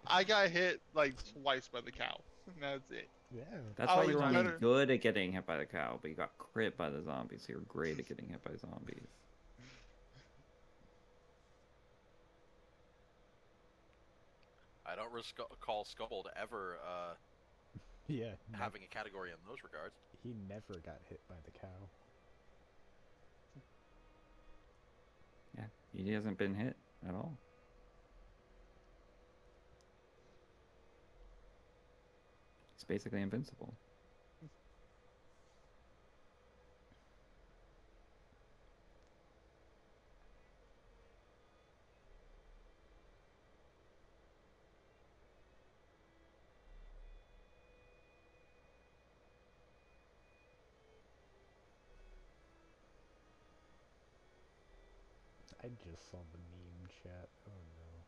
I got hit like twice by the cow. That's it. yeah. That's I why was you're only better. good at getting hit by the cow, but you got crit by the zombies. So you're great at getting hit by zombies. not recall Scuffle to ever Yeah. having a category in those regards. He never got hit by the cow. Yeah, he hasn't been hit at all. He's basically invincible. I just saw the meme chat. Oh no.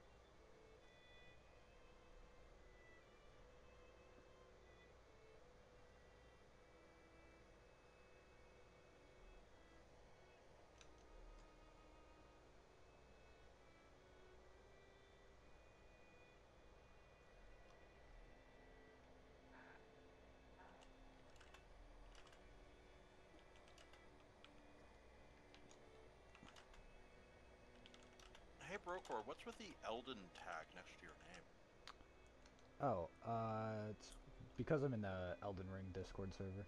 Hey, Brokor, what's with the Elden tag next to your name? Oh, it's because I'm in the Elden Ring Discord server.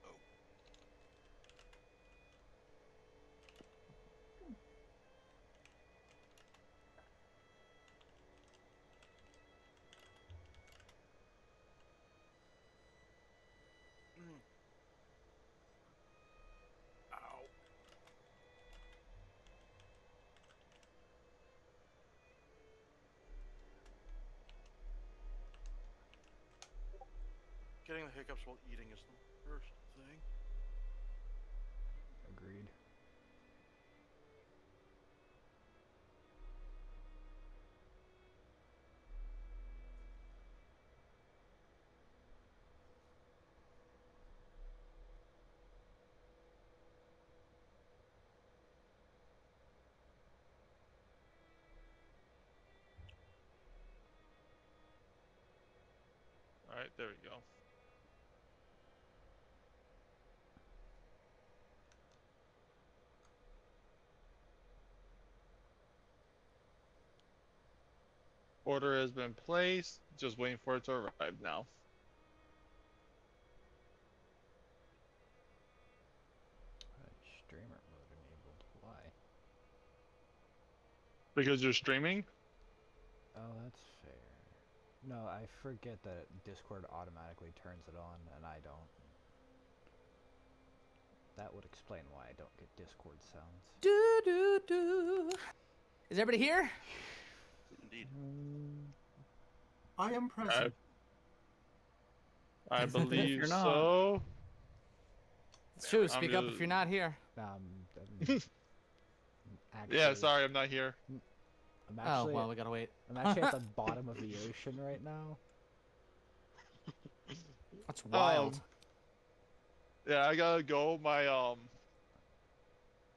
Oh. Ow. Getting the hiccups while eating is the worst thing. Agreed. All right, there we go. Order has been placed. Just waiting for it to arrive now. Streamer mode enabled. Why? Because you're streaming? Oh, that's fair. No, I forget that Discord automatically turns it on, and I don't. That would explain why I don't get Discord sounds. Do do do. Is everybody here? Indeed. I am present. I believe you're not. so. It's true. I'm Speak up just- if you're not here. Actually, Yeah, sorry, I'm not here. I'm Oh, actually, well, we gotta wait. I'm actually at the bottom of the ocean right now. That's wild. Yeah, I gotta go. My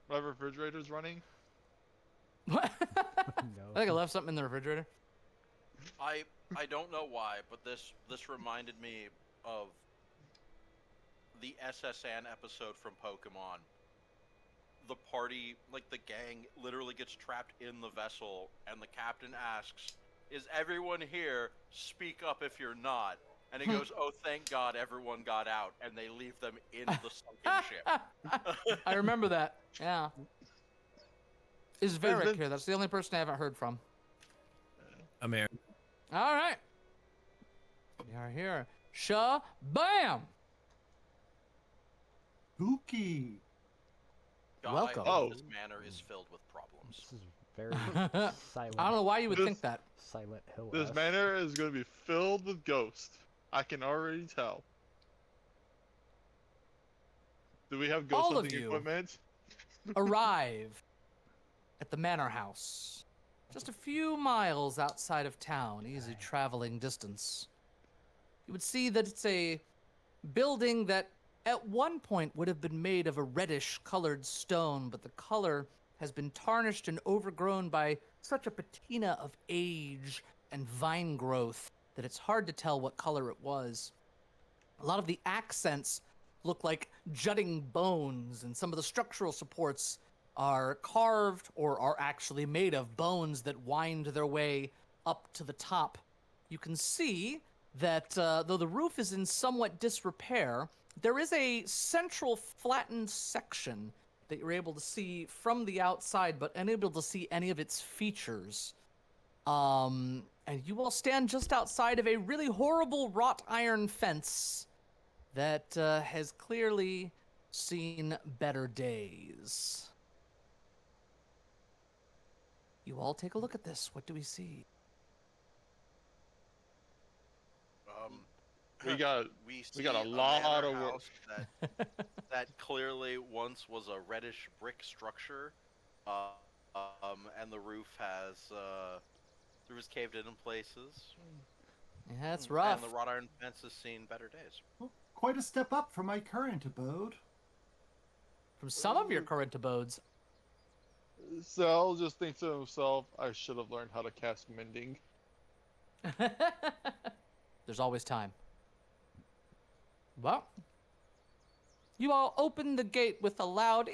my refrigerator's running. What? No. I think I left something in the refrigerator. I don't know why, but this reminded me of the SSN episode from Pokemon. The party, like the gang, literally gets trapped in the vessel, and the captain asks, "Is everyone here? Speak up if you're not." And he goes, "Oh, thank God everyone got out," and they leave them in the sunken ship. I remember that. Yeah. Is There's Varric been- here? That's the only person I haven't heard from. I'm here. All right. We are here. Bam! Spooky. God, Welcome. I Oh. think this manor is filled with problems. This is very silent. I don't know why you would This- think that. Silent Hill. This manor is gonna be filled with ghosts. I can already tell. Do we have ghost All of hunting you. equipment? Arrive at the manor house. Just a few miles outside of town, easy traveling distance. You would see that it's a building that at one point would have been made of a reddish colored stone, but the color has been tarnished and overgrown by such a patina of age and vine growth that it's hard to tell what color it was. A lot of the accents look like jutting bones, and some of the structural supports are carved or are actually made of bones that wind their way up to the top, you can see that though the roof is in somewhat disrepair, there is a central flattened section that you're able to see from the outside, but unable to see any of its features. And you all stand just outside of a really horrible wrought iron fence that has clearly seen better days. You all take a look at this. What do we see? We got see a manor lot of work. house that clearly once was a reddish brick structure, and the roof has caved in places. Yeah, that's rough. And the wrought iron fence has seen better days. Well, quite a step up from my current abode. From some of your current abodes. Sal just thinks to himself, I should have learned how to cast mending. There's always time. Well, you all open the gate with a loud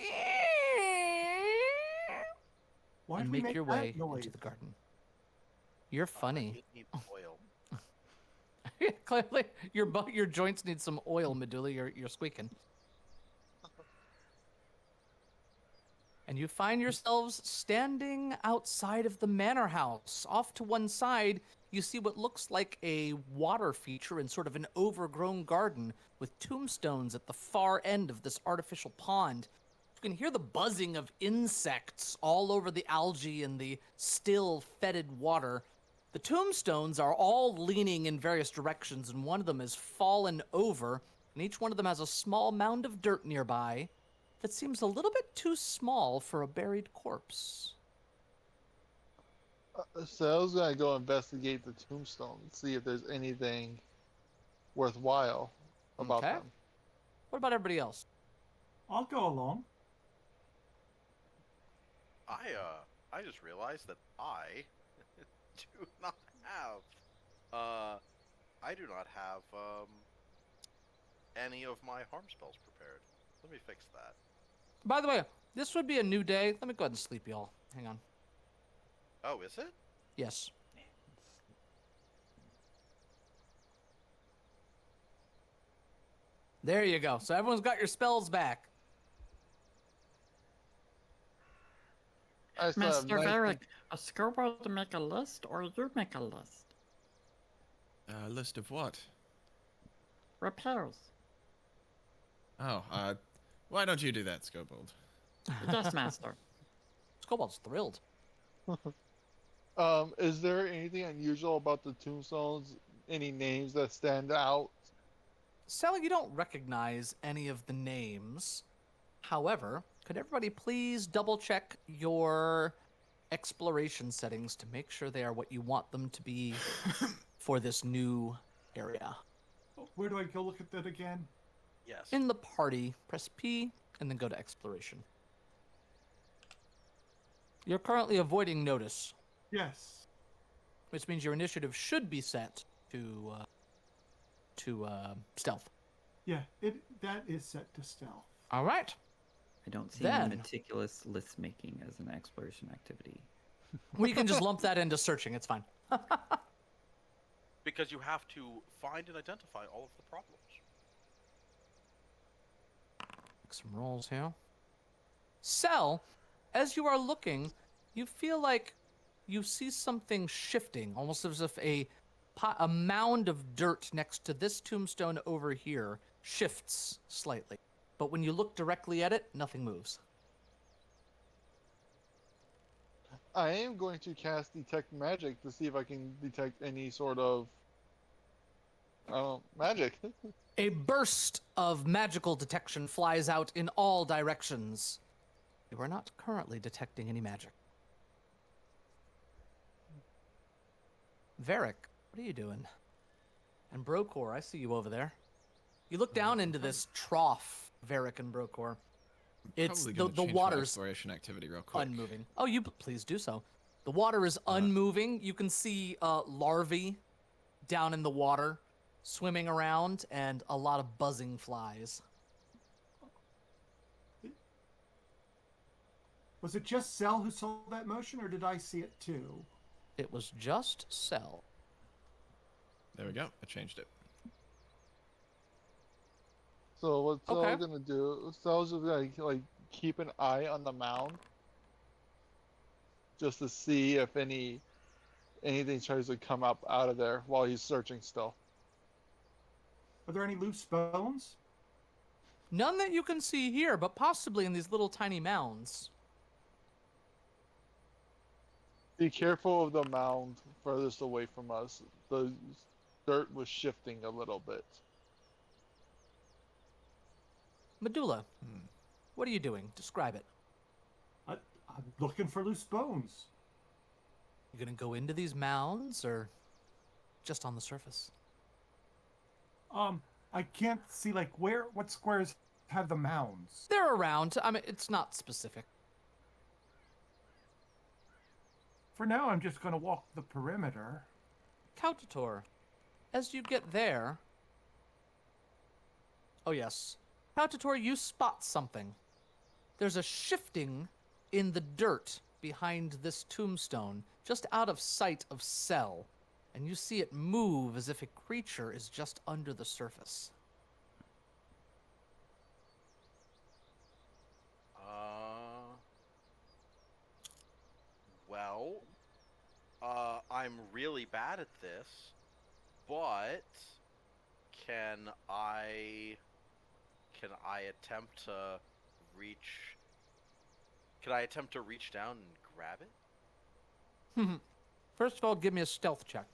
Why and do we make your that way noise? into the garden. You're funny. You need oil. Clearly, your joints need some oil, Medulla. You're squeaking. And you find yourselves standing outside of the manor house. Off to one side, you see what looks like a water feature in sort of an overgrown garden with tombstones at the far end of this artificial pond. You can hear the buzzing of insects all over the algae and the still fetid water. The tombstones are all leaning in various directions, and one of them has fallen over, and each one of them has a small mound of dirt nearby that seems a little bit too small for a buried corpse. So I was gonna go investigate the tombstone, see if there's anything worthwhile about Okay. them. What about everybody else? I'll go along. I just realized that I do not have any of my harm spells prepared. Let me fix that. By the way, this would be a new day. Let me go ahead and sleep, y'all. Hang on. Oh, is it? Yes. There you go. So everyone's got your spells back. I still have Master 19 Varric, a scoreboard to make a list, or you make a list? A list of what? Repairs. Oh, why don't you do that, Scobold? Yes, Master. Scobold's thrilled. Is there anything unusual about the tombstones? Any names that stand out? Sally, you don't recognize any of the names. However, could everybody please double check your exploration settings to make sure they are what you want them to be for this new area? Where do I go look at that again? Yes. In the party, press P and then go to exploration. You're currently avoiding notice, Yes. which means your initiative should be set to stealth. Yeah, that is set to stealth. All right. I don't see Then- meticulous list making as an exploration activity. We can just lump that into searching. It's fine. Because you have to find and identify all of the problems. Make some rolls here. Sel, as you are looking, you feel like you see something shifting, almost as if a mound of dirt next to this tombstone over here shifts slightly. But when you look directly at it, nothing moves. I am going to cast Detect Magic to see if I can detect any sort of magic. A burst of magical detection flies out in all directions. You are not currently detecting any magic. Varric, what are you doing? And Brokor, I see you over there. You look down into this trough, Varric and Brokor. It's Probably gonna the change my water's exploration activity real quick. unmoving. Oh, you please do so. The water is unmoving. You can see larvae down in the water swimming around and a lot of buzzing flies. Was it just Cell who saw that motion, or did I see it too? It was just Cell. There we go. I changed it. So what Okay. Cell's gonna do? Cell's just gonna like keep an eye on the mound, just to see if anything tries to come up out of there while he's searching still. Are there any loose bones? None that you can see here, but possibly in these little tiny mounds. Be careful of the mound furthest away from us. The dirt was shifting a little bit. Medulla, what are you doing? Describe it. I'm looking for loose bones. You gonna go into these mounds or just on the surface? I can't see like what squares have the mounds. They're around. I mean, it's not specific. For now, I'm just gonna walk the perimeter. Kautator, as you get there... Oh, yes. Kautator, you spot something. There's a shifting in the dirt behind this tombstone, just out of sight of Cell, and you see it move as if a creature is just under the surface. Well, I'm really bad at this, but can I attempt to reach? Can I attempt to reach down and grab it? First of all, give me a stealth check.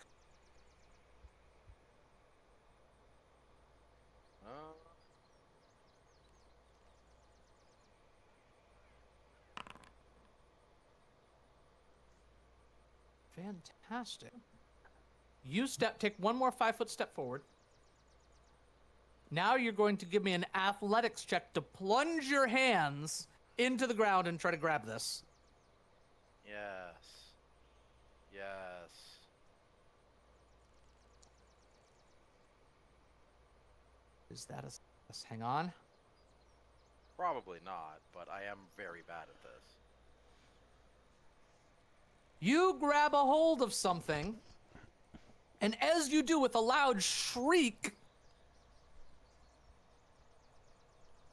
Fantastic. You take one more 5-foot step forward. Now you're going to give me an athletics check to plunge your hands into the ground and try to grab this. Yes. Yes. Is that a... Hang on. Probably not, but I am very bad at this. You grab a hold of something, and as you do with a loud shriek,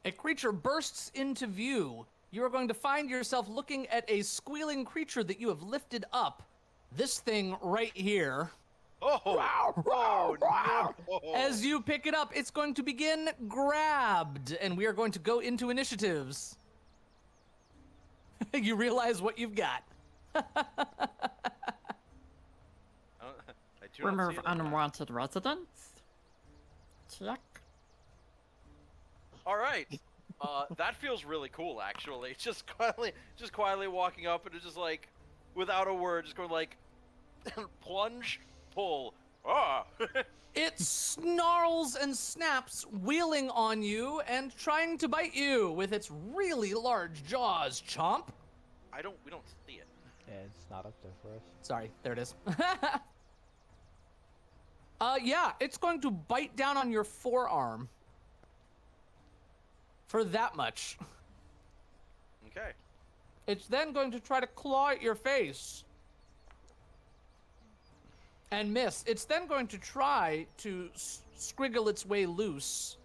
a creature bursts into view. You are going to find yourself looking at a squealing creature that you have lifted up. This thing right here. Oh! Oh, no! As you pick it up, it's going to begin grabbed, and we are going to go into initiatives. You realize what you've got. I do not Remove see it on the map. unwanted residents. Check. All right. That feels really cool, actually. Just quietly walking up and just like, without a word, just going like, plunge, pull. Ah! It snarls and snaps, wheeling on you and trying to bite you with its really large jaws, chomp. We don't see it. Yeah, it's not up there for us. Sorry, there it is. Yeah, it's going to bite down on your forearm. For that much. Okay. It's then going to try to claw at your face. And miss. It's then going to try to scriggle its way loose.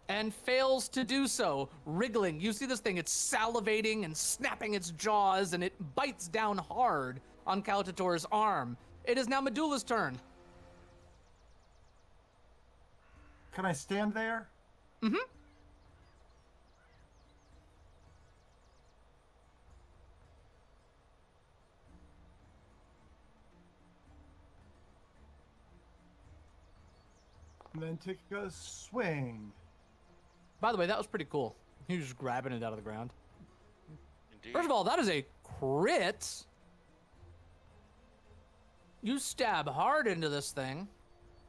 And fails to do so, wriggling. You see this thing, it's salivating and snapping its jaws, and it bites down hard on Kautator's arm. It is now Medulla's turn. Can I stand there? Mm-hmm. And then take a swing. By the way, that was pretty cool. He was just grabbing it out of the ground. Indeed. First of all, that is a crit. You stab hard into this thing.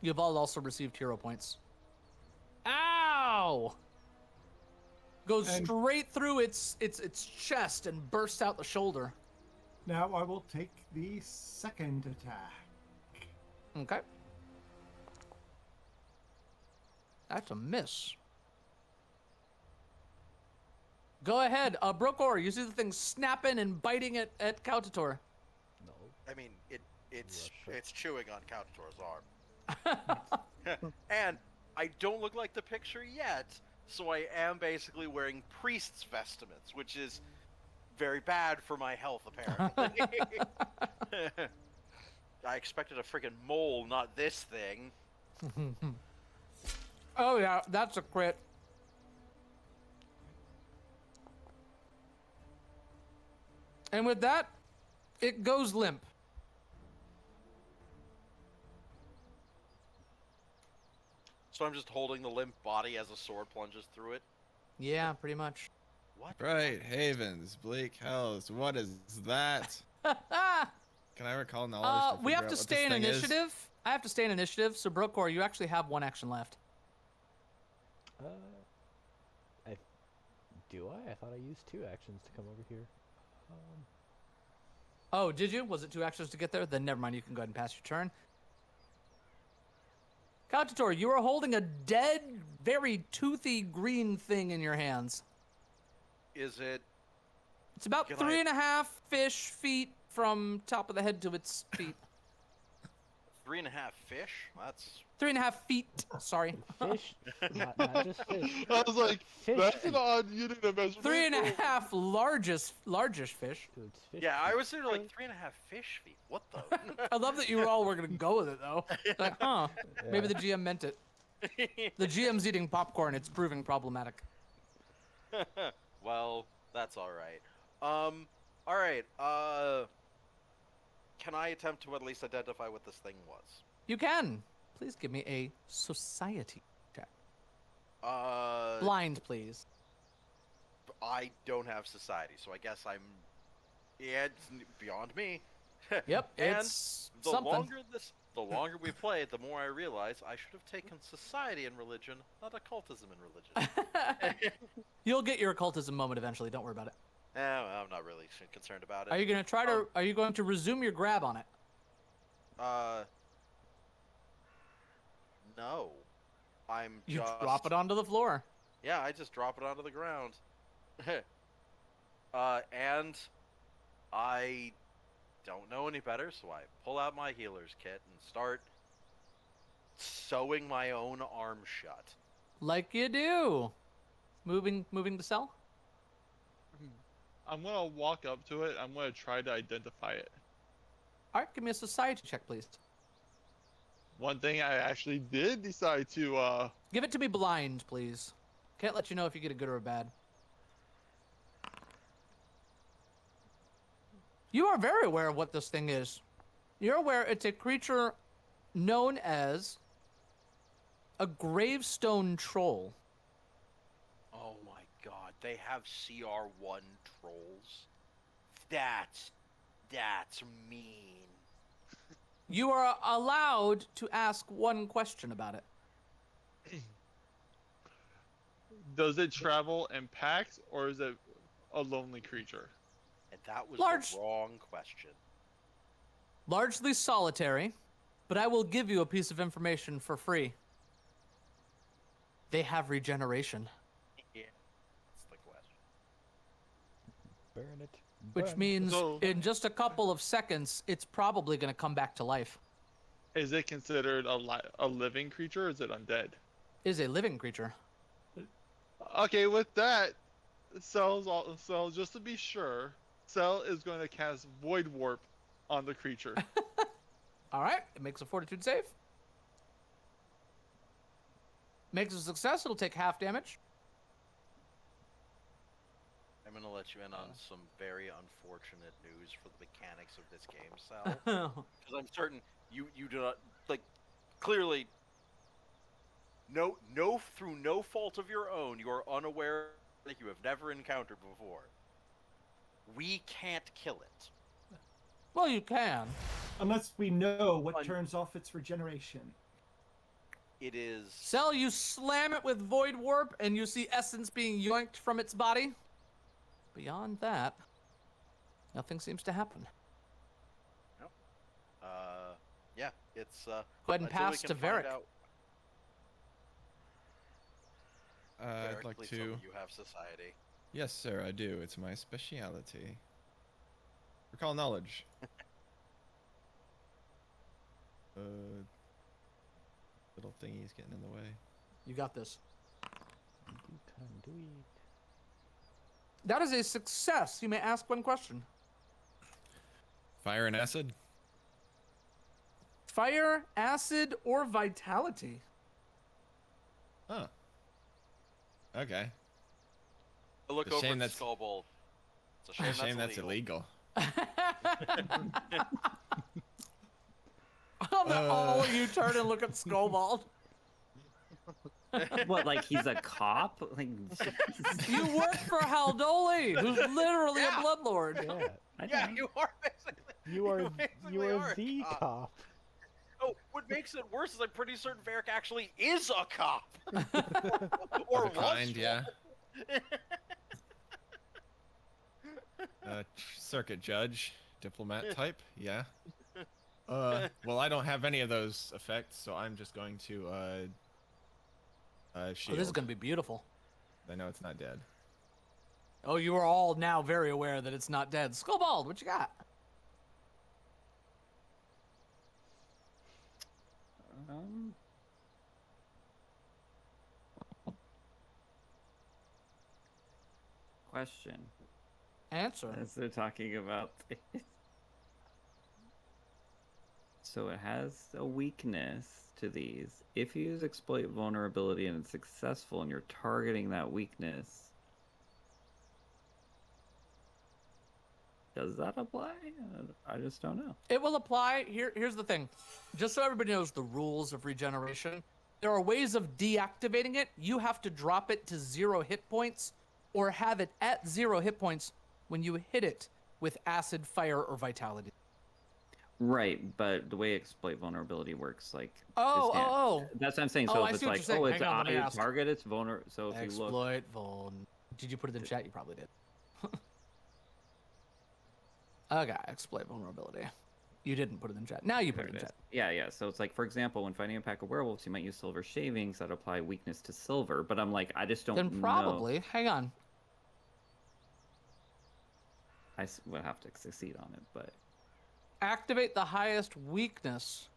You've all also received hero points. Ow! Goes And- straight through its chest and bursts out the shoulder. Now I will take the second attack. Okay. That's a miss. Go ahead, Brokor. You see the thing snapping and biting at Kautator. No. I mean, it's Russia. chewing on Countador's arm. And I don't look like the picture yet, so I am basically wearing priest's vestments, which is very bad for my health, apparently. I expected a freaking mole, not this thing. Oh yeah, that's a crit. And with that, it goes limp. So I'm just holding the limp body as a sword plunges through it. Yeah, pretty much. What? Bright Havens, Bleak Hells. What is that? Can I recall knowledge? We figure have out to what stay this in thing is? initiative. I have to stay in initiative, so Brokor, you actually have one action left. Do I? I thought I used 2 actions to come over here. Oh, did you? Was it 2 actions to get there? Then never mind, you can go ahead and pass your turn. Kautator, you are holding a dead, very toothy green thing in your hands. Is it? It's about Can 3.5 feet from top of the head to its feet. 3.5 fish? That's 3.5 feet. Sorry. Fish? not just fish. I was like, Fish. that's an odd unit of measurement. 3.5 largest fish. Dude, it's fish. yeah. I was thinking like 3.5 fish feet. What the? I love that you all were gonna go with it though. Like, huh? Maybe the GM meant it. The GM's eating popcorn. It's proving problematic. Well, that's all right. All right. Can I attempt to at least identify what this thing was? You can. Please give me a society check. Blind. Blind, please. I don't have society, so I guess I'm. Yeah, it's beyond me. Yep, And it's the something. the longer we play, the more I realize I should have taken society and religion, not occultism and religion. You'll get your occultism moment eventually. Don't worry about it. I'm not really concerned about it. Are you gonna try to? Are you going to resume your grab on it? No. I'm You just drop it onto the floor. Yeah, I just drop it onto the ground. And I don't know any better, so I pull out my healer's kit and start sewing my own arm shut. Like you do. Moving to cell. I'm gonna walk up to it. I'm gonna try to identify it. All right, give me a society check, please. One thing I actually did decide to Give it to me blind, please. Can't let you know if you get a good or a bad. You are very aware of what this thing is. You're aware it's a creature known as a gravestone troll. Oh my god, they have CR1 trolls. That's mean. You are allowed to ask one question about it. Does it travel in packs or is it a lonely creature? And that was Large- the wrong question. Largely solitary, but I will give you a piece of information for free. They have regeneration, Yeah, that's the question. Burn it. which Burn. means So- in just a couple of seconds, it's probably going to come back to life. Is it considered a living creature or is it undead? Is a living creature. Okay, with that, Cell, just to be sure, Cell is going to cast Void Warp on the creature. All right, it makes a fortitude save. Makes a success, it'll take half damage. I'm gonna let you in on some very unfortunate news for the mechanics of this game, Sal. Because I'm certain you do not, like, clearly, through no fault of your own, you are unaware that you have never encountered before. We can't kill it. Well, you can. Unless we know what Un- turns off its regeneration. It is. Cell, you slam it with Void Warp, and you see essence being yoinked from its body. Beyond that, nothing seems to happen. Yeah, it's. Go ahead and until we pass can to find Varric. out- I'd Varric, like please tell me to. you have society. Yes, sir, I do. It's my speciality. Recall knowledge. Little thingy's getting in the way. You got this. You can do it. That is a success. You may ask one question. Fire and acid? Fire, acid, or vitality. Huh. Okay. I look It's a over shame at that's- Skullbolt. It's a shame, that's illegal. All of you turn and look at Skullbald. What, like he's a cop? Like, You work for Haldoli, who's literally Yeah. a bloodlord. Yeah, Yeah, you are basically. you are basically are a the cop. cop. Oh, what makes it worse is I'm pretty certain Varric actually is a cop. or Of a was kind, one. yeah. Circuit judge, diplomat type, yeah. Well, I don't have any of those effects, so I'm just going to Oh, shield. this is gonna be beautiful. I know it's not dead. Oh, you are all now very aware that it's not dead. Skullbald, what you got? question. Answer. As they're talking about this. So it has a weakness to these. If you use exploit vulnerability and it's successful and you're targeting that weakness, does that apply? I just don't know. It will apply. Here's the thing. Just so everybody knows the rules of regeneration, there are ways of deactivating it. You have to drop it to 0 hit points or have it at 0 hit points when you hit it with acid, fire, or vitality. Right, but the way exploit vulnerability works, like Oh. that's what I'm saying. Oh, So I if it's see what like, you're saying. oh, it's Hang on, let me ask. target, it's vulnerable. So if you look, Exploit vul. Did you put it in chat? You probably did. Okay, exploit vulnerability. You didn't put it in chat. Now you put there it in it is. chat. Yeah. So it's like, for example, when fighting a pack of werewolves, you might use silver shavings that apply weakness to silver. But I'm like, I just don't Then know. probably. Hang on. Would have to succeed on it, but Activate the highest weakness.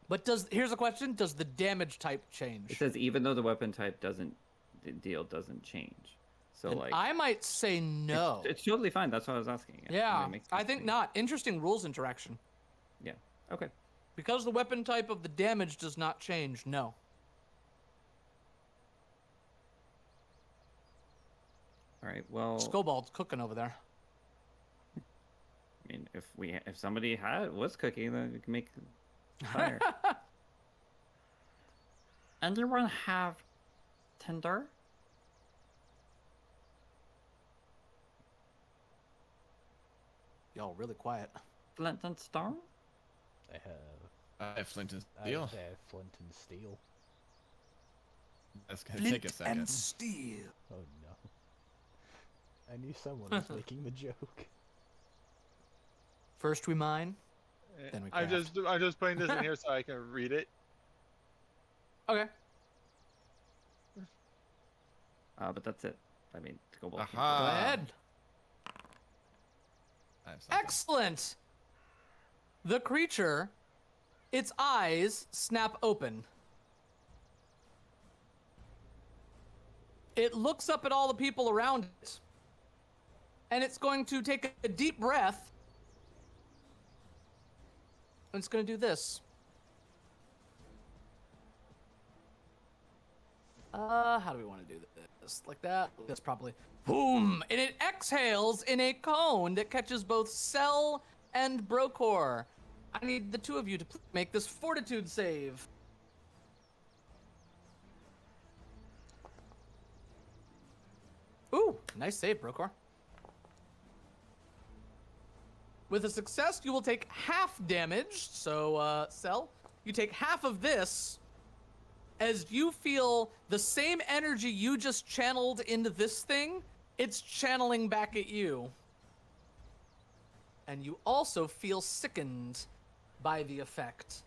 But here's a question: does the damage type change? it says even though the weapon type doesn't change. So Then like, I might say no. it's totally fine. That's what I was asking. Yeah, It makes I sense think to me. not. Interesting rules interaction. Yeah. Okay. Because the weapon type of the damage does not change, no. All right. Well, Skullbald's cooking over there. I mean, if somebody was cooking, then we can make fire. Anyone have tinder? Y'all really quiet. Flint and stone? I have. I have flint and I steel. have flint and steel. That's gonna take a second. and steel. Oh no. I knew someone was making the joke. First we mine, then we I'm craft. just putting this in here so I can read it. Okay. But that's it. I mean, to go back. Go Aha. ahead. I have something. Excellent. The creature, its eyes snap open. It looks up at all the people around it. And it's going to take a deep breath. And it's going to do this. How do we want to do this? Like that? This probably. Boom! And it exhales in a cone that catches both Cell and Brocor. I need the two of you to make this fortitude save. Ooh, nice save, Brocor. With a success, you will take half damage. So, Cell, you take half of this as you feel the same energy you just channeled into this thing, it's channeling back at you. And you also feel sickened by the effect.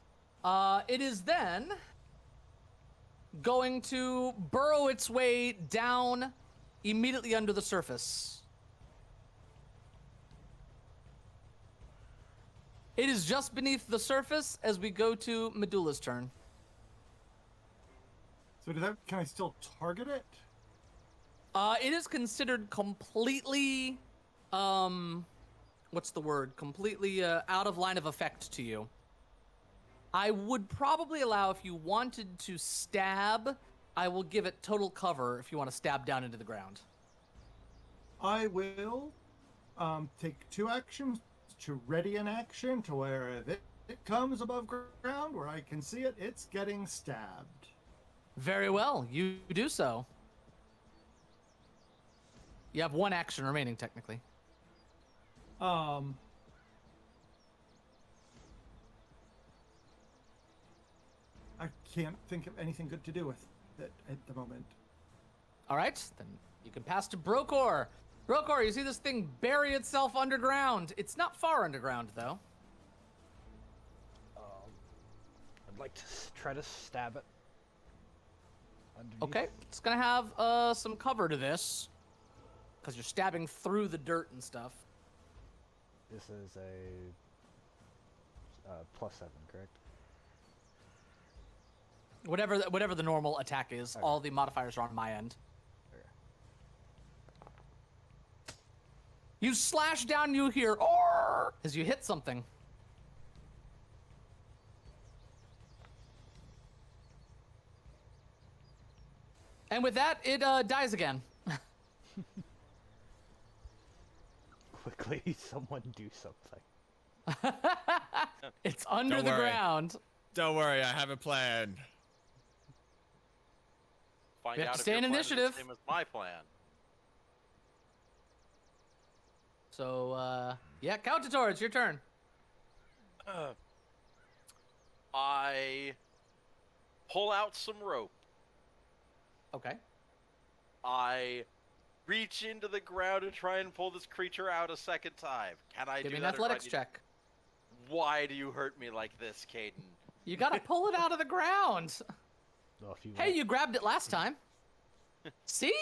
It is then going to burrow its way down immediately under the surface. It is just beneath the surface as we go to Medulla's turn. So can I still target it? It is considered completely, what's the word? Completely out of line of effect to you. I would probably allow, if you wanted to stab, I will give it total cover if you want to stab down into the ground. I will take 2 actions to ready an action to where if it comes above ground where I can see it, it's getting stabbed. Very well, you do so. You have 1 action remaining, technically. I can't think of anything good to do with it at the moment. All right, then you can pass to Brokor. Brokor, you see this thing bury itself underground. It's not far underground, though. I'd like to try to stab it. Underneath. Okay, it's gonna have some cover to this, because you're stabbing through the dirt and stuff. This is a +7, correct? Whatever the normal attack is, Okay. all the modifiers are on my end. Okay. You slash down, you hear "Orr!" as you hit something. And with that, it dies again. Quickly, someone do something. It's under Don't the worry. ground. Don't worry, I have a plan. Find We have out to if stay your in plan is the initiative. same as my plan. So, yeah, Countator, it's your turn. I pull out some rope. Okay. I reach into the ground and try and pull this creature out a second time. Can I Give do me an that? Or do I athletics need- check. Why do you hurt me like this, Caden? You gotta pull it out of the ground. Well, if you Hey, want- you grabbed it last time. See,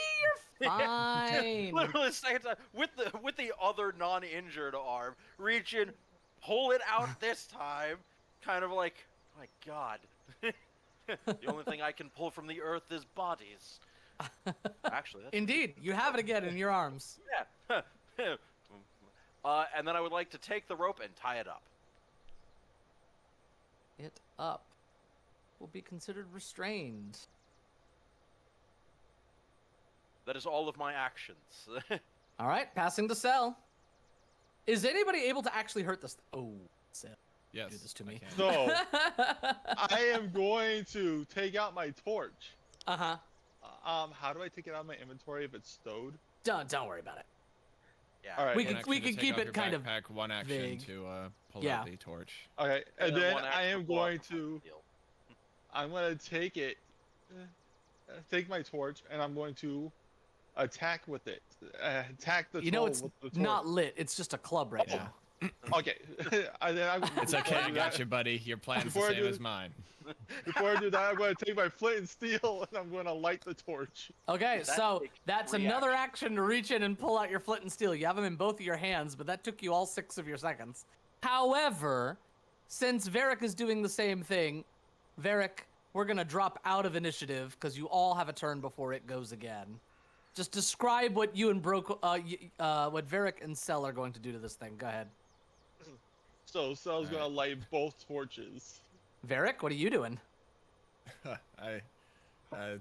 you're fine. Literally the second time with the other non-injured arm, reach in, pull it out this time, kind of like, my God. The only thing I can pull from the earth is bodies. Actually, that's Indeed, you have it again in your arms. yeah. And then I would like to take the rope and tie it up. It up will be considered restrained. That is all of my actions. All right, passing to Cell. Is anybody able to actually hurt this? Oh, Cell. Yes. Do this to I me. can. So I am going to take out my torch. Uh-huh. How do I take it out of my inventory if it's stowed? Don't worry about it. Yeah. All right. We One can- we action to can take keep off it your kind of backpack, one action vague. to pull Yeah. out the torch. Okay, and then one I action am to pull out going the to deal. I'm going to take it, take my torch, and I'm going to attack with it. Attack the You know troll it's with the torch. not lit. It's just a club right now. Okay. And then It's okay, I got you, buddy. Your plan's the Before I same do- as mine. Before I do that, I'm going to take my flint and steel, and I'm going to light the torch. Okay, That so takes that's 3 another action to reach in and pull out your flint and steel. You have them in both of your hands, but that took you all 6 of your seconds. However, since Varric is doing the same thing, Varric, we're gonna drop out of initiative because you all have a turn before it goes again. Just describe what you and what Varric and Cell are going to do to this thing. Go ahead. So Cell's going to light both torches. Varric, what are you doing? I I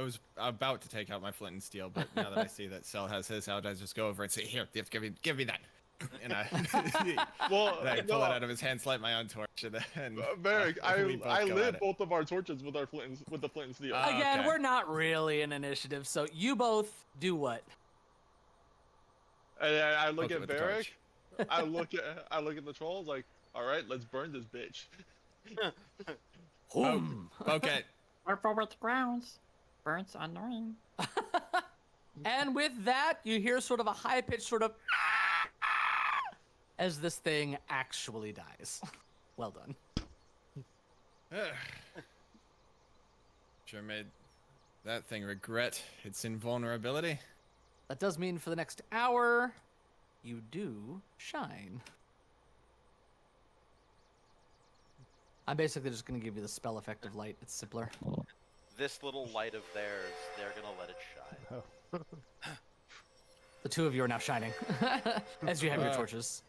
was about to take out my flint and steel, but now that I see that Cell has his out, I just go over and say, "Here, give me that." And I, Well, and I pull no, it out of his hand, light my own torch, and then Varric, we both I go lit at it. both of our torches with the flint and steel. Again, okay. we're not really in initiative, so you both do what? And then I look Poke it at with the Varric. torch. I look at the trolls like, all right, let's burn this bitch. Okay. Or forward the grounds. Burns annoying. And with that, you hear sort of a high-pitched sort of as this thing actually dies. Well done. Sure made that thing regret its invulnerability? That does mean for the next hour, you do shine. I'm basically just going to give you the spell effect of light. It's simpler. This little light of theirs, they're gonna let it shine. Oh. The two of you are now shining as you have your torches.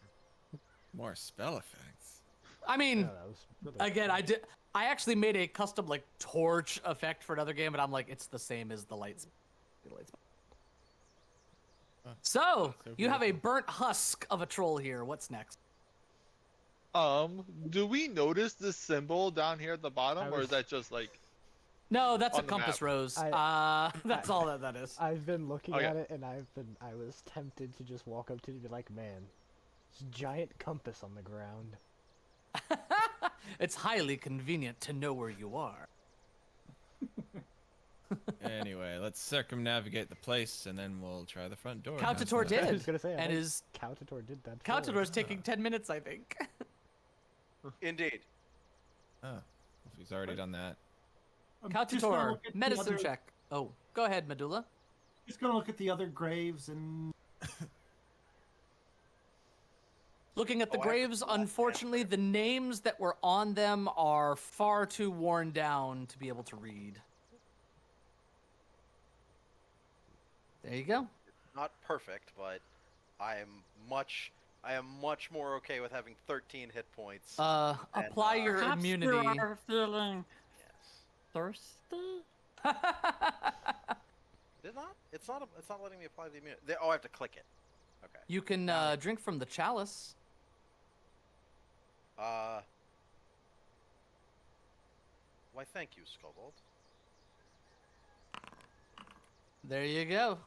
More spell effects. I mean, Yeah, that was really again, cool. I actually made a custom like torch effect for another game, but I'm like, it's the same as the lights. So you have a burnt husk of a troll here. What's next? Do we notice this symbol down here at the bottom, or is that just like? No, that's a On the compass map. rose. That's all that is. I've been looking Okay. at it, and I was tempted to just walk up to it and be like, man, this giant compass on the ground. It's highly convenient to know where you are. Anyway, let's circumnavigate the place, and then we'll try the front door. How's Countator that? I did, was gonna say, I and think his Countator did that. for Countator's us. taking 10 minutes, I think. Indeed. Oh, if he's already done that. I'm just gonna Countator, look at the medicine other- check. Oh, go ahead, Medulla. Just gonna look at the other graves and Looking at the Oh, I have to graves, do that, yeah. unfortunately, the names that were on them are far too worn down to be able to read. There you go. Not perfect, but I am much more okay with having 13 hit points. Apply your Perhaps immunity. you are feeling Yes. thirsty? Did not? It's not letting me apply the immunity. Oh, I have to click it. Okay. You can drink from the chalice. Why, thank you, Skullbolt. There you go.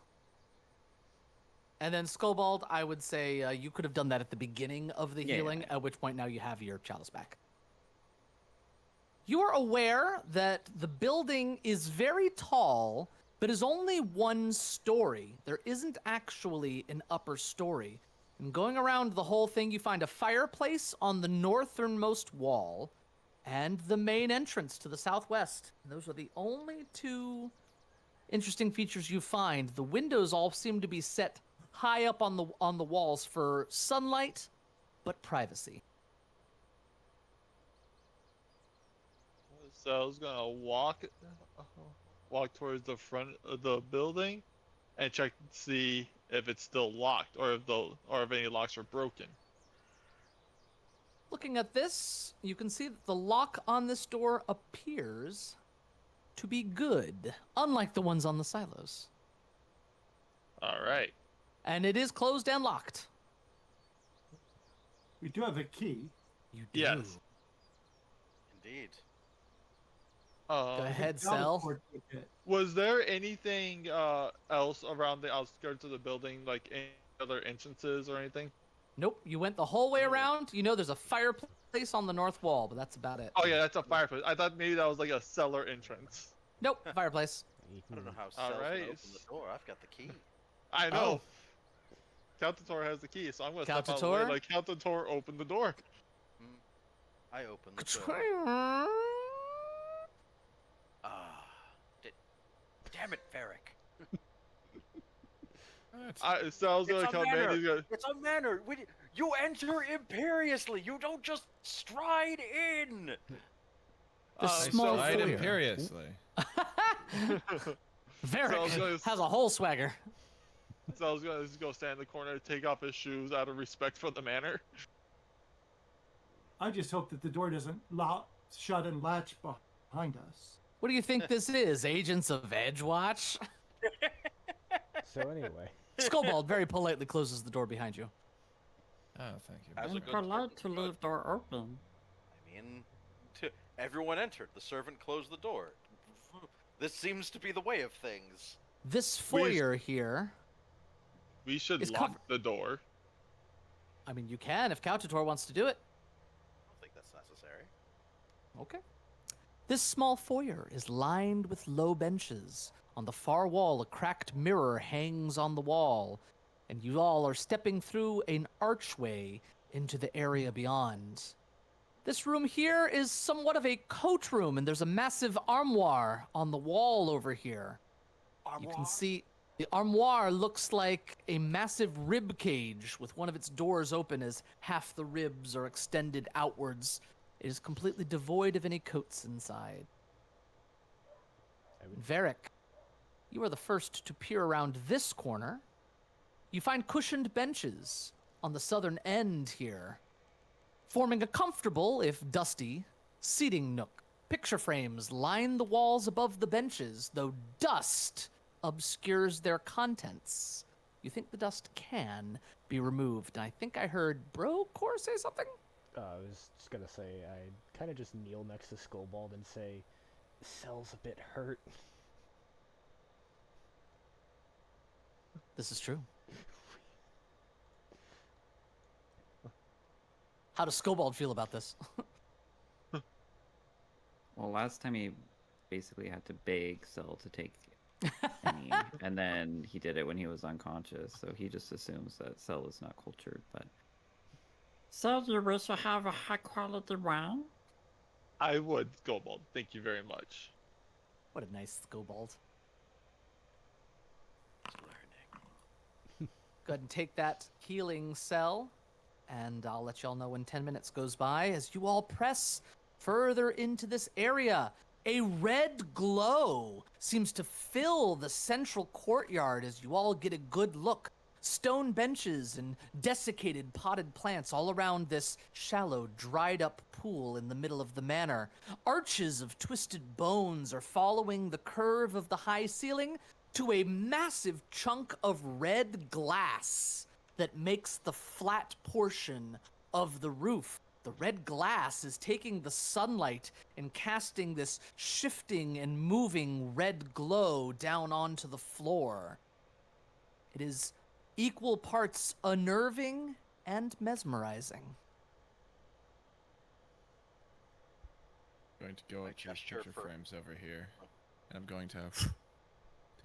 And then Skullbald, I would say you could have done that at the beginning of the Yeah. healing, at which point now you have your chalice back. You are aware that the building is very tall, but is only one story. There isn't actually an upper story. And going around the whole thing, you find a fireplace on the northernmost wall and the main entrance to the southwest. And those are the only two interesting features you find. The windows all seem to be set high up on the walls for sunlight, but privacy. So I was gonna walk towards the front of the building, and check to see if it's still locked, or if any locks are broken. Looking at this, you can see that the lock on this door appears to be good, unlike the ones on the silos. All right. And it is closed and locked. we do have a key. You do. Yes. Indeed. Go ahead, The Cell. teleport ticket. Was there anything else around the outskirts of the building, like any other entrances or anything? Nope, you went the whole way around. You know there's a fireplace on the north wall, but that's about it. Oh yeah, that's a fireplace. I thought maybe that was like a cellar entrance. Nope, fireplace. I don't know how All Cell's gonna right. open the door. I've got the key. I know. Countator has the key, so I'm gonna step out of the way. Countator? Like Countator, open the door. I open the door. Damn it, Varric. So I was It's gonna a come in. manner. He's gonna, It's a manner. You enter imperiously. You don't just stride in. The small Slide foyer. imperiously. Varric So- has a whole swagger. so I was gonna just go stand in the corner, take off his shoes out of respect for the manor. I just hope that the door doesn't shut and latch behind us. What do you think this is? Agents of Edgewatch? So anyway, Skullbald very politely closes the door behind you. Oh, thank you. As a And good polite to servant leave would. door open. I mean, everyone entered. The servant closed the door. This seems to be the way of things. This foyer here, We should It's lock covered. the door. I mean, you can if Countator wants to do it. I don't think that's necessary. Okay. This small foyer is lined with low benches. On the far wall, a cracked mirror hangs on the wall, and you all are stepping through an archway into the area beyond. This room here is somewhat of a coat room, and there's a massive armoire on the wall over here. You can see the armoire looks like a massive rib cage with one of its doors open as half the ribs are extended outwards. It is completely devoid of any coats inside. Varric, you are the first to peer around this corner. You find cushioned benches on the southern end here, forming a comfortable, if dusty, seating nook. Picture frames line the walls above the benches, though dust obscures their contents. You think the dust can be removed, and I think I heard Brocor say something? I was just gonna say, I kind of just kneel next to Skullbald and say, "Cell's a bit hurt." This is true. How does Skobald feel about this? Well, last time he basically had to beg Cell to take any, and then he did it when he was unconscious, so he just assumes that Cell is not cultured, but... So you wish to have a high-quality wine? I would, Gobold. Thank you very much. What a nice Skobald. Go ahead and take that healing cell, and I'll let y'all know when 10 minutes goes by as you all press further into this area. A red glow seems to fill the central courtyard as you all get a good look. Stone benches and desiccated potted plants all around this shallow, dried-up pool in the middle of the manor. Arches of twisted bones are following the curve of the high ceiling to a massive chunk of red glass that makes the flat portion of the roof. The red glass is taking the sunlight and casting this shifting and moving red glow down onto the floor. It is equal parts unnerving and mesmerizing. I'm going to go up to the gesture picture for- frames over here, and I'm going to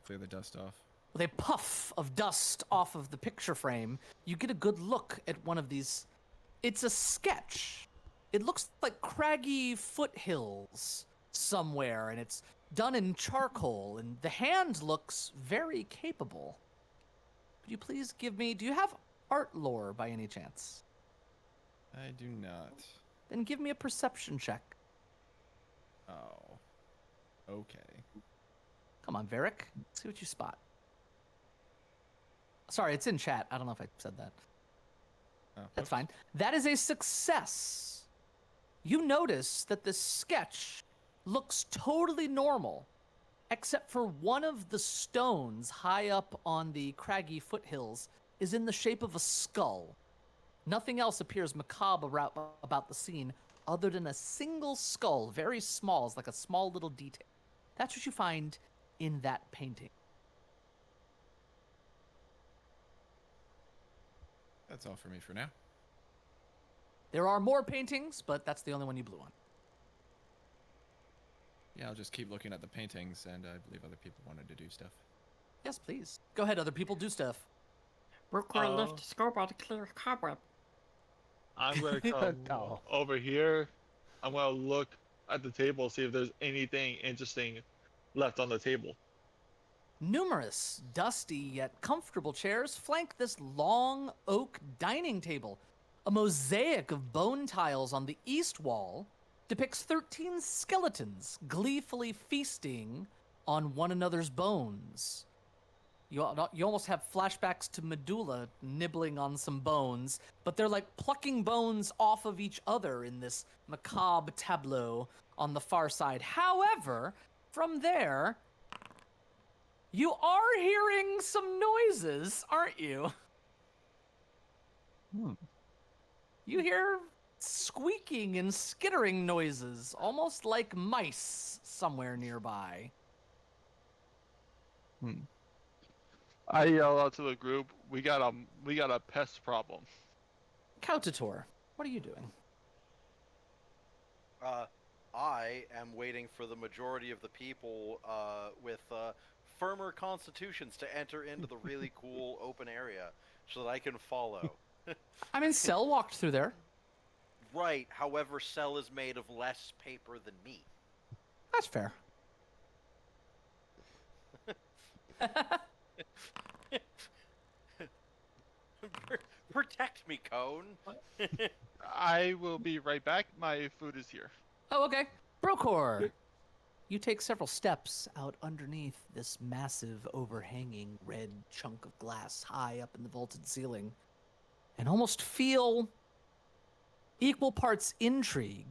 clear the dust off. With a puff of dust off of the picture frame, you get a good look at one of these. It's a sketch. It looks like craggy foothills somewhere, and it's done in charcoal, and the hand looks very capable. Could you please give me... Do you have art lore by any chance? I do not. Then give me a perception check. Oh. Okay. Come on, Varric. See what you spot. Sorry, it's in chat. I don't know if I said that. Oh, That's fine. That is a success. You notice that the sketch looks totally normal, except for one of the stones high up on the craggy foothills is in the shape of a skull. Nothing else appears macabre about the scene other than a single skull, very small, it's like a small little detail. That's what you find in that painting. That's all for me for now. There are more paintings, but that's the only one you blew on. Yeah, I'll just keep looking at the paintings, and I believe other people wanted to do stuff. Yes, please. Go ahead, other people, do stuff. Brooklyn left Scoreboard to clear cobweb. I'm gonna come No. over here. I'm gonna look at the table, see if there's anything interesting left on the table. Numerous dusty yet comfortable chairs flank this long oak dining table. A mosaic of bone tiles on the east wall depicts 13 skeletons gleefully feasting on one another's bones. You almost have flashbacks to Medulla nibbling on some bones, but they're like plucking bones off of each other in this macabre tableau on the far side. However, from there, you are hearing some noises, aren't you? You hear squeaking and skittering noises, almost like mice somewhere nearby. I yell out to the group, we got a pest problem. Kautator, what are you doing? I am waiting for the majority of the people with firmer constitutions to enter into the really cool open area so that I can follow. I mean, Cell walked through there. right. However, Cell is made of less paper than me. That's fair. Protect me, Cone. I will be right back. My food is here. Oh, okay. Brokor, you take several steps out underneath this massive, overhanging red chunk of glass high up in the vaulted ceiling and almost feel equal parts intrigue,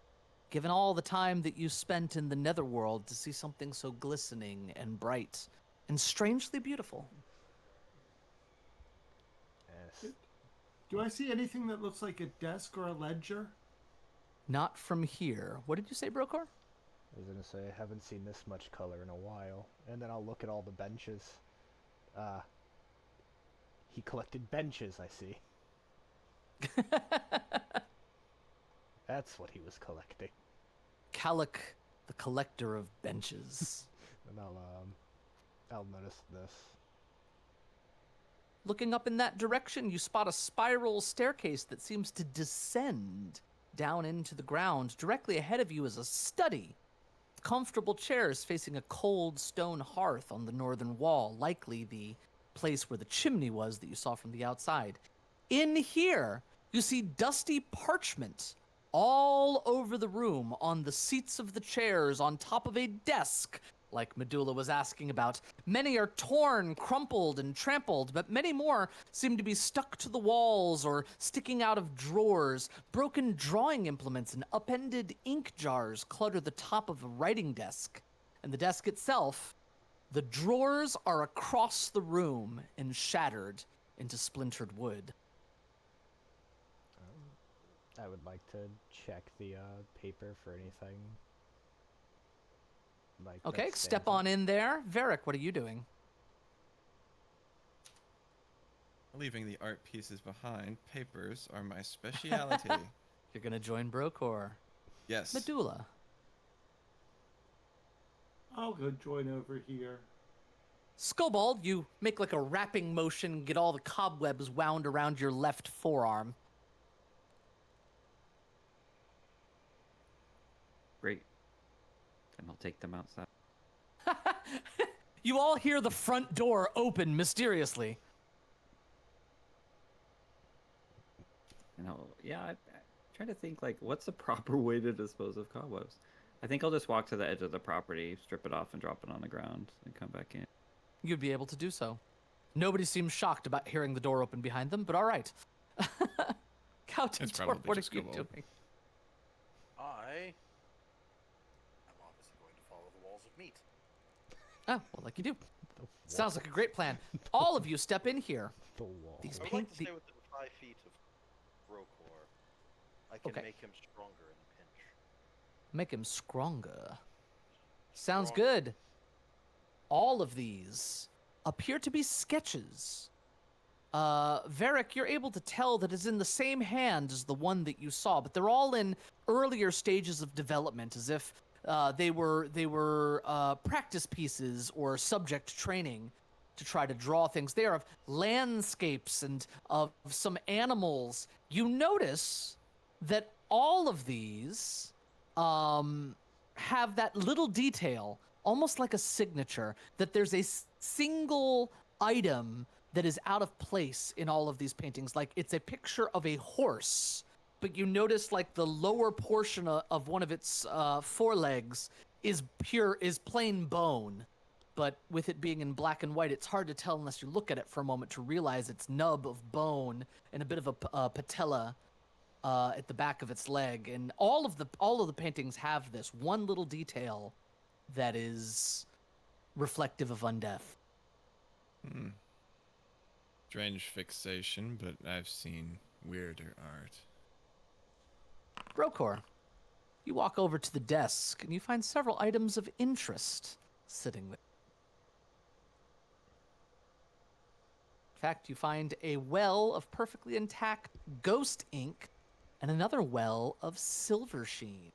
given all the time that you spent in the netherworld to see something so glistening and bright and strangely beautiful. Yes. Do I see anything that looks like a desk or a ledger? Not from here. What did you say, Brokor? I was gonna say, I haven't seen this much color in a while. And then I'll look at all the benches. He collected benches, I see. That's what he was collecting. Kalik, the collector of benches. And I'll notice this. Looking up in that direction, you spot a spiral staircase that seems to descend down into the ground. Directly ahead of you is a study. Comfortable chairs facing a cold stone hearth on the northern wall, likely the place where the chimney was that you saw from the outside. In here, you see dusty parchment all over the room, on the seats of the chairs, on top of a desk, like Medulla was asking about. Many are torn, crumpled, and trampled, but many more seem to be stuck to the walls or sticking out of drawers. Broken drawing implements and upended ink jars clutter the top of a writing desk. And the desk itself, the drawers are across the room and shattered into splintered wood. I would like to check the paper for anything. Like Okay, that step stands on out. in there. Varric, what are you doing? Leaving the art pieces behind, papers are my speciality. You're gonna join Brokor. Yes. Medulla. I'll go join over here. Skobald, you make like a wrapping motion, get all the cobwebs wound around your left forearm. Great. Then I'll take them outside. You all hear the front door open mysteriously. And I'm trying to think, like, what's the proper way to dispose of cobwebs? I think I'll just walk to the edge of the property, strip it off, and drop it on the ground, and come back in. You'd be able to do so. Nobody seems shocked about hearing the door open behind them, but all right. Couch It's Torp, probably what are just you Skobald. doing? I'm obviously going to follow the walls of meat. Oh, well, like you do. Sounds like a great plan. All of you step in here. The wall. These I would paint like to stay within 5 feet of Brokor. I can Okay. make him stronger in a pinch. Make him stronger. Sounds Stronger. good. All of these appear to be sketches. Varric, you're able to tell that it's in the same hand as the one that you saw, but they're all in earlier stages of development, as if they were practice pieces or subject training to try to draw things. They are of landscapes and of some animals. You notice that all of these have that little detail, almost like a signature, that there's a single item that is out of place in all of these paintings. Like it's a picture of a horse, but you notice like the lower portion of one of its forelegs is plain bone. But with it being in black and white, it's hard to tell unless you look at it for a moment to realize it's nub of bone and a bit of a patella at the back of its leg. And all of the paintings have this one little detail that is reflective of undeath. Strange fixation, but I've seen weirder art. Brokor, you walk over to the desk and you find several items of interest sitting there. In fact, you find a well of perfectly intact ghost ink and another well of silver sheen.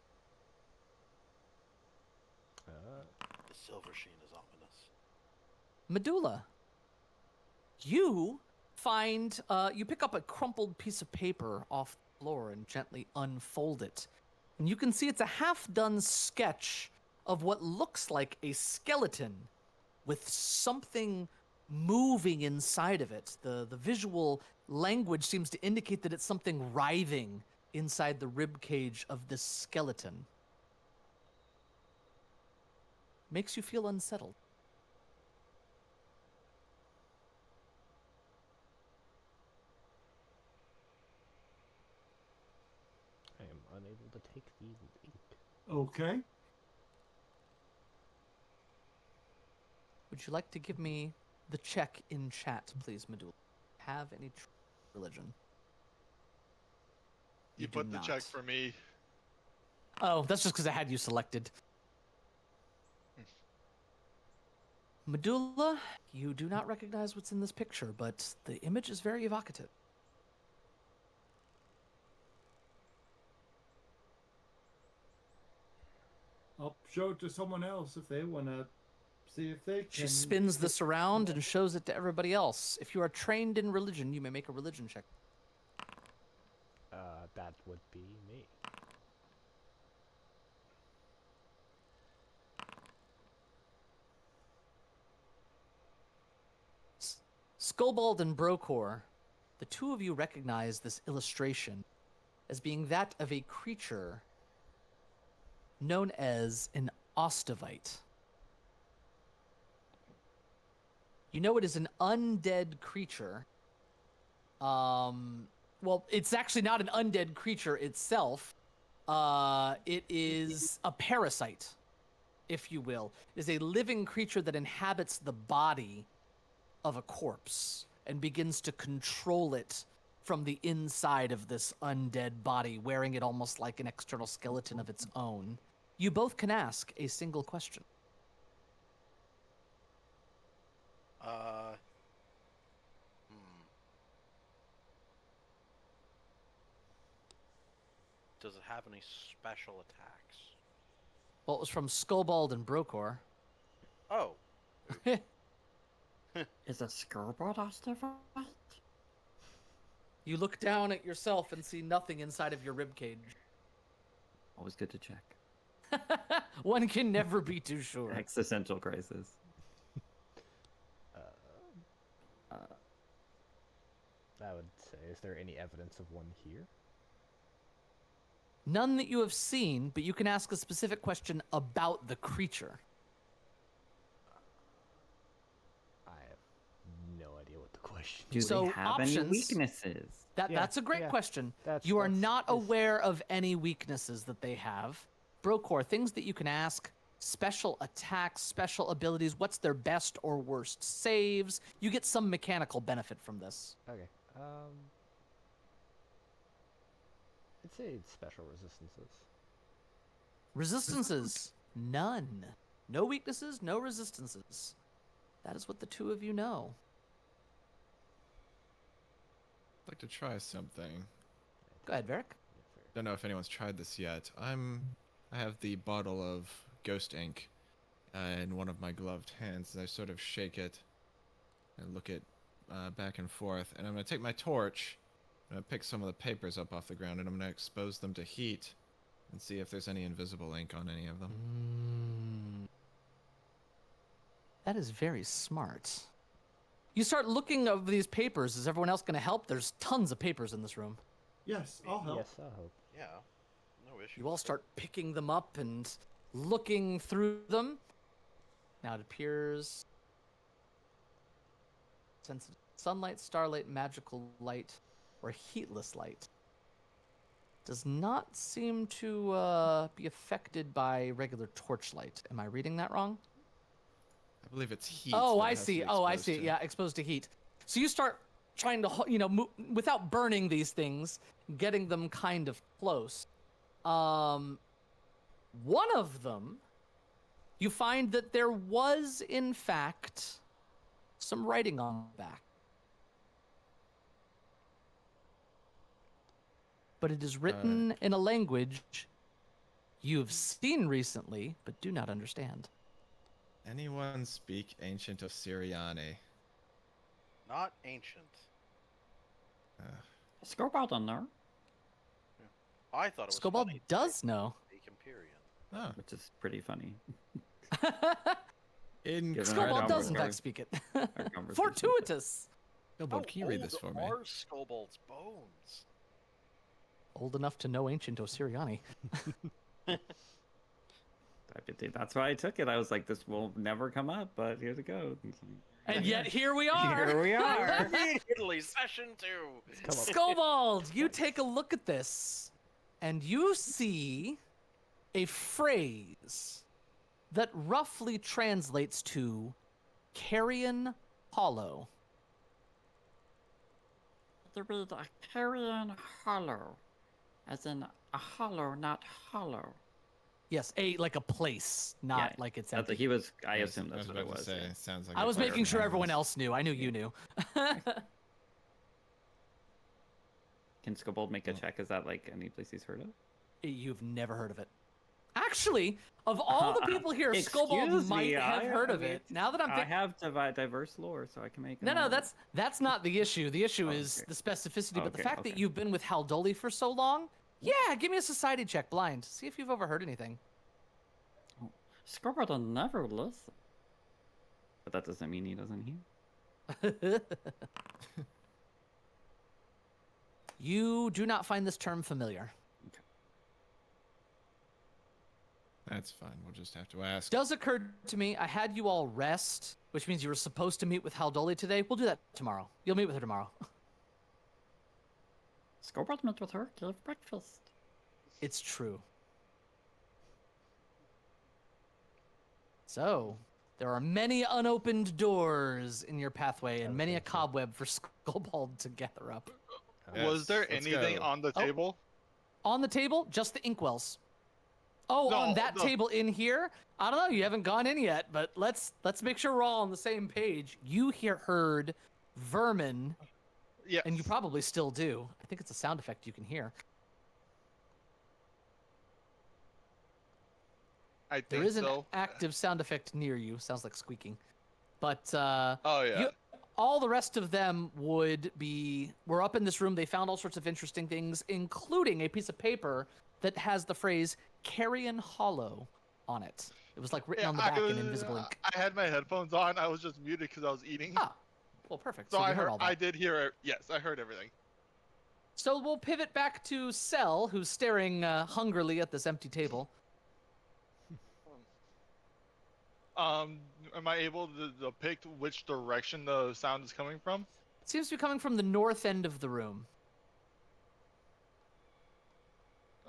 The silver sheen is ominous. Medulla, you find, you pick up a crumpled piece of paper off floor and gently unfold it. And you can see it's a half-done sketch of what looks like a skeleton with something moving inside of it. The visual language seems to indicate that it's something writhing inside the rib cage of this skeleton. Makes you feel unsettled. I am unable to take the leap. Okay. Would you like to give me the check in chat, please, Medulla? Have any religion? You do put the check not. for me. Oh, that's just because I had you selected. Medulla, you do not recognize what's in this picture, but the image is very evocative. I'll show it to someone else if they want to see if they can. She spins this around and shows it to everybody else. If you are trained in religion, you may make a religion check. That would be me. Skullbald and Brokor, the two of you recognize this illustration as being that of a creature known as an Ostavite. You know it is an undead creature. Well, it's actually not an undead creature itself. It is a parasite, if you will. It is a living creature that inhabits the body of a corpse and begins to control it from the inside of this undead body, wearing it almost like an external skeleton of its own. You both can ask a single question. Does it have any special attacks? Well, it was from Skullbald and Brokor. Oh. Is a scoreboard Ostavite? You look down at yourself and see nothing inside of your ribcage. Always good to check. One can never be too sure. Existential crisis. I would say, is there any evidence of one here? None that you have seen, but you can ask a specific question about the creature. I have no idea what the question Do is. So, they have any options- weaknesses? That's a great question. That's- You are that's- not is- aware of any weaknesses that they have. Brokor, things that you can ask, special attacks, special abilities, what's their best or worst saves. You get some mechanical benefit from this. Okay. I'd say it's special resistances. Resistances, none. No weaknesses, no resistances. That is what the two of you know. I'd like to try something. Go ahead, Varric. Don't know if anyone's tried this yet. I have the bottle of ghost ink in one of my gloved hands. I sort of shake it and look it back and forth. And I'm going to take my torch. I'm going to pick some of the papers up off the ground and I'm going to expose them to heat and see if there's any invisible ink on any of them. That is very smart. You start looking over these papers. Is everyone else going to help? There's tons of papers in this room. Yes, I'll help. Yes, I'll help. Yeah. No issue. You all start picking them up and looking through them. Now it appears sensitive sunlight, starlight, magical light, or heatless light. Does not seem to be affected by regular torchlight. Am I reading that wrong? I believe it's heat. Oh, that I it has to see. be Oh, I exposed see. to. Yeah, exposed to heat. So you start trying to, without burning these things, getting them kind of close. One of them, you find that there was, in fact, some writing on the back. But it is written in a language you've seen recently, but do not understand. Anyone speak ancient Osiriani? Not ancient. Scoreboard on there. I thought it was Skobald funny. does know. Empyrean. Oh, which is pretty funny. in Given our Skobald does in conversation. fact speak it. Our conversation. Fortuitous. Skobald, can you read this for me? Are Skobald's bones? Old enough to know ancient Osiriani. That's why I took it. I was like, this will never come up, but here to go. And yet here we are. Here we are. Immediately, session 2. Skobald, you take a look at this, and you see a phrase that roughly translates to Carrion Hollow. To read a carrion hollow, as in a hollow, not hollow. Yes, like a place, not Yeah, like it's That's empty. he was. I assumed that's what it about to was. say, yeah. sounds like I a was player making sure everyone preference. else knew. I knew you knew. Can Skobald make a check? Is that like any place he's heard of? You've never heard of it. Actually, of all the people here, Skobald Excuse might me, have heard of it. Now that I'm I thinking, have diverse lore, so I can make. no, that's not the issue. The issue Oh, is okay. the specificity. But the Okay, fact that okay. you've been with Haldoli for so long, yeah, give me a society check, blind. See if you've overheard anything. Skobald never listen. But that doesn't mean he doesn't hear. You do not find this term familiar. That's fine. We'll just have to ask. Does occur to me, I had you all rest, which means you were supposed to meet with Haldoli today. We'll do that tomorrow. You'll meet with her tomorrow. Skobald met with her, gave breakfast. It's true. So, there are many unopened doors in your pathway and many a cobweb for Skobald to gather up. Was there let's anything go. on the Oh. table? On the table, just the inkwells. Oh, on No, that no. table in here? I don't know, you haven't gone in yet, but let's make sure we're all on the same page. You heard vermin, Yeah. and you probably still do. I think it's a sound effect you can hear. I think There is an so. active sound effect near you. Sounds like squeaking. But Oh yeah. all the rest of them were up in this room. They found all sorts of interesting things, including a piece of paper that has the phrase Carrion Hollow on it. It was like written on the back in invisible ink. I had my headphones on. I was just muted because I was eating. Ah, well, perfect. So you I heard heard. all that. I did hear it. Yes, I heard everything. So we'll pivot back to Cell, who's staring hungrily at this empty table. Am I able to depict which direction the sound is coming from? It seems to be coming from the north end of the room.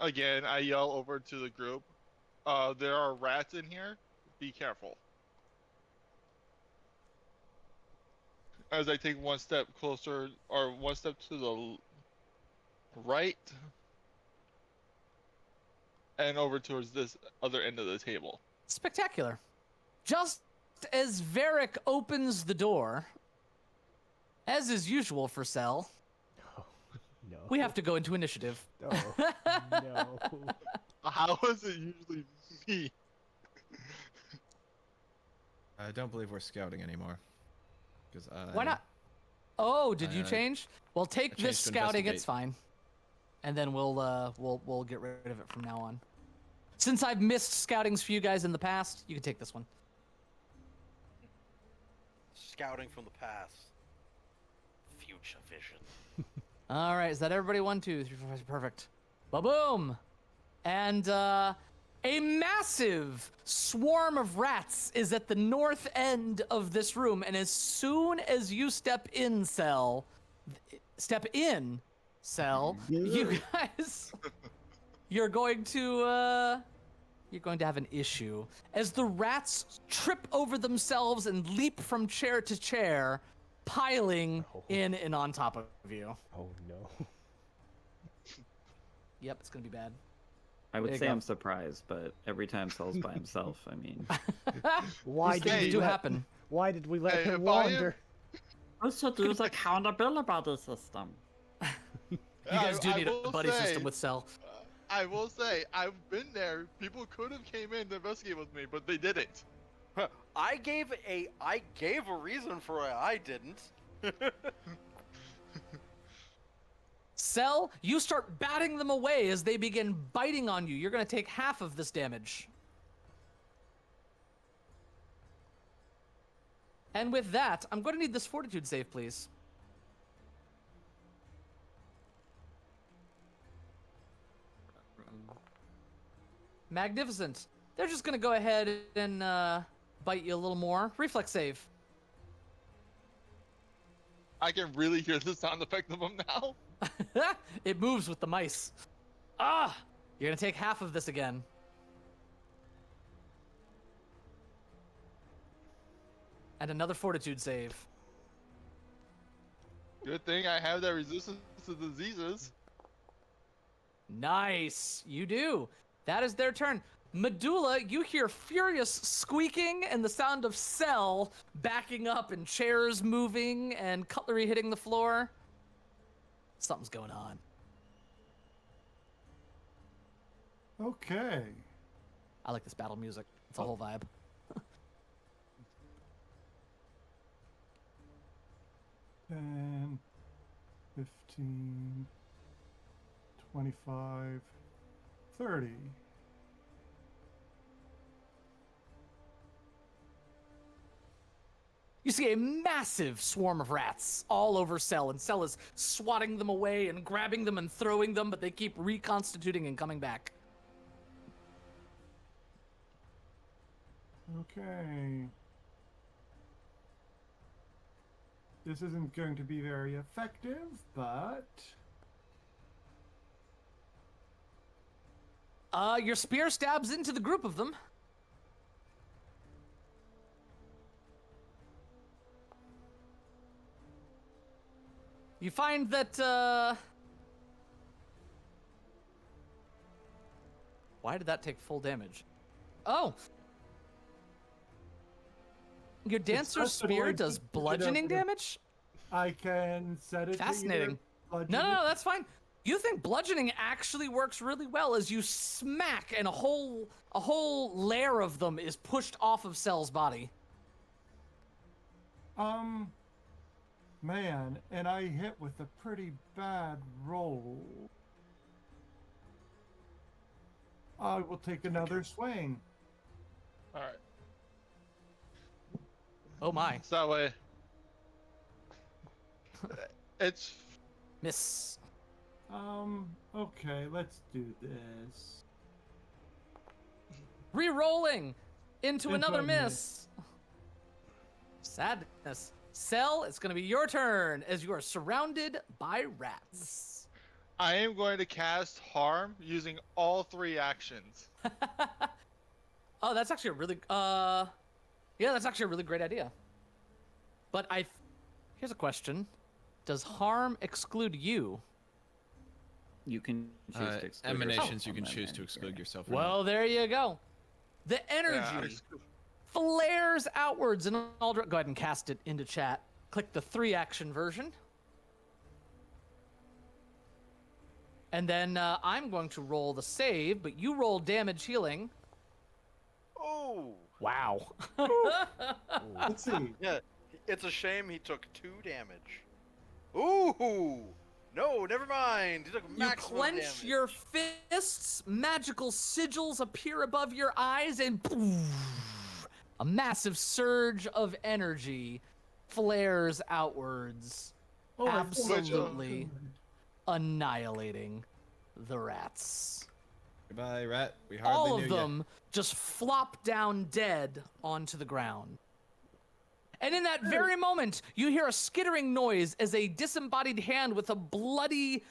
Again, I yell over to the group. There are rats in here. Be careful. As I take one step closer, or one step to the right, and over towards this other end of the table. Spectacular. Just as Varric opens the door, as is usual for Cell, No. we have to go into initiative. No. No. How is it usually me? I don't believe we're scouting anymore. Because Why not? Oh, did you I- change? Well, take I this changed to scouting. It's investigate. fine. And then we'll get rid of it from now on. Since I've missed scoutings for you guys in the past, you can take this one. Scouting from the past. Future vision. All right, is that everybody? 1, 2, 3, 4, 5, perfect. Ba-boom! And a massive swarm of rats is at the north end of this room, and as soon as you step in, Cell, you guys, you're going to have an issue as the rats trip over themselves and leap from chair to chair, piling in and on top of you. Oh no. Yep, it's gonna be bad. I There would you say go. I'm surprised, but every time Cell's by himself, I mean, Why These did things we do let, happen. Why did we let Hey, him if I am- wander? We should use accountability system. You guys do I need a will buddy say- system with Cell. I will say, I've been there. People could have came in to investigate with me, but they didn't. I gave a reason for why I didn't. Cell, you start batting them away as they begin biting on you. You're going to take half of this damage. And with that, I'm going to need this fortitude save, please. Magnificent. They're just going to go ahead and bite you a little more. Reflex save. I can really hear the sound effect of them now. It moves with the mice. Ah! You're going to take half of this again. And another fortitude save. Good thing I have that resistance to diseases. Nice. You do. That is their turn. Medulla, you hear furious squeaking and the sound of Cell backing up and chairs moving and cutlery hitting the floor. Something's going on. Okay. I like this battle music. It's a whole vibe. 10, 15, 25, 30. You see a massive swarm of rats all over Cell, and Cell is swatting them away and grabbing them and throwing them, but they keep reconstituting and coming back. Okay. This isn't going to be very effective, but... Your spear stabs into the group of them. You find that, why did that take full damage? Oh! Your dancer's spear does bludgeoning damage? I can set it Fascinating. to No, that's fine. You think bludgeoning actually works really well as you smack and a whole layer of them is pushed off of Cell's body. Man, and I hit with a pretty bad roll. I will take another swing. All right. Oh my. It's that way. It's Miss. Okay, let's do this. Re-rolling into another a miss. Sadness. Cell, it's going to be your turn as you are surrounded by rats. I am going to cast Harm using all 3 actions. Oh, that's actually a really, yeah, that's actually a really great idea. But here's a question. Does harm exclude you? You can choose to exclude Emanations, yourself you can from choose them, to yeah. exclude yourself. or Well, there you go. The Yeah, energy flares outwards and all. Go ahead and cast it into chat. Click the 3-action version. And then I'm going to roll the save, but you roll damage healing. Oh! Wow. Let's see. Yeah, it's a shame he took 2 damage. Ooh! No, never mind. He took You maximum clench damage. your fists, magical sigils appear above your eyes, and poof, a massive surge of energy flares outwards, Oh, I thought- absolutely annihilating the rats. Goodbye, rat. We hardly All knew of ya. them just flop down dead onto the ground. And in that very moment, you hear a skittering noise as a disembodied hand with a bloody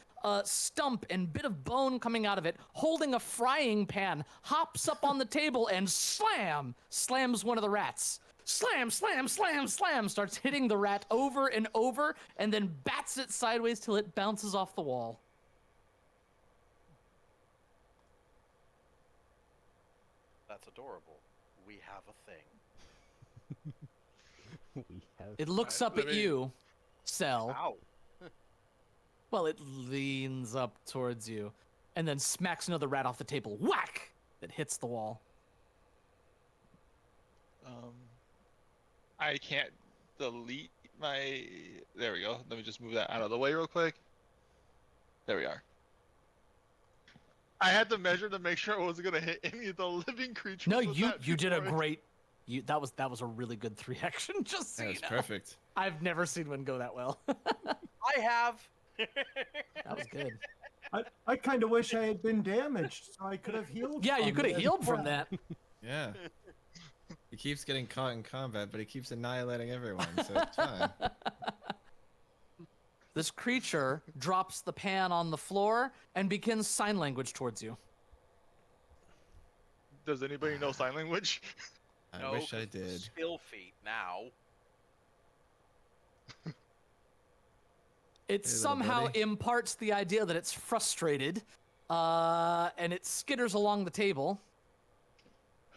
stump and bit of bone coming out of it, holding a frying pan, hops up on the table and slams one of the rats. Slam, slam, slam, slam, starts hitting the rat over and over, and then bats it sideways till it bounces off the wall. That's adorable. We have a thing. We have. It looks up at Living- you, Cell. Ow. Well, it leans up towards you and then smacks another rat off the table. Whack! That hits the wall. I can't delete my. There we go. Let me just move that out of the way real quick. There we are. I had to measure to make sure I wasn't gonna hit any of the living creatures. No, with you that did a before I- great. That was a really good 3 action. Just so That you was know. perfect. I've never seen one go that well. I have. That was good. I kind of wish I had been damaged so I could have healed. Yeah, you from could have it as healed from well. that. Yeah. He keeps getting caught in combat, but he keeps annihilating everyone, so it's fine. This creature drops the pan on the floor and begins sign language towards you. Does anybody know sign language? I No, wish I 'cause the did. Skill feat now. It Hey, little somehow buddy. imparts the idea that it's frustrated, and it skitters along the table,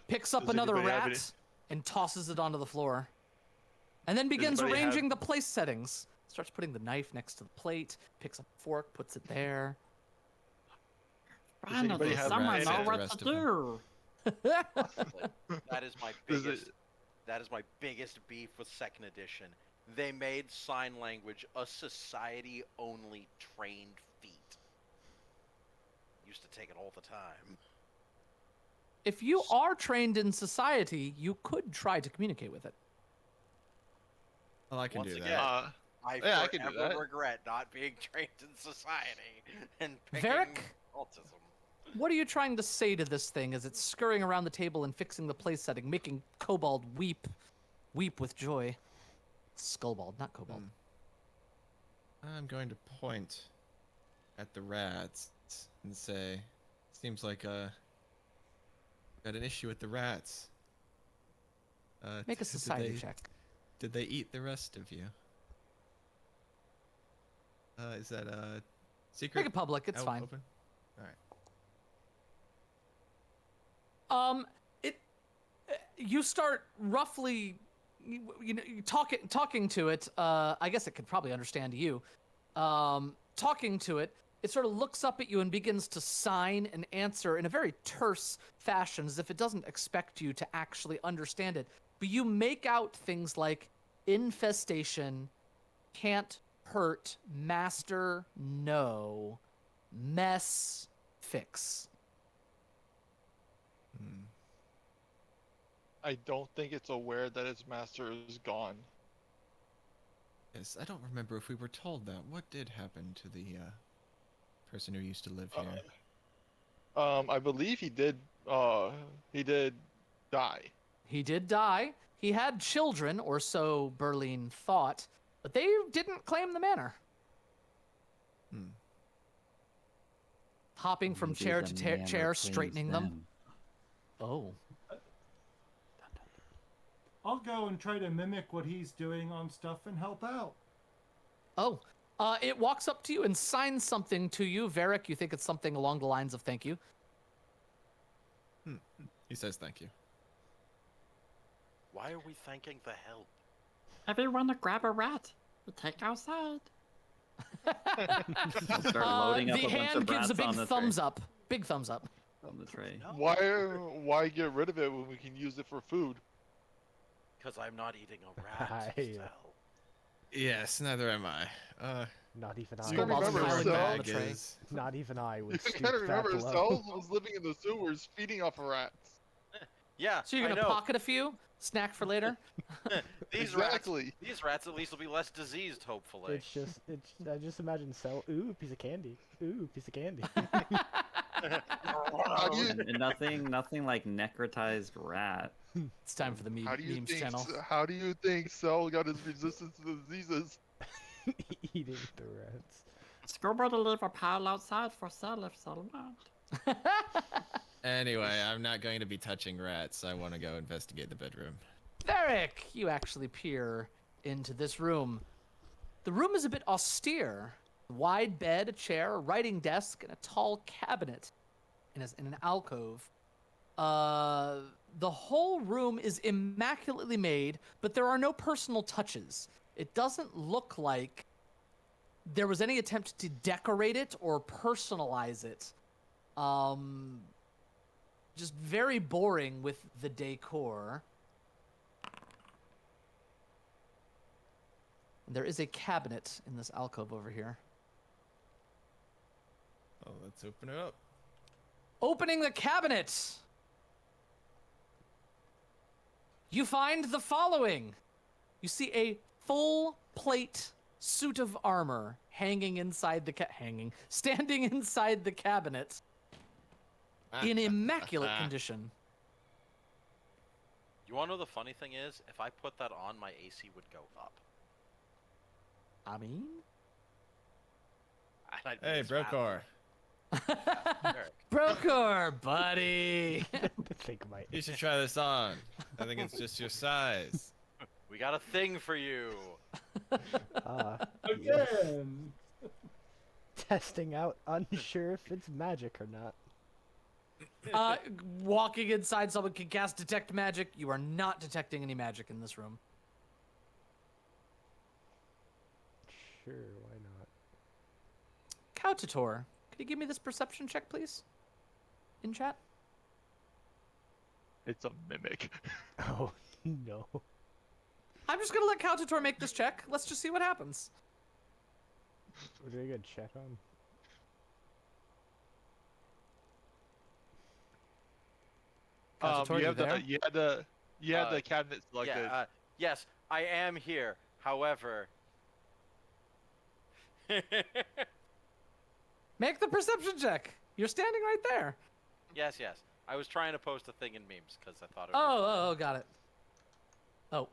picks up Does another anybody have rat, any- and tosses it onto the floor. And then begins anybody have- arranging the place settings. Starts putting the knife next to the plate, picks up a fork, puts it there. anybody Finally, have someone rats know at the what rest to of them? do. That is my Does biggest. it- That is my biggest beef with second edition. They made sign language a society-only trained feat. Used to take it all the time. If you are trained in society, you could try to communicate with it. Well, I can Once do again, that. I Yeah, I can do forever that. regret not being trained in society and picking Varric? autism. What are you trying to say to this thing as it's scurrying around the table and fixing the place setting, making Kobold weep with joy? Skullbald, not Kobold. I'm going to point at the rats and say, seems like got an issue with the rats. Make a did society they- check. Did they eat the rest of you? Is that a secret? Make it public, it's out fine. Open? All right. You start roughly, talking to it. I guess it could probably understand you. Talking to it, it sort of looks up at you and begins to sign and answer in a very terse fashion, as if it doesn't expect you to actually understand it. But you make out things like infestation, can't hurt, master, no, mess, fix. I don't think it's aware that its master is gone. Yes, I don't remember if we were told that. What did happen to the person who used to live here? I believe he did die. He did die. He had children, or so Berlin thought, but they didn't claim the manor. Hopping from Maybe chair the to manor chair, claims straightening them. Oh. I'll go and try to mimic what he's doing on stuff and help out. Oh. It walks up to you and signs something to you. Varric, you think it's something along the lines of thank you. He says thank you. Why are we thanking the help? Everyone to grab a rat. We take outside. I'll start loading up The a bunch hand of gives a rats big on the thumbs tray. up. Big thumbs up. On the tray. No, Why get rid of it when we can use it for food? because I'm not eating a rat. I- Sal. Yes, neither am I. Not even Do I. you Skullbald's remember piling Sal? down on the bag tray. is- Not even I would I stoop gotta that remember, low. Sal was living in the sewers feeding off of rats. Yeah, So you're I gonna know. pocket a few? Snack for later? Exactly. These rats at least will be less diseased, hopefully. I just imagine Cell. Ooh, piece of candy. Ooh, piece of candy. How do you, And nothing like necrotized rat. It's time for the how do you memes think? channel. How do you think Cell got his resistance to diseases? Eating the rats. Scuba to leave a pile outside for sale if so want. Anyway, I'm not going to be touching rats. I want to go investigate the bedroom. Varric, you actually peer into this room. The room is a bit austere. Wide bed, a chair, a writing desk, and a tall cabinet in an alcove. The whole room is immaculately made, but there are no personal touches. It doesn't look like there was any attempt to decorate it or personalize it. Just very boring with the decor. There is a cabinet in this alcove over here. Well, let's open it up. Opening the cabinet, you find the following. You see a full plate suit of armor standing inside the cabinet in immaculate condition. You want to know the funny thing is? If I put that on, my AC would go up. I mean, And I'd be Hey, this fat Brokor. Eric. Brokor, buddy. I think my You should try this on. I think it's just your size. We got a thing for you. yes. Again. Testing out, unsure if it's magic or not. Walking inside, someone can cast detect magic. You are not detecting any magic in this room. Sure, why not? Kautator, could you give me this perception check, please? In chat? It's a mimic. Oh, no. I'm just gonna let Kautator make this check. Let's just see what happens. What are we gonna check on? Kautator, You have there? the cabinet selected. Yeah, yes, I am here. However, Make the perception check. You're standing right there. yes. I was trying to post a thing in memes because I thought it. Oh, got it. Oh.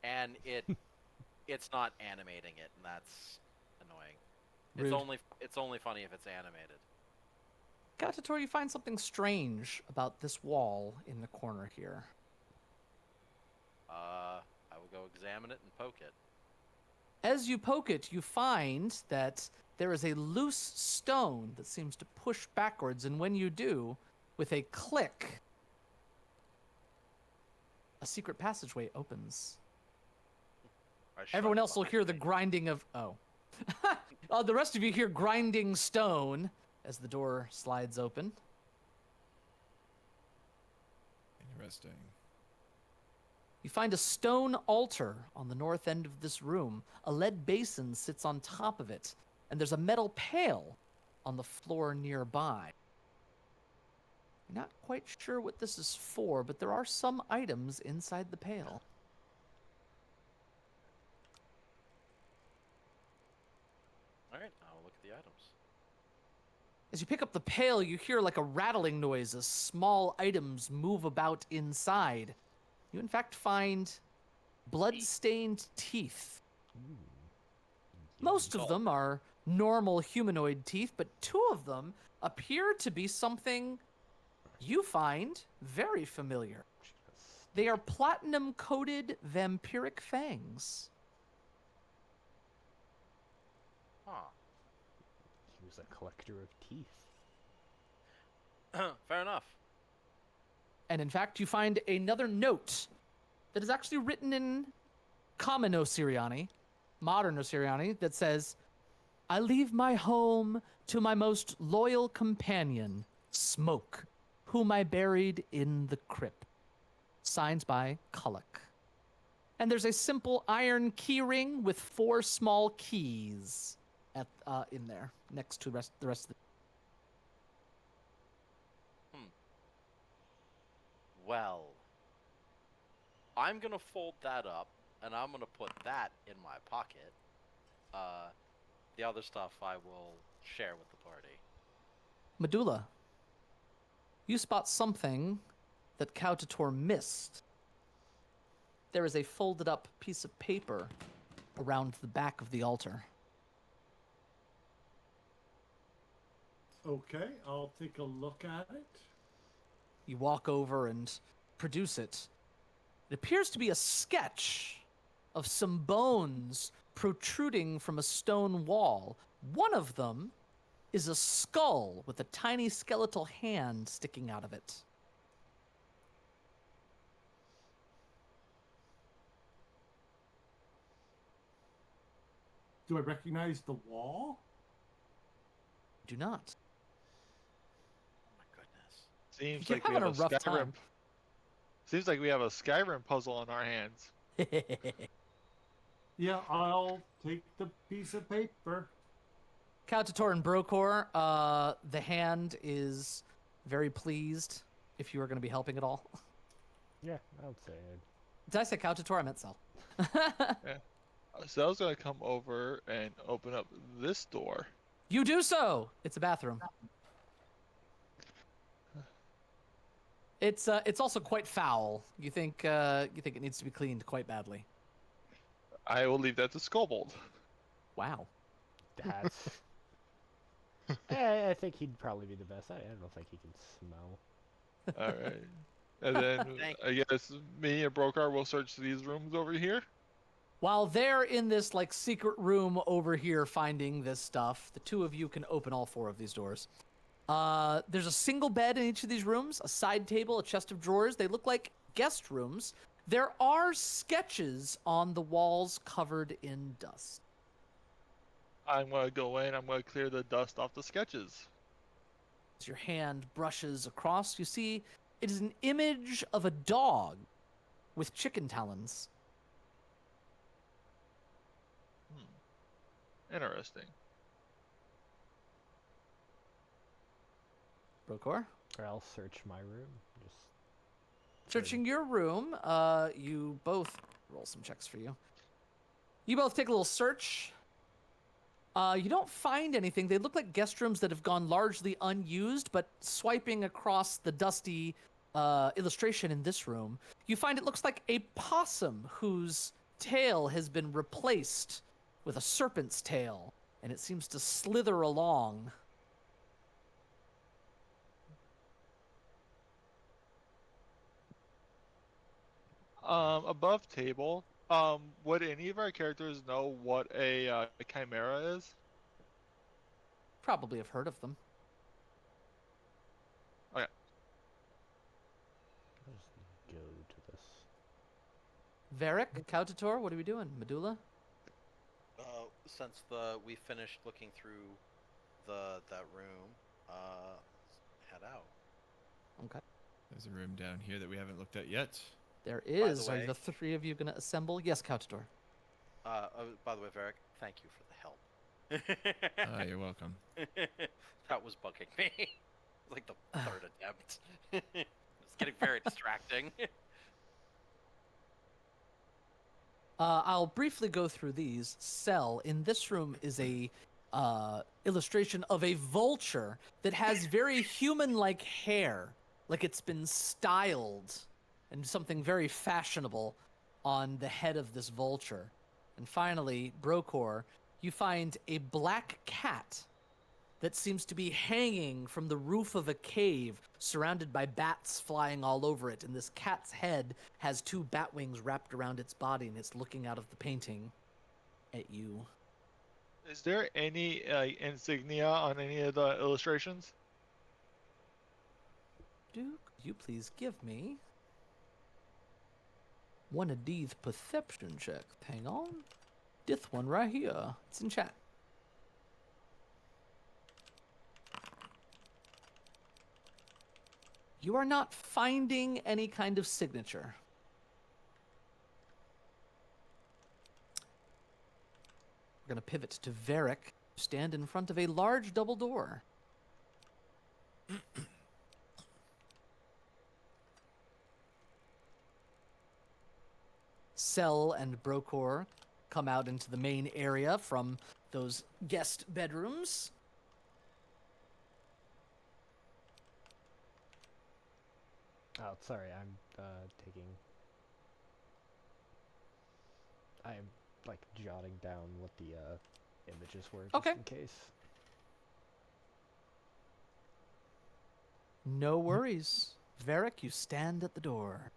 And it's not animating it, and that's annoying. Rude. It's only funny if it's animated. Kautator, you find something strange about this wall in the corner here. I will go examine it and poke it. As you poke it, you find that there is a loose stone that seems to push backwards, and when you do, with a click, a secret passageway opens. I shut Everyone it else will behind hear the me. grinding of... Oh. The rest of you hear grinding stone as the door slides open. Interesting. You find a stone altar on the north end of this room. A lead basin sits on top of it, and there's a metal pail on the floor nearby. You're not quite sure what this is for, but there are some items inside the pail. All right, I'll look at the items. As you pick up the pail, you hear like a rattling noise as small items move about inside. You, in fact, find blood-stained teeth. Most of them are normal humanoid teeth, but two of them appear to be something you find very familiar. They are platinum-coated vampiric fangs. Huh. He was a collector of teeth. Fair enough. And in fact, you find another note that is actually written in common Osiriani, modern Osiriani, that says, "I leave my home to my most loyal companion, Smoke, whom I buried in the crypt." Signed by Kullock. And there's a simple iron key ring with 4 small keys at in there, next to the rest of the... Well, I'm gonna fold that up, and I'm gonna put that in my pocket. The other stuff I will share with the party. Medulla, you spot something that Kautator missed. There is a folded up piece of paper around the back of the altar. Okay, I'll take a look at it. You walk over and produce it. It appears to be a sketch of some bones protruding from a stone wall. One of them is a skull with a tiny skeletal hand sticking out of it. Do I recognize the wall? Do not. Oh my goodness. Seems You're like we having have a rough Skyrim. time. Seems like we have a Skyrim puzzle on our hands. Yeah, I'll take the piece of paper. Kautator and Brokor, the hand is very pleased if you are going to be helping at all. Yeah, I would say. Did I say Kautator? I meant Cell. Yeah. Zell's gonna come over and open up this door. You do so. It's a bathroom. It's also quite foul. You think it needs to be cleaned quite badly. I will leave that to Skobold. Wow. That's. I think he'd probably be the best. I don't think he can smell. All right. And then Thank I guess me and Brokar will search these rooms over here. While they're in this like secret room over here finding this stuff, the two of you can open all 4 of these doors. There's a single bed in each of these rooms, a side table, a chest of drawers. They look like guest rooms. There are sketches on the walls covered in dust. I'm gonna go in. I'm gonna clear the dust off the sketches. As your hand brushes across, you see it is an image of a dog with chicken talons. Interesting. Brokor? Or I'll search my room. Just Searching your room, you both roll some checks for you. You both take a little search. You don't find anything. They look like guest rooms that have gone largely unused, but swiping across the dusty illustration in this room, you find it looks like a possum whose tail has been replaced with a serpent's tail, and it seems to slither along. Above table, would any of our characters know what a chimera is? Probably have heard of them. Okay. just go to this. Varric, Kautator, what are we doing? Medulla? Since we finished looking through that room, head out. Okay. There's a room down here that we haven't looked at yet. There is. Are way- the 3 of you going to assemble? Yes, Kautator. By the way, Varric, thank you for the help. Ah, you're welcome. That was bugging me. It was like the 3rd attempt. It's getting very distracting. I'll briefly go through these. Cell, in this room is a illustration of a vulture that has very human-like hair, like it's been styled and something very fashionable on the head of this vulture. And finally, Brokor, you find a black cat that seems to be hanging from the roof of a cave, surrounded by bats flying all over it. And this cat's head has 2 bat wings wrapped around its body, and it's looking out of the painting at you. Is there any insignia on any of the illustrations? Duke, could you please give me one of these perception checks? Hang on. This one right here. It's in chat. You are not finding any kind of signature. We're going to pivot to Varric, stand in front of a large double door. Cell and Brokor come out into the main area from those guest bedrooms. Oh, sorry, I'm like jotting down what the images were just Okay. in case. No worries. Varric, you stand at the door.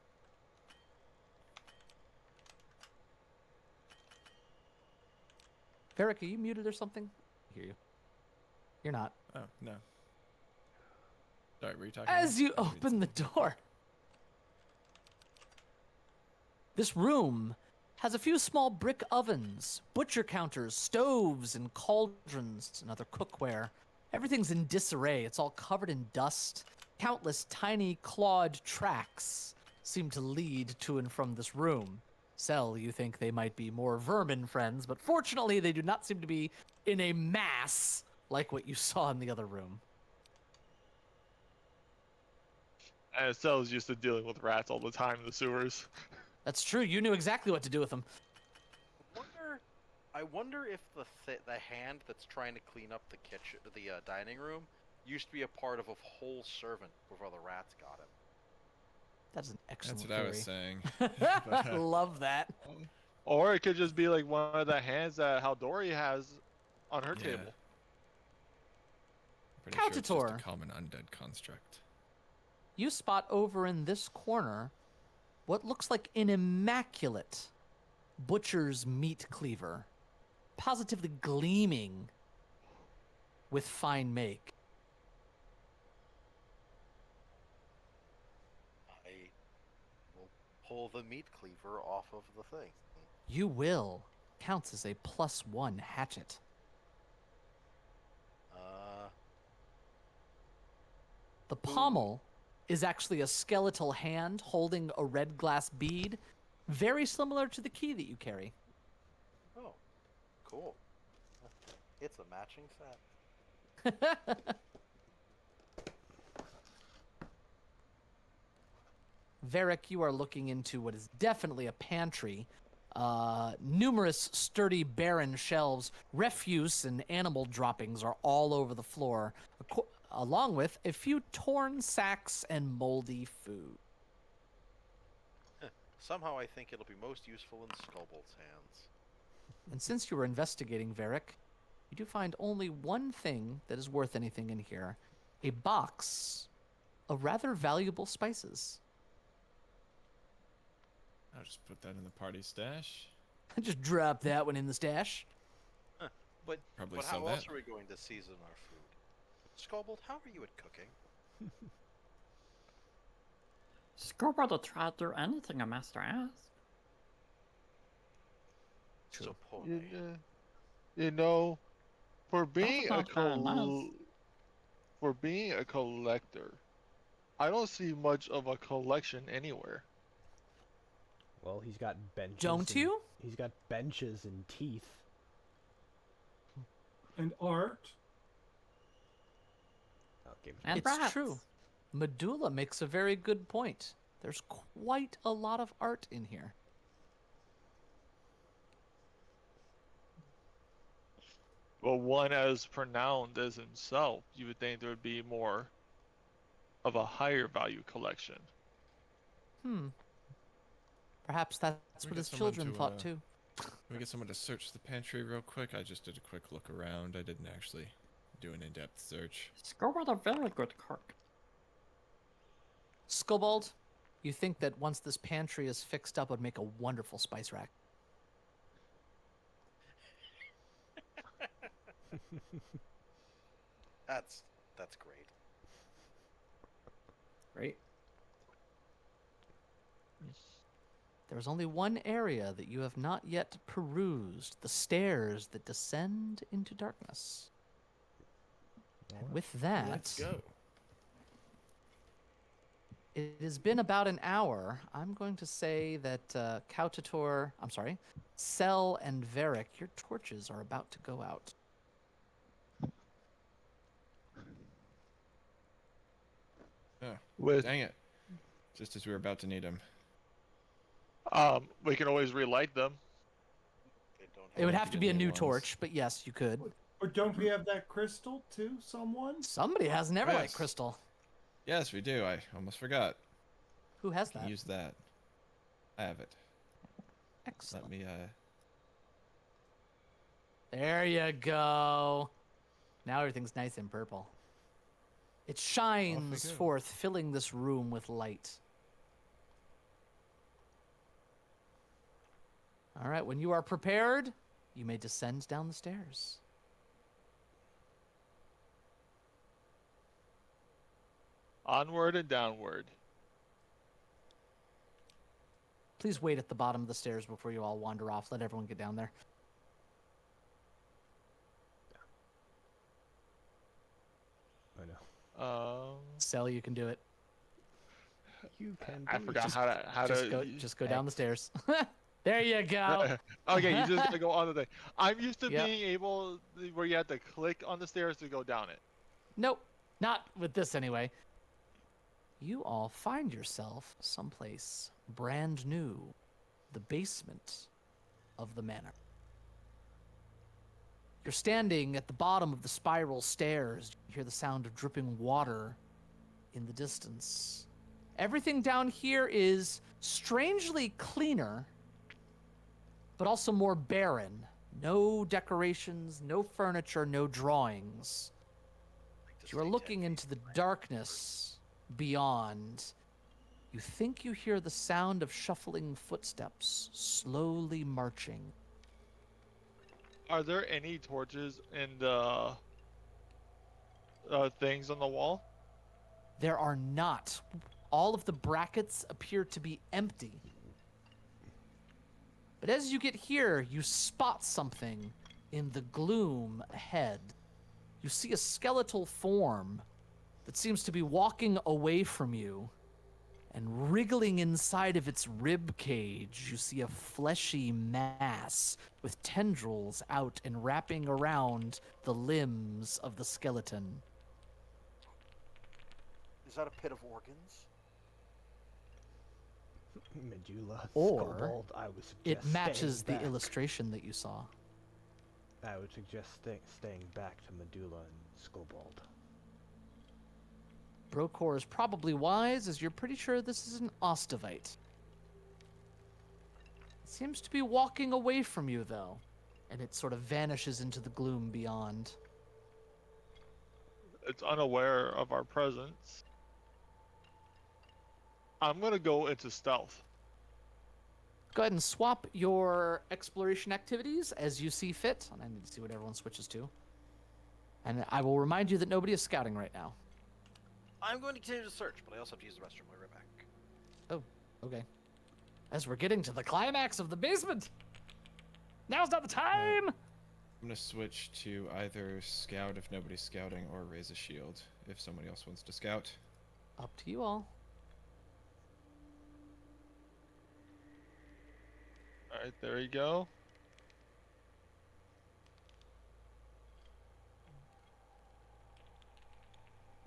Varric, are you muted or something? I hear you. You're not. Oh, no. Sorry, were you talking? As you open the door, this room has a few small brick ovens, butcher counters, stoves, and cauldrons and other cookware. Everything's in disarray. It's all covered in dust. Countless tiny clawed tracks seem to lead to and from this room. Cell, you think they might be more vermin friends, but fortunately they do not seem to be in a mass like what you saw in the other room. And Cell's used to dealing with rats all the time in the sewers. That's true. You knew exactly what to do with them. I wonder if the hand that's trying to clean up the kitchen, the dining room, used to be a part of a whole servant before the rats got him. That's an excellent That's what I was saying. I love that. Or it could just be like one of the hands that Haldori has on her Yeah. table. Pretty sure it's just Cautator. a common undead construct. You spot over in this corner what looks like an immaculate butcher's meat cleaver, positively gleaming with fine make. I will pull the meat cleaver off of the thing. You will. Counts as a +1 hatchet. The pommel is actually a skeletal hand holding a red glass bead, very similar to the key that you carry. Oh, cool. It's a matching set. Varric, you are looking into what is definitely a pantry. Numerous sturdy, barren shelves, refuse and animal droppings are all over the floor, along with a few torn sacks and moldy food. Somehow I think it'll be most useful in Skullbolt's hands. And since you were investigating, Varric, you do find only one thing that is worth anything in here. A box of rather valuable spices. I'll just put that in the party stash. Just drop that one in the stash. But Probably how sell else that. are we going to season our food? Skullbolt, how are you at cooking? Scuba to try to do anything a master asks. So poor You, me. you know, for being a not very nice. for being a collector, I don't see much of a collection anywhere. Well, he's got benches. Don't and- you? He's got benches and teeth. And art. Okay. And It's rats. true. Medulla makes a very good point. There's quite a lot of art in here. But one as pronounced as himself, you would think there would be more of a higher value collection. Perhaps that's We what get his someone children to, thought too. Can we get someone to search the pantry real quick? I just did a quick look around. I didn't actually do an in-depth search. Scuba a very good cook. Skobald, you think that once this pantry is fixed up, would make a wonderful spice rack. That's great. Right? There's only one area that you have not yet perused, the stairs that descend into darkness. And with that, Let's go. it has been about an hour. I'm going to say that Cell and Varric, your torches are about to go out. Oh, With dang it. Just as we were about to need him. we can always relight them. They don't It would Yeah, have you to get be a new new ones. torch, but yes, you could. Or don't we have that crystal too? Someone? Somebody has an Everlight Yes. crystal. Yes, we do. I almost forgot. Who has Can that? use that. I have it. Excellent. Let me, There you go. Now everything's nice and purple. It shines go. forth, filling this room with light. All right, when you are prepared, you may descend down the stairs. Onward and downward. Please wait at the bottom of the stairs before you all wander off. Let everyone get down there. I know. Cell, you can do it. You can. I do it. forgot Just- how to Just go down the stairs. There you go. Okay, you just gotta go on the thing. I'm used to Yep. being able where you have to click on the stairs to go down it. Nope, not with this anyway. You all find yourself someplace brand new, the basement of the manor. You're standing at the bottom of the spiral stairs. You hear the sound of dripping water in the distance. Everything down here is strangely cleaner, but also more barren. No decorations, no furniture, no drawings. Like You are looking into the darkness beyond. You think you hear the sound of shuffling footsteps slowly marching. Are there any torches in the things on the wall? There are not. All of the brackets appear to be empty. But as you get here, you spot something in the gloom ahead. You see a skeletal form that seems to be walking away from you, and wriggling inside of its rib cage, you see a fleshy mass with tendrils out and wrapping around the limbs of the skeleton. Is that a pit of organs? Medulla, Or Skullbolt, I would suggest It matches the staying back. illustration that you saw. I would suggest staying back to Medulla and Skullbolt. Brokor is probably wise, as you're pretty sure this is an Ostavite. It seems to be walking away from you, though, and it sort of vanishes into the gloom beyond. It's unaware of our presence. I'm gonna go into stealth. Go ahead and swap your exploration activities as you see fit. And I need to see what everyone switches to. And I will remind you that nobody is scouting right now. I'm going to continue to search, but I also have to use the restroom. I'll be right back. Oh, okay. As we're getting to the climax of the basement. Now's not the time! I'm gonna switch to either scout if nobody's scouting, or raise a shield if somebody else wants to scout. Up to you all. Alright, there you go.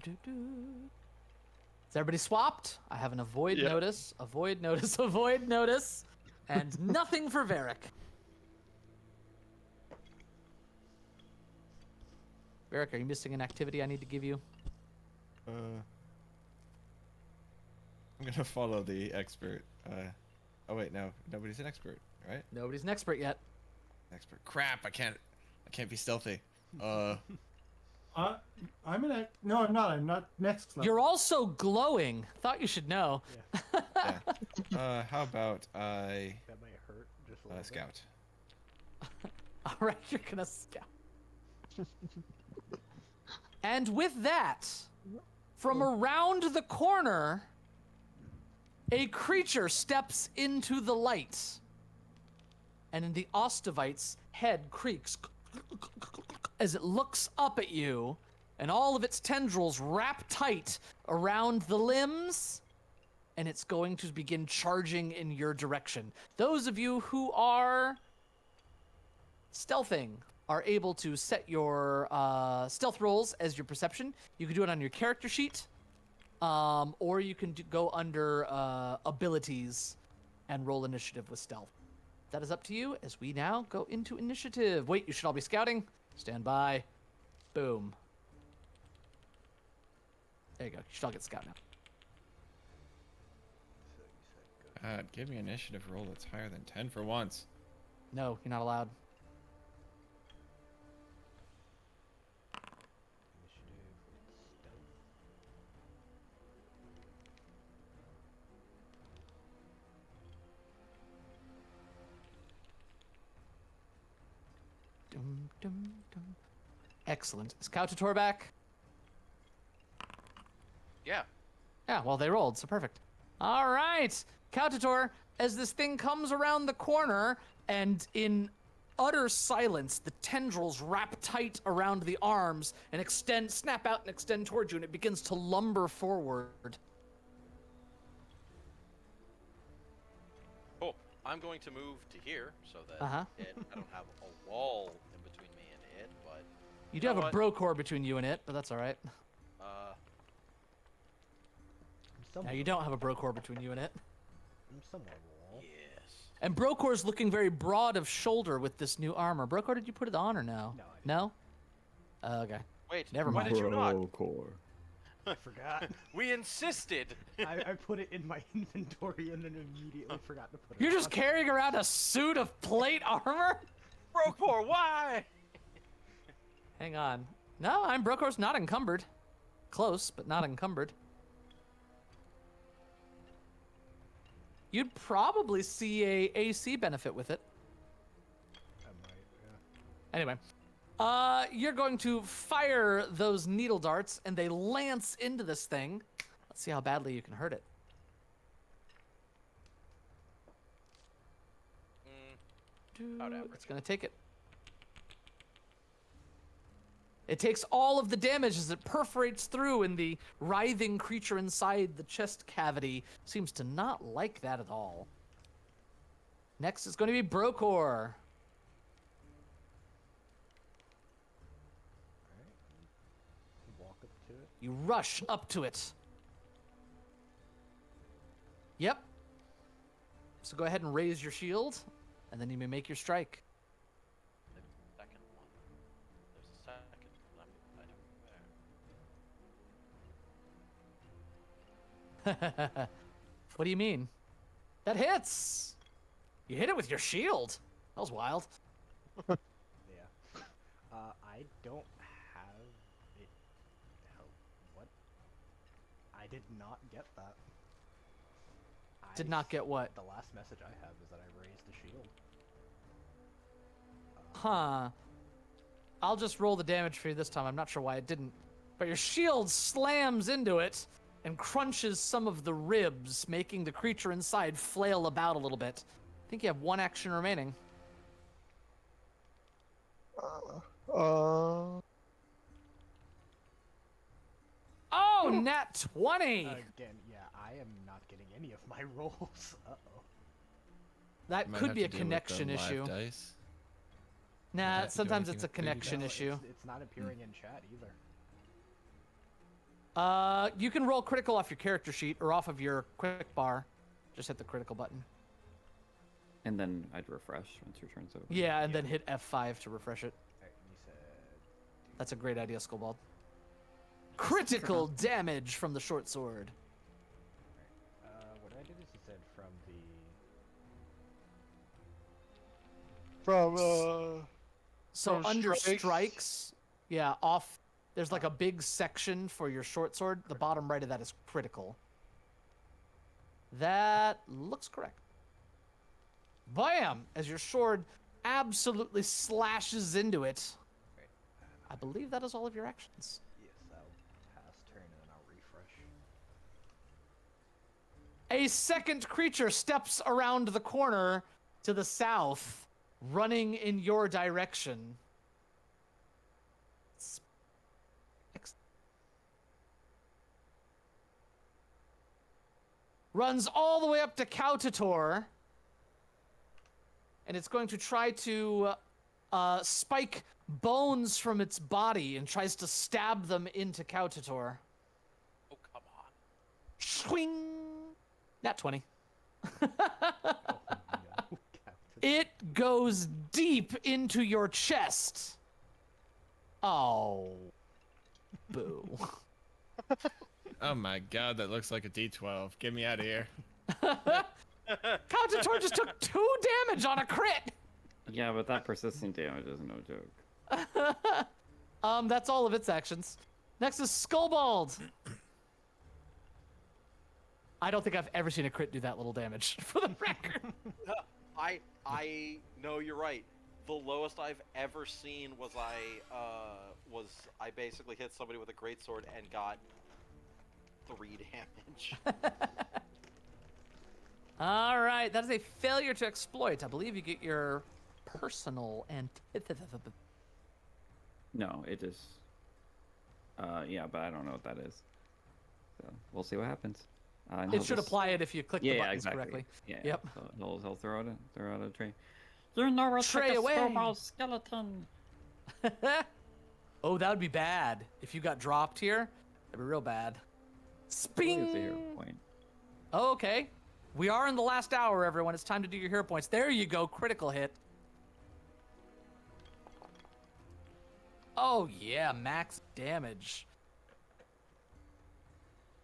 Is everybody swapped? I have an avoid Yeah. notice, avoid notice, avoid notice, and nothing for Varric. Varric, are you missing an activity I need to give you? I'm gonna follow the expert. Oh wait, no, nobody's an expert, right? Nobody's an expert yet. Expert. Crap! I can't be stealthy. I'm in a no, I'm not. I'm not next level. You're also glowing. Thought you should know. Yeah. How about I That might hurt just a little bit. scout? All right, you're gonna scout. And with that, from around the corner, a creature steps into the light. And in the Ostavite's head creaks as it looks up at you, and all of its tendrils wrap tight around the limbs, and it's going to begin charging in your direction. Those of you who are stealthing are able to set your stealth rolls as your perception. You can do it on your character sheet, or you can go under abilities and roll initiative with stealth. That is up to you as we now go into initiative. Wait, you should all be scouting. Stand by. Boom. There you go. You should all get scout now. Give me an initiative roll that's higher than 10 for once. No, you're not allowed. Initiative with stealth. Dum, dum, dum. Excellent. Is Couchator back? Yeah. Yeah, well, they rolled, so perfect. All right. Couchator, as this thing comes around the corner, and in utter silence, the tendrils wrap tight around the arms and snap out and extend towards you, and it begins to lumber forward. Oh, I'm going to move to here so that Uh-huh. I don't have a wall in between me and it, but You do know have a what? brocore between you and it, but that's all right. uh, I'm Now you don't have a brocore between you and it. somewhat wall. yes. And Brocore's looking very broad of shoulder with this new armor. Brocore, did you put it on or no? No, I didn't. No? Okay. Wait, Never why mind. did you not? Core. I forgot. We insisted. I put it in my inventory and then immediately forgot to put it You're just on. carrying around a suit of plate armor? Brocore, why? Hang on. No, Brocore's not encumbered. Close, but not encumbered. You'd probably see a AC benefit with it. I might, yeah. Anyway, you're going to fire those needle darts, and they lance into this thing. Let's see how badly you can hurt it. About average. It's going to take it. It takes all of the damage as it perforates through, and the writhing creature inside the chest cavity seems to not like that at all. Next is going to be Brocore. Walk up to it. You rush up to it. Yep. So go ahead and raise your shield, and then you may make your strike. Second one. There's a second. What do you mean? That hits! You hit it with your shield. That was wild. Yeah. I don't have it. What? I did not get that. Did not get what? The last message I have is that I raised the shield. Huh. I'll just roll the damage for you this time. I'm not sure why it didn't. But your shield slams into it and crunches some of the ribs, making the creature inside flail about a little bit. I think you have one action remaining. Oh, nat 20! Again, yeah, I am not getting any of my rolls. Uh-oh. That Might could have be to a deal with the connection live issue. Dice. Nah, have to do sometimes anything it's a with 3D connection dice? issue. It's not appearing in chat either. You can roll critical off your character sheet or off of your quick bar. Just hit the critical button. And then I'd refresh once your turn's over. Yeah, and then hit F5 to refresh it. Alright, you said... That's a great idea, Skullbald. Critical damage from the short sword. what I did is you said from the... So From under strikes? strikes, yeah, off. There's like a big section for your short sword. The bottom right of that is critical. That looks correct. Bam! As your sword absolutely slashes into it. I believe that is all of your actions. Yes, I'll pass turn and then I'll refresh. A second creature steps around the corner to the south, running in your direction. Runs all the way up to Kautator, and it's going to try to spike bones from its body and tries to stab them into Kautator. Oh, come on. Swing! Nat 20. Oh, no. It goes deep into your chest. Oh. Boo. Oh my god, that looks like a D12. Get me out of here. Kautator just took 2 damage on a crit. Yeah, but that persistent damage is no joke. That's all of its actions. Next is Skullbald. I don't think I've ever seen a crit do that little damage, for the record. I know you're right. The lowest I've ever seen was I basically hit somebody with a greatsword and got 3 damage. All right, that is a failure to exploit. I believe you get your personal antithesis. No, it is. Yeah, but I don't know what that is. So we'll see what happens. And It he'll should just- apply it if you click Yeah, the yeah, buttons exactly. correctly. Yeah. Yep. So he'll throw out a tray. You know it's Tray like a away. snowball skeleton. Oh, that would be bad. If you got dropped here, that'd be real bad. Sping! Use the hero point. Oh, okay. We are in the last hour, everyone. It's time to do your hero points. There you go. Critical hit. Oh, yeah. Max damage.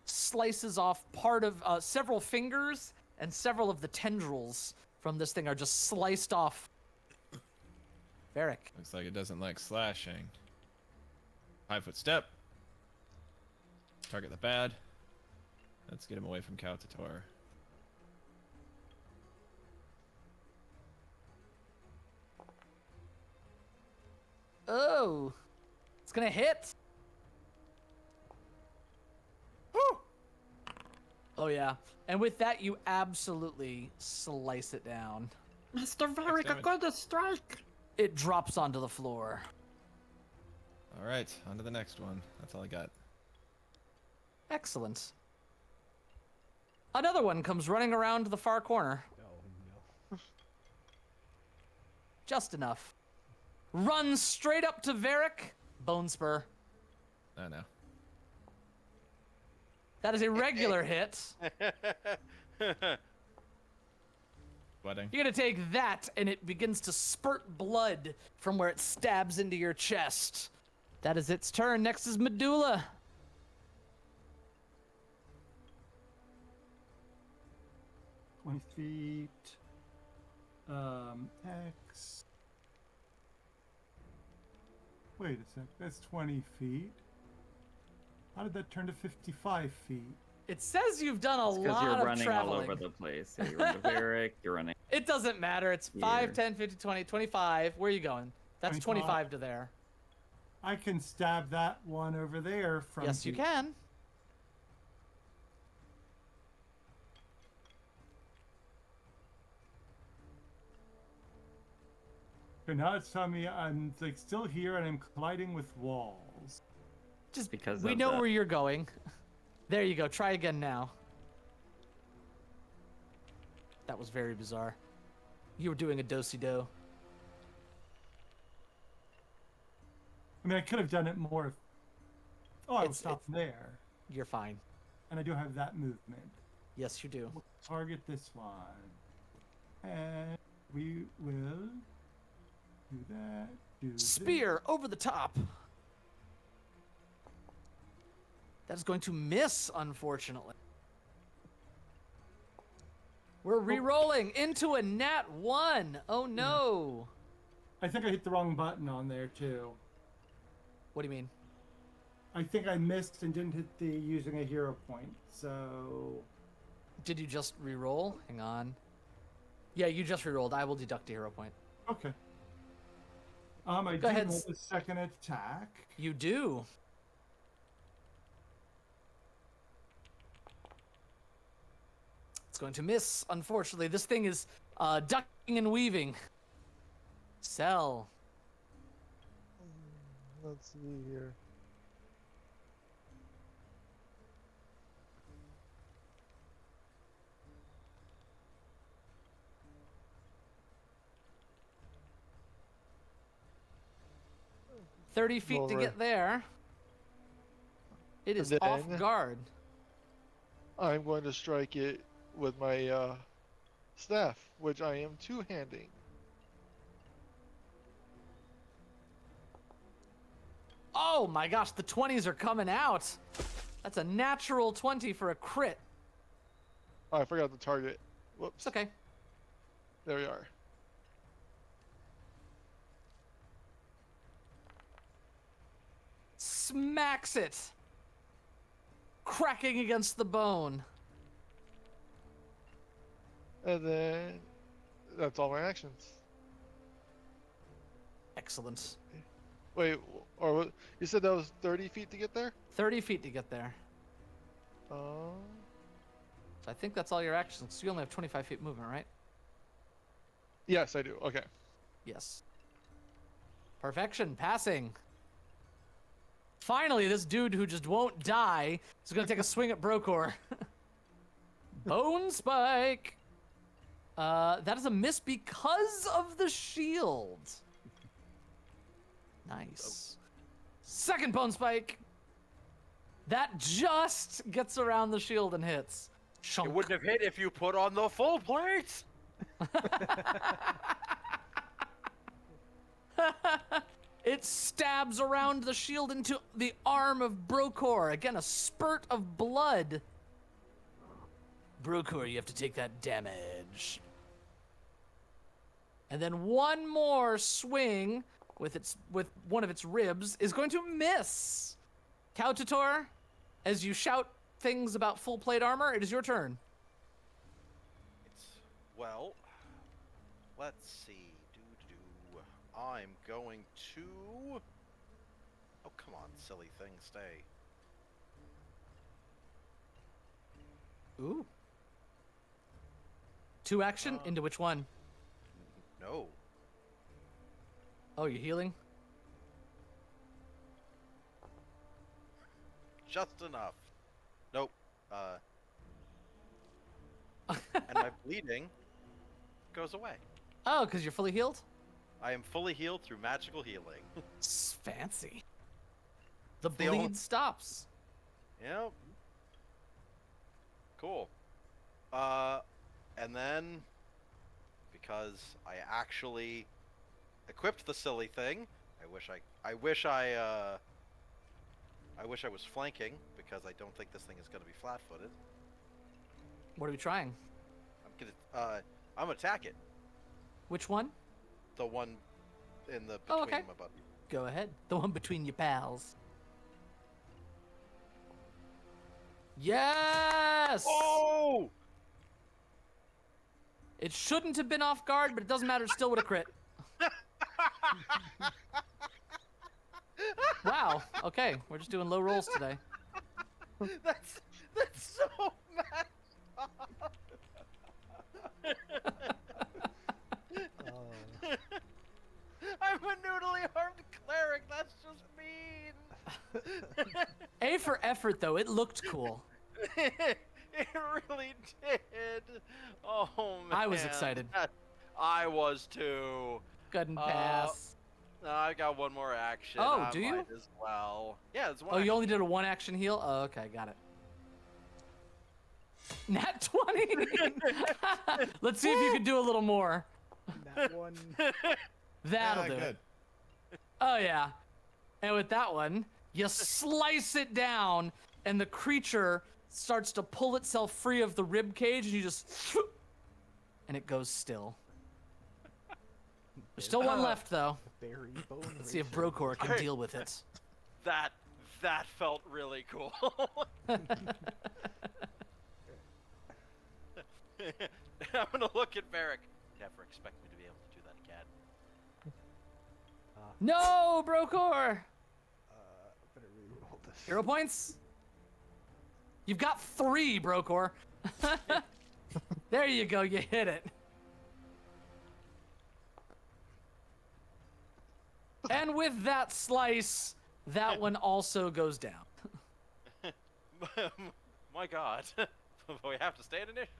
Slices off part of several fingers, and several of the tendrils from this thing are just sliced off. Varric. Looks like it doesn't like slashing. 5-foot step. Target the bad. Let's get him away from Kaltator. Oh. It's gonna hit. Oh, yeah. And with that, you absolutely slice it down. Mr. Varric, a damage. good strike. It drops onto the floor. All right, on to the next one. That's all I got. Excellent. Another one comes running around the far corner. No. Just enough. Runs straight up to Varric. Bone spur. Oh no. That is a regular hit. Wedding. You're gonna take that, and it begins to spurt blood from where it stabs into your chest. That is its turn. Next is Medulla. feet. X. Wait a sec. That's 20 feet. How did that turn to 55 feet? It says you've done a Because lot you're of running traveling. all over the place. Yeah, you're running to Varric, you're running. It doesn't matter. It's 5, Here. 10, 15, 20, 25. Where are you going? That's 25. 25 to there. I can stab that one over there from. Yes, you the- can. So now it's telling me I'm like still here and I'm colliding with walls. Just Because we of know that. where you're going. There you go. Try again now. That was very bizarre. You were doing a do-si-do. I mean, I could have done it more. Oh, I was It's- stopped there, You're fine. and I do have that movement. Yes, you do. Target this one, and we will do that. Do this. Spear over the top. That is going to miss, unfortunately. We're re-rolling into a nat 1. Oh no. I think I hit the wrong button on there too. What do you mean? I think I missed and didn't hit the using a hero point. So Did you just re-roll? Hang on. Yeah, you just re-rolled. I will deduct a hero point. okay. I Go do ahead. roll the second attack. You do. It's going to miss, unfortunately. This thing is ducking and weaving. Sell. Let's see here. $30 feet to Over. get there. It is And off then- guard. I'm going to strike it with my staff, which I am two-handing. Oh my gosh, the 20s are coming out. That's a natural 20 for a crit. Oh, I forgot the target. Whoops. It's okay. There we are. Smacks it. Cracking against the bone. And then that's all my actions. Excellent. Wait, or what? You said that was 30 feet to get there? 30 feet to get there. Oh. So I think that's all your actions. So you only have 25 feet movement, right? Yes, I do. Okay. Yes. Perfection. Passing. Finally, this dude who just won't die is going to take a swing at Brokor. Bone spike. That is a miss because of the shield. Nice. Second bone spike. That just gets around the shield and hits. Shunk. It wouldn't have hit if you put on the full plates. It stabs around the shield into the arm of Brokor. Again, a spurt of blood. Brokor, you have to take that damage. And then one more swing with one of its ribs is going to miss. Kautator, as you shout things about full plate armor, it is your turn. Well, let's see. I'm going to... Oh, come on, silly thing, stay. Ooh. 2 action? Into which one? No. Oh, you're healing? Just enough. Nope. And my bleeding goes away. Oh, because you're fully healed? I am fully healed through magical healing. It's fancy. The The bleed old- stops. Yep. Cool. And then, because I actually equipped the silly thing, I wish I was flanking, because I don't think this thing is going to be flat-footed. What are we trying? I'm gonna attack it. Which one? The one in the Oh, between okay. my butt. Go ahead. The one between your pals. Yes! Oh! It shouldn't have been off guard, but it doesn't matter. It still would have crit. Wow. Okay, we're just doing low rolls today. That's so mad. I'm a noodly armed cleric. That's just mean. A for effort, though. It looked cool. It really did. Oh man. I was excited. I was too. Couldn't pass. I got one more action. Oh, I do you? might as well. Yeah, it's one. Oh, you action. only did a 1 action heal? Oh, okay, got it. Nat 20! Let's see if you can do a little more. That one. That'll do good. it. Oh, yeah. And with that one, you slice it down, and the creature starts to pull itself free of the rib cage, and you just... And it goes still. There's still one left, though. Berry bone. Let's see if Brokor can deal with it. That felt really cool. I'm gonna look at Varric. Never expect me to be able to do that again. No, Brokor! Better reroll this. 0 points? You've got 3, Brokor. There you go, you hit it. And with that slice, that one also goes down. My God, we have to stay in initiative.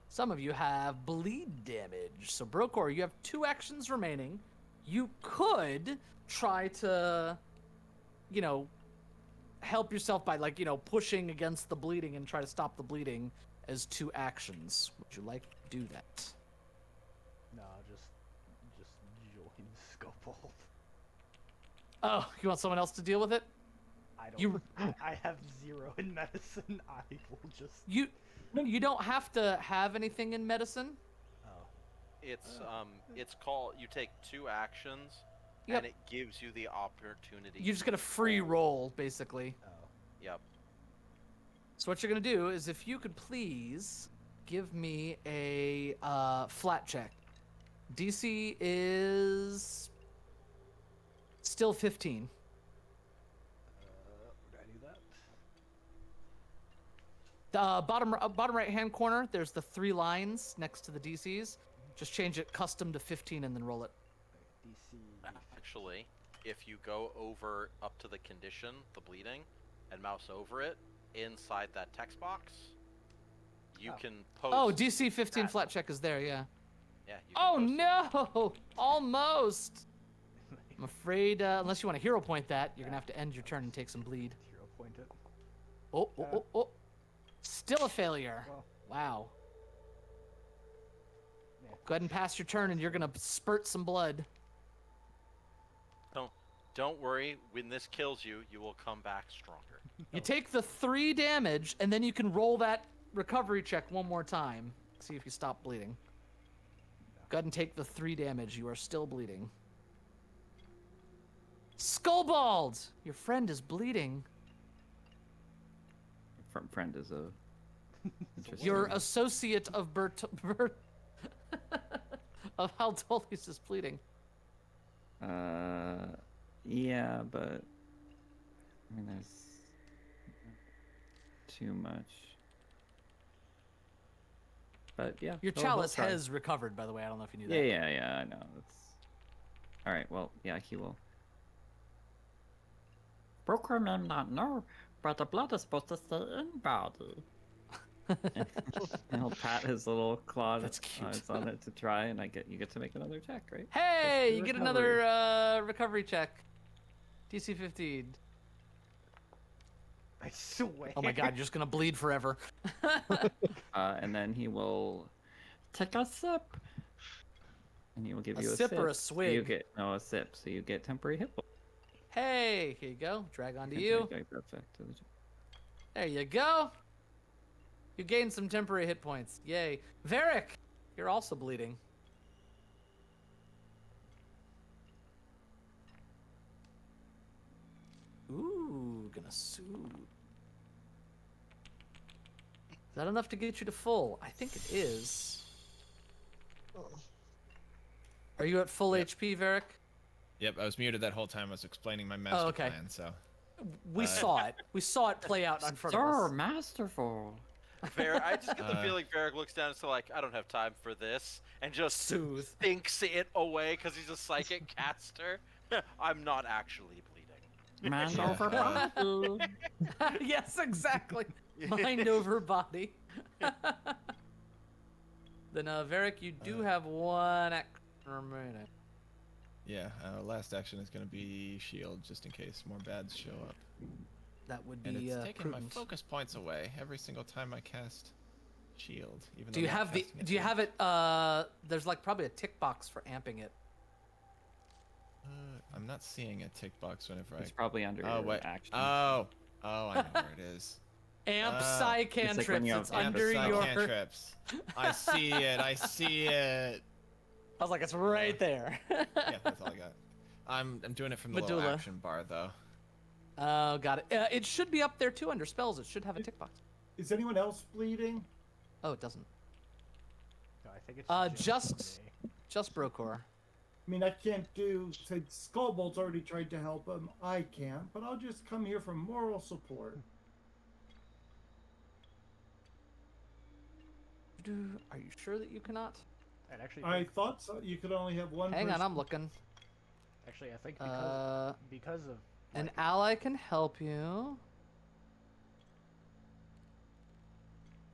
Some of you have bleed damage. So Brokor, you have 2 actions remaining. You could try to, help yourself by pushing against the bleeding and try to stop the bleeding as 2 actions. Would you like to do that? No, just join Scopold. Oh, you want someone else to deal with it? I don't. You- I have 0 in medicine. I will just. You don't have to have anything in medicine. Oh. It's called. You take 2 actions, Yep. and it gives you the opportunity. You just get a free roll, basically. Oh. Yep. So what you're gonna do is, if you could please give me a flat check. DC is still 15. Would I do that? The bottom right hand corner, there's the 3 lines next to the DCs. Just change it custom to 15 and then roll it. DC. Actually, if you go over up to the condition, the bleeding, and mouse over it, inside that text box, you can post. Oh, DC 15 that. flat check is there, yeah. Yeah. You can Oh post it. no! Almost! I'm afraid, unless you want to hero point that, you're gonna have to end your turn and take some bleed. Hero point it. Oh. Still a failure. Well. Wow. Yeah. Go ahead and pass your turn and you're gonna spurt some blood. Don't worry. When this kills you, you will come back stronger. You take the 3 damage, and then you can roll that recovery check one more time. See if you stop bleeding. Go ahead and take the 3 damage. You are still bleeding. Skullbald! Your friend is bleeding. Friend is a. interesting Your one. associate of of Haldolis is bleeding. Yeah, but I mean, there's too much. But yeah, Your he'll chalice try. has recovered, by the way. I don't know if you knew Yeah, that. yeah, I know. It's all right. Well, yeah, he will. Broker may not know, but the blood is supposed to stay in body. And he'll pat his little claw That's cute. on it to try, and you get to make another check, right? Hey, Just you the get recovery. another recovery check. DC 15. I swear. Oh my god, you're just gonna bleed forever. And then he will Take a sip. and he will give A you a sip or a So you swig? get a sip, so you get temporary hit points. Hey, here you go. Drag onto And you. take that effect to the- There you go. You gain some temporary hit points. Yay. Varric, you're also bleeding. Ooh, gonna soothe. Is that enough to get you to full? I think it is. Are you at full Yep. HP, Varric? Yep, I was muted that whole time. I was explaining my master okay. plan. So We saw it. We saw it play out in front of So us. masterful. I just get the feeling Varric looks down and so like, I don't have time for this, and just Soothe. thinks it away because he's a psychic caster. I'm not actually bleeding. Man over body. Yes, exactly. Mind over body. Then, Varric, you do have one action remaining. yeah, last action is going to be shield, just in case more bads show up. That would And be it's taking my prudent. focus points away every single time I cast shield. Even Do though you I'm not have the? casting Do you yet. have it? There's like probably a tick box for amping it. I'm not seeing a tick box whenever It's I. probably under Oh your wait. action. Oh, I know where it is. Amp Ah, it's like when cantrips. you have It's amp under Amp your. cantrips. I see it. I see it. I was like, it's right there. Yeah, that's all I got. I'm doing it from the little Medulla. action bar though. Oh, got it. It should be up there too under spells. It should have a tick box. Is anyone else bleeding? Oh, it doesn't. No, I think it's just me. Brocor. I mean, I can't do. Say, Skullbolt's already tried to help him. I can't, but I'll just come here for moral support. Are you sure that you cannot? And actually, I thought so. You could only have one. Hang on, person. I'm looking. actually, I think because of An like, ally can help you.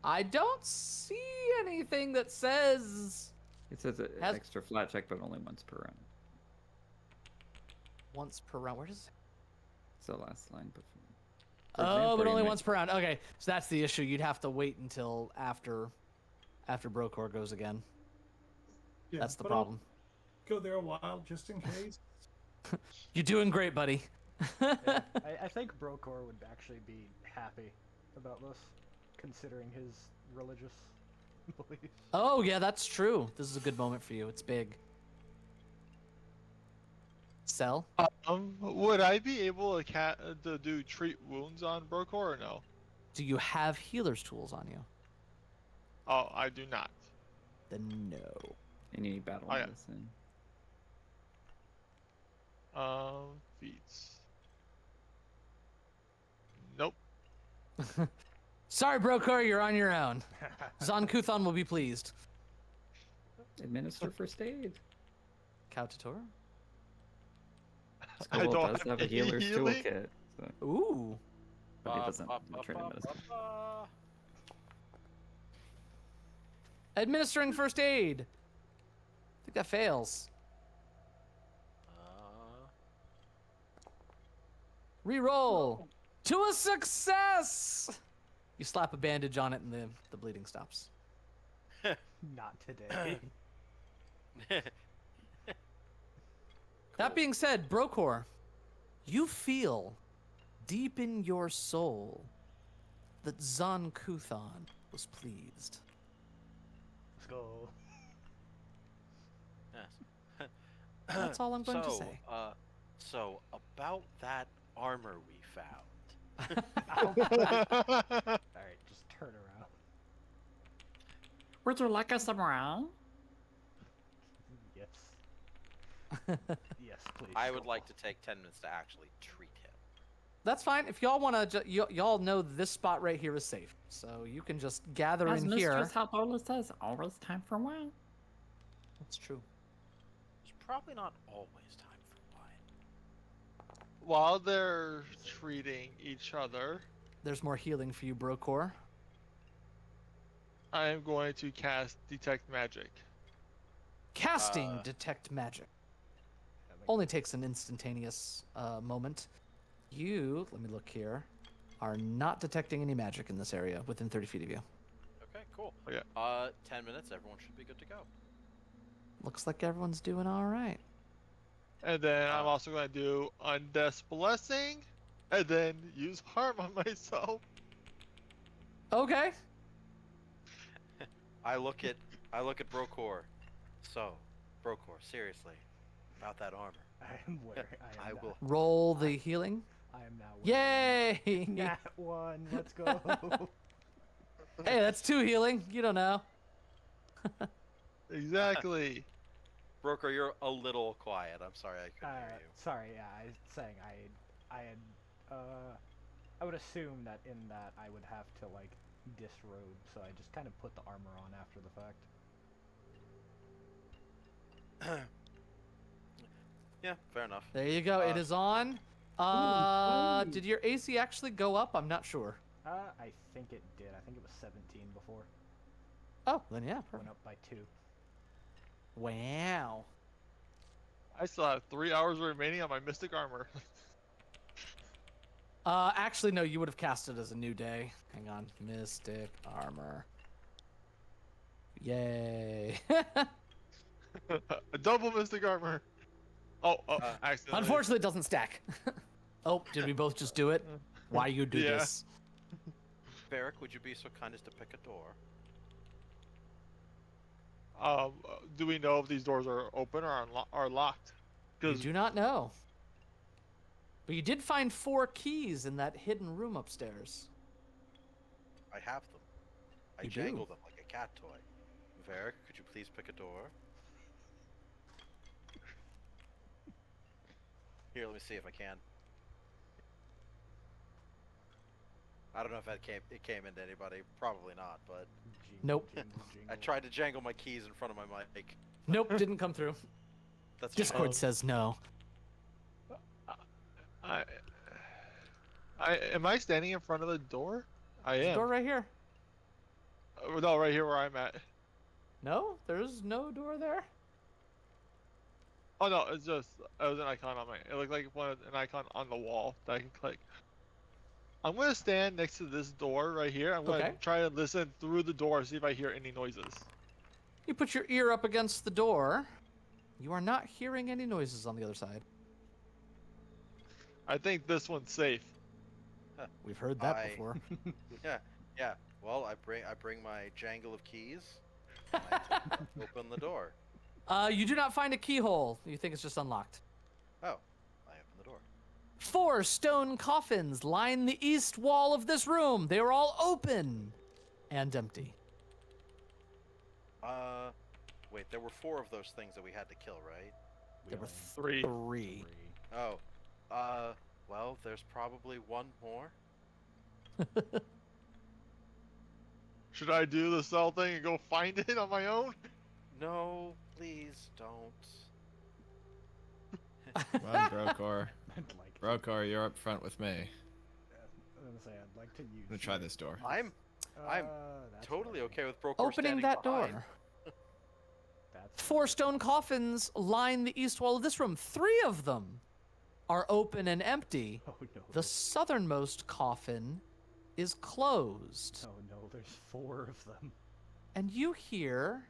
I don't see anything that says It says an Has- extra flat check, but only once per round. once per round. Where does it? It's the last line before. Oh, For example, but you only might- once per round. Okay, so that's the issue. You'd have to wait until after Brocor goes again. Yeah, That's the but I'll problem. Go there a while just in case. You're doing great, buddy. yeah, I think Brocor would actually be happy about this, considering his religious beliefs. Oh, yeah, that's true. This is a good moment for you. It's big. Sell? Would I be able to do treat wounds on Brokor or no? Do you have healer's tools on you? Oh, I do not. Then no. And you need battle Oh, yeah. medicine. Feats. Nope. Sorry, Brocor, you're on your own. Zon-Kuthon will be pleased. Administer first aid. Kautator? I Skull don't does have a any healer's healing. toolkit. So. Ooh. but he doesn't train in medicine. Administering first aid. I think that fails. Reroll to a success. You slap a bandage on it, and the bleeding stops. Not today. That being said, Brokor, you feel deep in your soul that Zon Kuthon was pleased. Let's go. Yes. That's all I'm going to say. So about that armor we found. Alright, just turn around. Would you like a samurai? Yes. Yes, please. I would like to take 10 minutes to actually treat him. That's fine. If y'all want to, y'all know this spot right here is safe, so you can just gather As in Mistress here. Haldola says, always time for wine. That's true. There's probably not always time for wine. While they're treating each other, There's more healing for you, Brokor. I am going to cast Detect Magic. Casting Detect Magic. Only takes an instantaneous moment. You, let me look here, are not detecting any magic in this area within 30 feet of you. Okay, cool. Okay. 10 minutes, everyone should be good to go. Looks like everyone's doing all right. And then I'm also going to do Undeath's Blessing, and then use Harm on myself. Okay. I look at Brokor. So, Brokor, seriously, about that armor. I am wearing. I will. Roll the healing. I am now wearing. Yay! Nat 1. Let's go. Hey, that's 2 healing. You don't know. Exactly. Brokor, you're a little quiet. I'm sorry I couldn't hear you. Sorry, yeah, I was saying I would assume that in that I would have to like disrobe, so I just kind of put the armor on after the fact. Yeah, fair enough. There you go. It is on. Did your AC actually go up? I'm not sure. I think it did. I think it was 17 before. Oh, then yeah. Went Perfect. up by 2. Wow. I still have 3 hours remaining on my Mystic Armor. Actually, no. You would have cast it as a new day. Hang on. Mystic Armor. Yay. A double Mystic Armor. Oh, accidentally. Unfortunately, it doesn't stack. Oh, did we both just do it? Why you do Yeah. this? Varric, would you be so kind as to pick a door? Do we know if these doors are open or are locked? You do not know. But you did find 4 keys in that hidden room upstairs. I have them. I You do. jangle them like a cat toy. Varric, could you please pick a door? Here, let me see if I can. I don't know if it came into anybody. Probably not, but Jingle, Nope. Jingle, jingle. I tried to jangle my keys in front of my mic. Nope, didn't come through. That's Discord Um, says no. Am I standing in front of the door? I There's a am. door right here. No, right here where I'm at. No, there's no door there. Oh no, it was an icon on it looked like an icon on the wall that I can click. I'm gonna stand next to this door right here. I'm gonna Okay. try to listen through the door, see if I hear any noises. You put your ear up against the door. You are not hearing any noises on the other side. I think this one's safe. We've heard that I- before. Yeah. Well, I bring my jangle of keys. And I open the door. You do not find a keyhole. You think it's just unlocked. Oh, I open the door. 4 stone coffins line the east wall of this room. They are all open and empty. Wait, there were 4 of those things that we had to kill, right? There were Three. 3. Oh, well, there's probably one more. Should I do the cell thing and go find it on my own? No, please don't. Come on, Brokor. I'd like to. Brokor, you're up front with me. I'm gonna gonna say I'd like to use. I'm gonna try this door. I'm That's totally right. okay with Broker Opening standing that behind. door. That's 4 stone coffins line the east wall of this room. 3 of them are open and empty. Oh no. The southernmost coffin is closed. Oh no, there's 4 of them. And you hear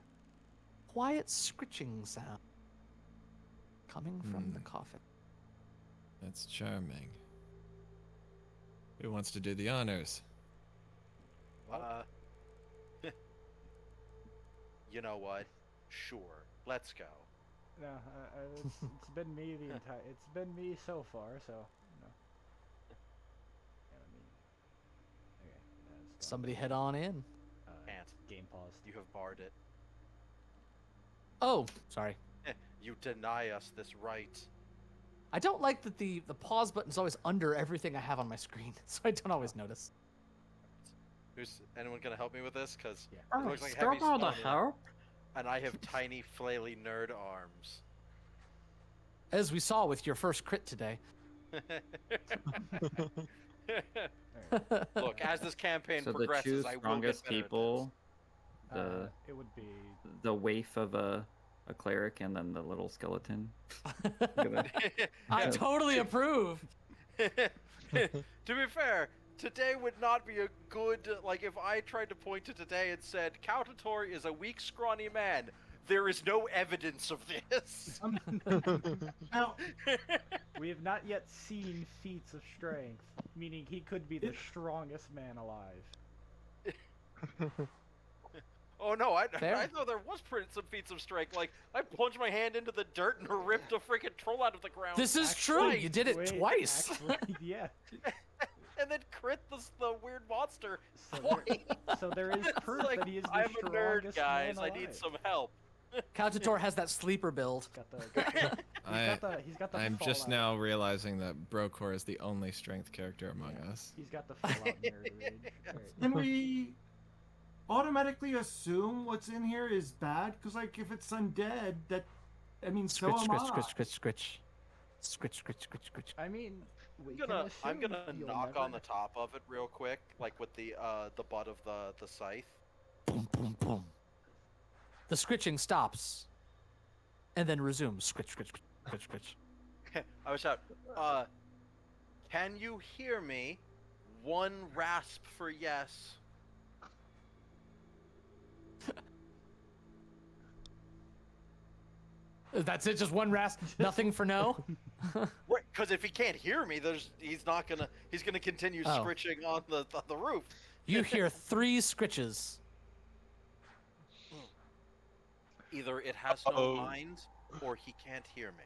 quiet scritching sound coming from the coffin. That's charming. Who wants to do the honors? You know what? Sure, let's go. No, it's been me the entire. It's been me so far. So no. Yeah, let me. Okay. That's Somebody head on in. Can't. Game paused. You have barred it. Oh, sorry. You deny us this right. I don't like that the pause button's always under everything I have on my screen, so I don't always notice. Who's anyone gonna help me with this? Cause Yeah. it Oh, looks like heavy Scobo to stone, help? and I have tiny flaily nerd arms. As we saw with your first crit today. Look, as this campaign So the progresses, two I will get strongest better at people, the It would be. the waif of a cleric, and then the little skeleton. this. I totally approve. To be fair, today would not be a good, like, if I tried to point to today and said, Kautator is a weak, scrawny man, there is no evidence of this. Now, We have not yet seen feats of strength, meaning he could be the strongest man alive. Oh no, I Fair. thought there was some feats of strength. Like, I plunged my hand into the dirt and ripped a freaking troll out of the ground. This is true. Right. You did it Wait, twice. Actually, yeah. And then crit the weird monster. So twice. So there is proof Like, that he is the I'm a nerd, strongest guys. man I alive. need some help. Kautator has that sleeper build. He's got the I'm just Fallout. now realizing that Brokor is the only strength character among Yeah. us. He's got the Fallout nerd rage. Right. can we automatically assume what's in here is bad? Because, like, if it's undead, that. I mean, so Scritch, am scritch, I. scritch, scritch, scritch. Scritch, scritch, scritch, scritch. I mean, we I'm can gonna assume knock you'll on never- the top of it real quick, like with the butt of the scythe. Boom, boom, boom. The scritching stops and then resumes. Scritch, scritch, scritch, scritch. I was out. Can you hear me? 1 rasp for yes. That's it, just one rasp, nothing for no? Because if he can't hear me, he's gonna continue Oh. scritching on the roof. You hear 3 scritches. Either it has no Uh-oh. mind, or he can't hear me.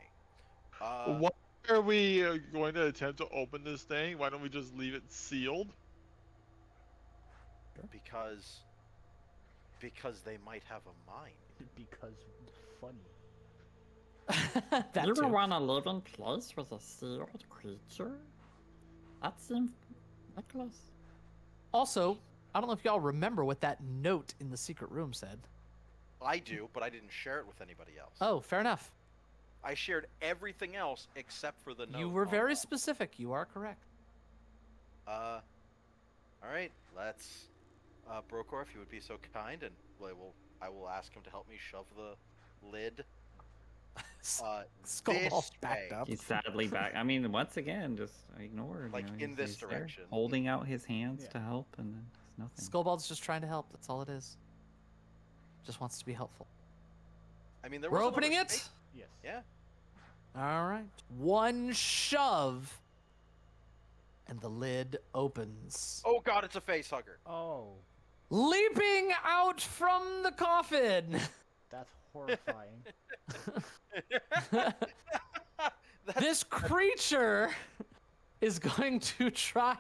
Why are we going to attempt to open this thing? Why don't we just leave it sealed? Because they might have a mind. Because funny. That You too. would want to live in place with a sealed creature? That seems ridiculous. Also, I don't know if y'all remember what that note in the secret room said. I do, but I didn't share it with anybody else. Oh, fair enough. I shared everything else except for the note. You were on very that. specific. You are correct. All right, let's. Brokor, if you would be so kind, and I will ask him to help me shove the lid. Skullball's this backed way. up. He's sadly back. I mean, once again, just ignored. Like, in he's- this he's there, direction. holding out his hands Yeah. to help, and then it's nothing. Skullball's just trying to help. That's all it is. Just wants to be helpful. I mean, there We're was another opening it. snake- Yes. Yeah. All right. 1 shove, and the lid opens. Oh God, it's a face hugger. Oh, Leaping out from the coffin. that's horrifying. This creature is going to try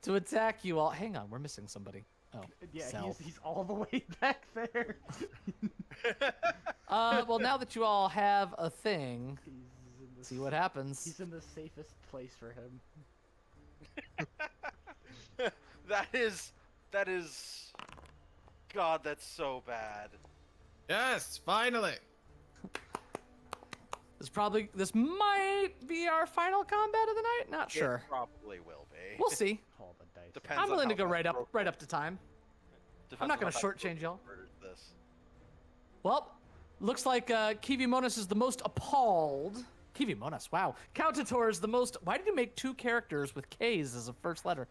to attack you all. Hang on, we're missing somebody. Oh, Yeah, Self. he's all the way back there. well, now that you all have a thing, He's in the see what happens. He's in the safest place for him. that is. God, that's so bad. Yes, finally. This might be our final combat of the night. Not sure. It probably will be. We'll see. Call the Depends I'm on willing how to go fast right up to time. Depends I'm not on gonna how fast shortchange y'all. murders this. Well, looks like Kiwi Monas is the most appalled. Kiwi Monas, wow. Countator is the most. Why did you make 2 characters with K's as a first letter?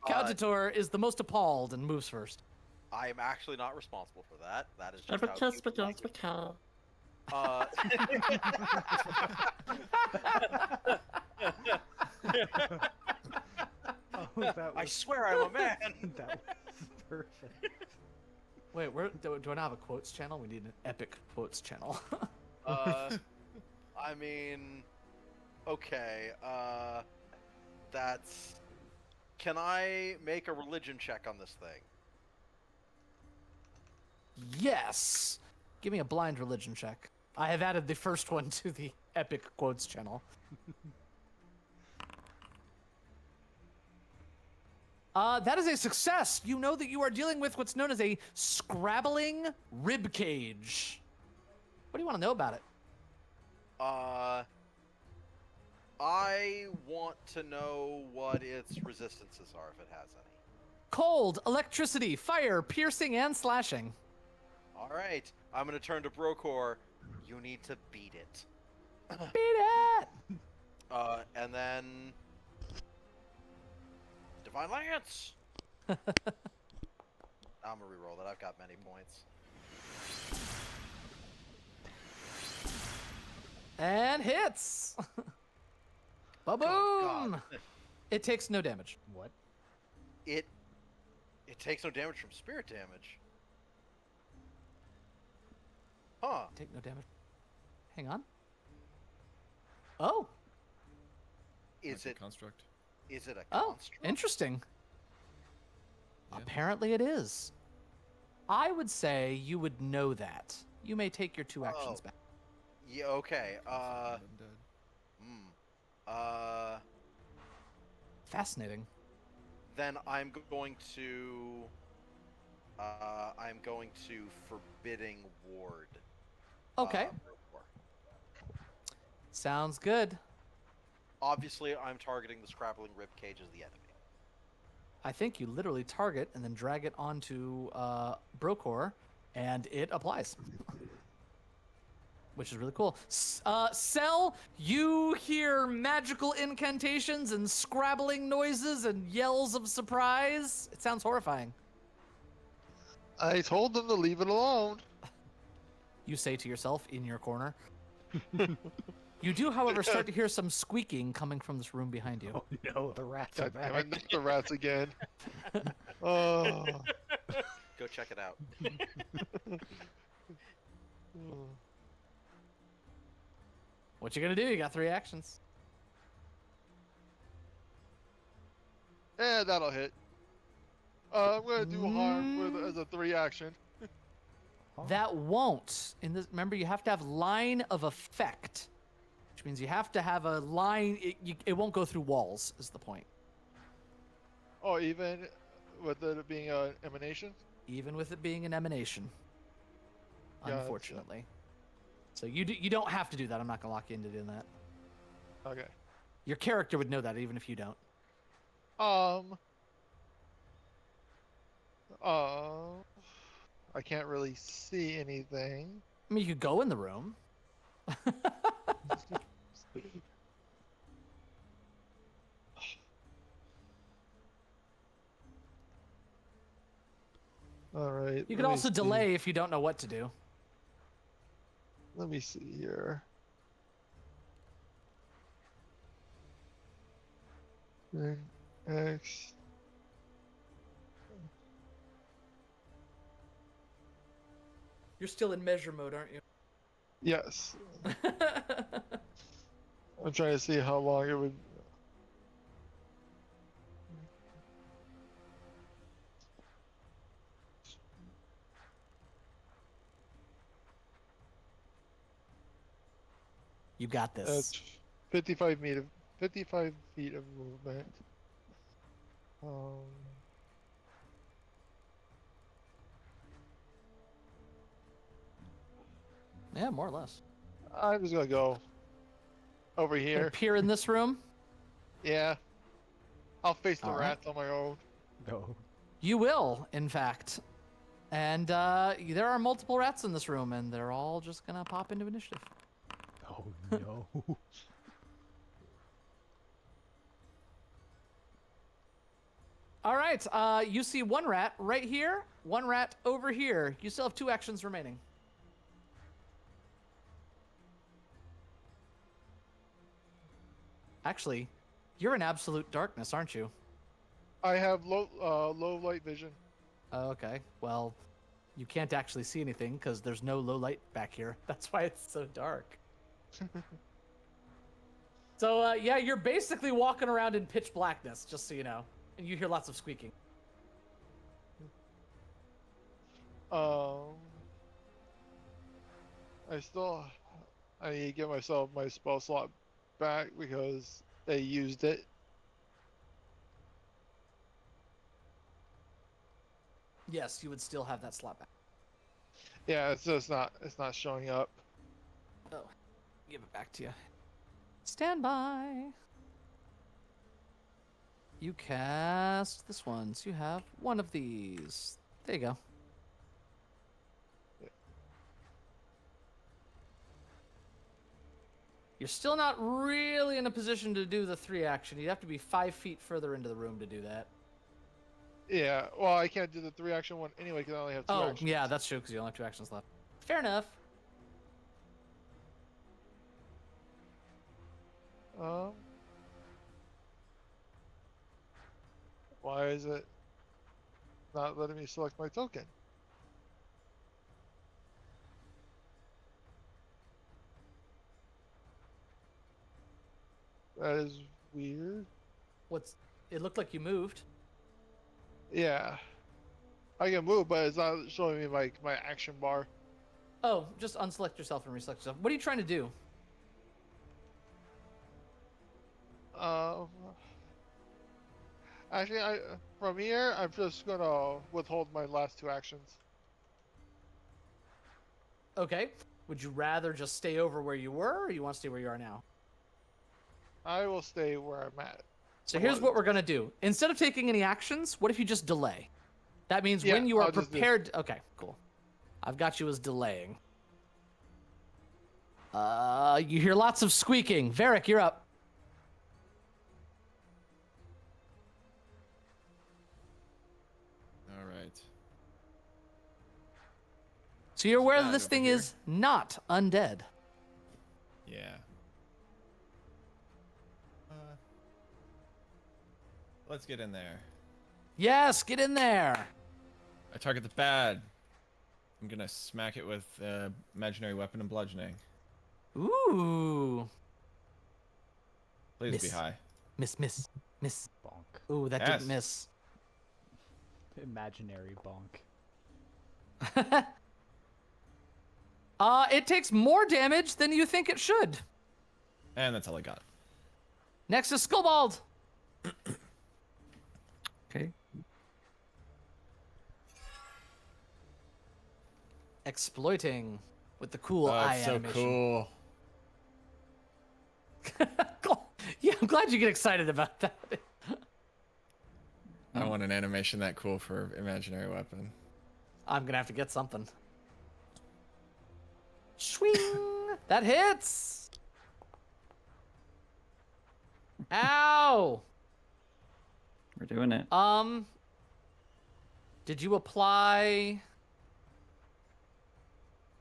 Countator is the most appalled and moves first. I am actually not responsible for that. That is just Every how kiss people begins like with K. Oh, that I was, swear I'm a man. that was perfect. Wait, do I not have a quotes channel? We need an epic quotes channel. I mean, okay. That's. Can I make a religion check on this thing? Yes. Give me a blind religion check. I have added the first one to the epic quotes channel. That is a success. You know that you are dealing with what's known as a scrabbling rib cage. What do you want to know about it? I want to know what its resistances are, if it has any. Cold, electricity, fire, piercing, and slashing. All right, I'm gonna turn to Brokor. You need to beat it. Beat it! And then Divine Lance. I'm gonna reroll that. I've got many points. And hits! Ba-boom! God. It takes no damage. What? It takes no damage from spirit damage. Huh. Take no damage. Hang on. Oh! Is it construct? Is it a Oh, construct? interesting. Yeah. Apparently it is. I would say you would know that. You may take your 2 actions Oh. back. Yeah. Okay. Fascinating. Then I'm going to forbidding ward. Okay. Brokor. Sounds good. Obviously, I'm targeting the scrabbling rib cage as the enemy. I think you literally target and then drag it onto Brokor, and it applies. Which is really cool. Cell, you hear magical incantations and scrabbling noises and yells of surprise. It sounds horrifying. I told them to leave it alone. You say to yourself in your corner. You do, however, start to hear some squeaking coming from this room behind you. Oh no, the rats are God damn back. it, not the rats again. Oh. Go check it out. What you gonna do? You got 3 actions. Yeah, that'll hit. I'm gonna do harm as a 3 action. That won't. In this, remember, you have to have line of effect, which means you have to have a line. It won't go through walls. Is the point? Oh, even with it being an emanation. Even with it being an emanation. Yeah, that's, Unfortunately. So you don't have to do that. I'm not gonna lock you into doing that. Okay. Your character would know that even if you don't. I can't really see anything. I mean, you could go in the room. All right. You could also delay if you don't know what to do. Let me see here. X. You're still in measure mode, aren't you? Yes. I'm trying to see how long it would. You got this. That's 55 feet of movement. Yeah, more or less. I'm just gonna go over Gonna here. appear in this room. Yeah. I'll face the All right. rats on my own. No. You will, in fact. And there are multiple rats in this room, and they're all just gonna pop into initiative. Oh no. All right, you see one rat right here, one rat over here. You still have 2 actions remaining. Actually, you're in absolute darkness, aren't you? I have low light vision. Oh, okay. Well, you can't actually see anything because there's no low light back here. That's why it's so dark. So, yeah, you're basically walking around in pitch blackness, just so you know. And you hear lots of squeaking. I need to get myself my spell slot back because they used it. Yes, you would still have that slot back. Yeah, it's just not showing up. Oh, give it back to you. Stand by. You cast this one, so you have one of these. There you go. You're still not really in a position to do the 3 action. You'd have to be 5 feet further into the room to do that. Yeah, well, I can't do the 3 action one anyway because I only have 2 Oh, actions. yeah, that's true because you only have 2 actions left. Fair enough. Why is it not letting me select my token? That is weird. It looked like you moved. Yeah. I can move, but it's not showing me my action bar. Oh, just unselect yourself and reselect yourself. What are you trying to do? Actually, from here, I'm just gonna withhold my last 2 actions. Okay. Would you rather just stay over where you were, or you want to stay where you are now? I will stay where I'm at. So here's what we're gonna do. Instead of taking any actions, what if you just delay? That means when you are I'll just do- prepared. Okay, cool. I've got you as delaying. You hear lots of squeaking. Varric, you're up. All right. So you're aware that Bad this over thing here. is not undead. Yeah. Let's get in there. Yes, get in there. I target the bad. I'm gonna smack it with imaginary weapon and bludgeoning. Ooh. Please be Miss. high. Miss. Bonk. Ooh, that Yes. didn't miss. Imaginary bonk. It takes more damage than you think it should. And that's all I got. Next is Skullbald. Okay. Exploiting with the cool Oh, eye it's so animation. cool. Yeah, I'm glad you get excited about that. I want an animation that cool for imaginary weapon. I'm gonna have to get something. Swing! That hits! Ow! We're doing it. Did you apply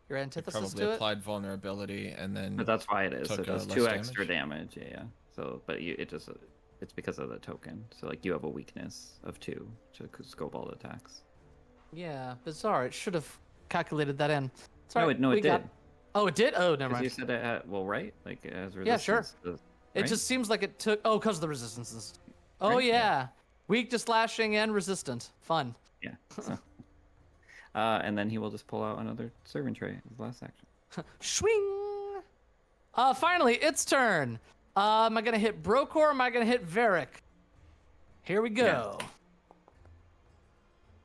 your I antithesis probably to it? applied vulnerability and then But that's why it is. So took, it does less 2 extra damage. Yeah. So, but it's because of the token. So like you have a weakness of 2 to Skullbald attacks. Yeah, bizarre. It should have calculated that in. Sorry, No, it we got- did. Oh, it did? Oh, never Because you mind. said it had, well, right? Like it has resistance. Yeah, sure. to- It right? just seems like it took. Oh, because of the resistances. Oh, Right, yeah. yeah. Weak to slashing and resistant. Fun. Yeah. So. And then he will just pull out another servant tray as last action. Swing! Finally, it's turn. Am I going to hit Brokor or am I going to hit Varric? Here we go.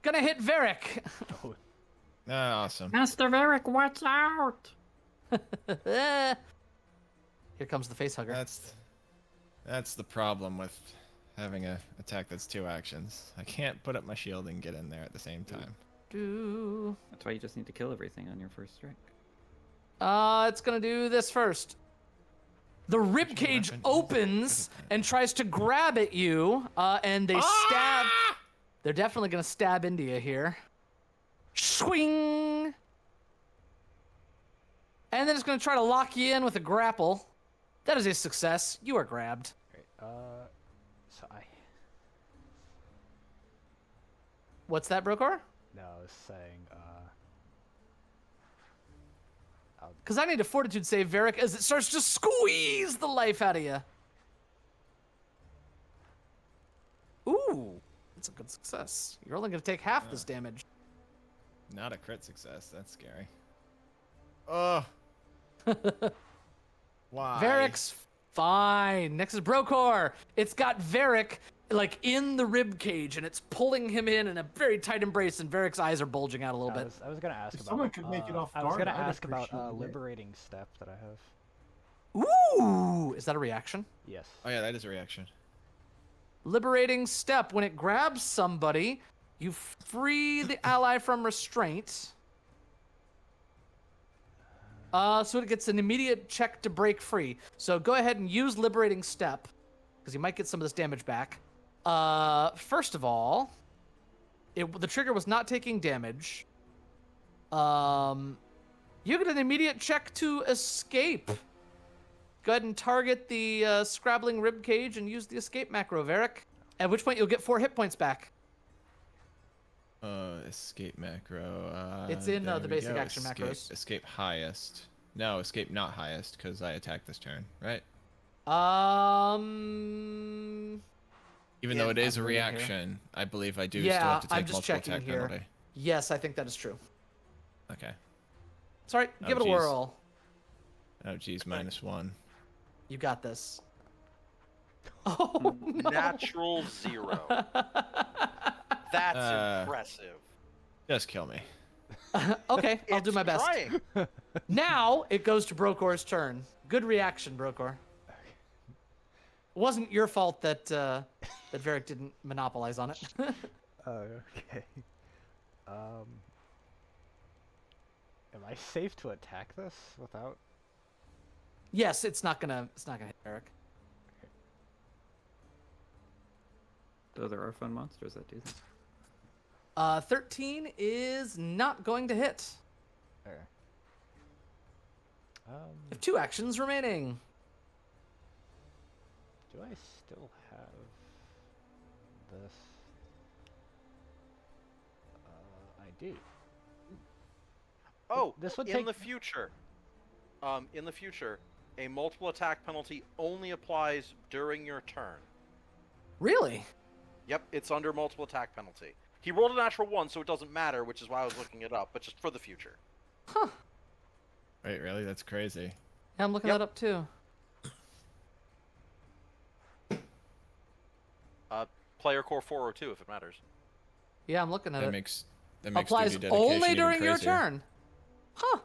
Gonna hit Varric. Ah, awesome. Master Varric, watch out! Here comes the face hugger. That's the problem with having a attack that's 2 actions. I can't put up my shield and get in there at the same time. That's why you just need to kill everything on your first strike. It's gonna do this first. The rib cage weapon? opens and tries to grab at you, and they stab. They're definitely gonna stab into you here. Swing! And then it's gonna try to lock you in with a grapple. That is a success. You are grabbed. Great. So What's that, Brokor? no, I was saying, Because I need a fortitude save, Varric, as it starts to squeeze the life out of you. Ooh, that's a good success. You're only going to take half this damage. Not a crit success. That's scary. Oh. Why? Varric's fine. Next is Brokor. It's got Varric like in the rib cage, and it's pulling him in a very tight embrace, and Varric's eyes are bulging out a little bit. I was gonna ask If about. someone could make it off I was guard, gonna I'd ask about appreciate it. liberating step that I have. Ooh, is that a reaction? Yes. Oh yeah, that is a reaction. Liberating step. When it grabs somebody, you free the ally from restraint. So it gets an immediate check to break free. So go ahead and use liberating step, because you might get some of this damage back. First of all, the trigger was not taking damage. You get an immediate check to escape. Go ahead and target the scrabbling rib cage and use the escape macro, Varric. At which point you'll get 4 hit points back. Escape macro. It's in, there the we basic go. action macros. Escape highest. No, escape not highest, because I attacked this turn, right? Even though it is a I'm reading here. reaction, I believe I do Yeah, still have to take I'm just multiple checking attack here. penalty. Yes, I think that is true. Okay. Sorry, Oh, give it a geez. whirl. Oh geez, -1. You got this. Oh, no. Natural 0. That's impressive. Just kill me. Okay, I'll do It's my best. trying. Now it goes to Brokor's turn. Good reaction, Brokor. It wasn't your fault that that Varric didn't monopolize on it. Okay. Am I safe to attack this without? Yes, it's not gonna hit Varric. Though there are fun monsters that do that. 13 is not going to hit. Okay. You have 2 actions remaining. Do I still have this? I do. Oh, This would in take- the future, a multiple attack penalty only applies during your turn. Really? Yep, it's under multiple attack penalty. He rolled a natural 1, so it doesn't matter, which is why I was looking it up, but just for the future. Huh. Wait, really? That's crazy. Yeah, I'm looking Yep. that up too. Player core 402, if it matters. Yeah, I'm looking at That it. makes Applies duty dedication only even during your crazier. turn. Huh.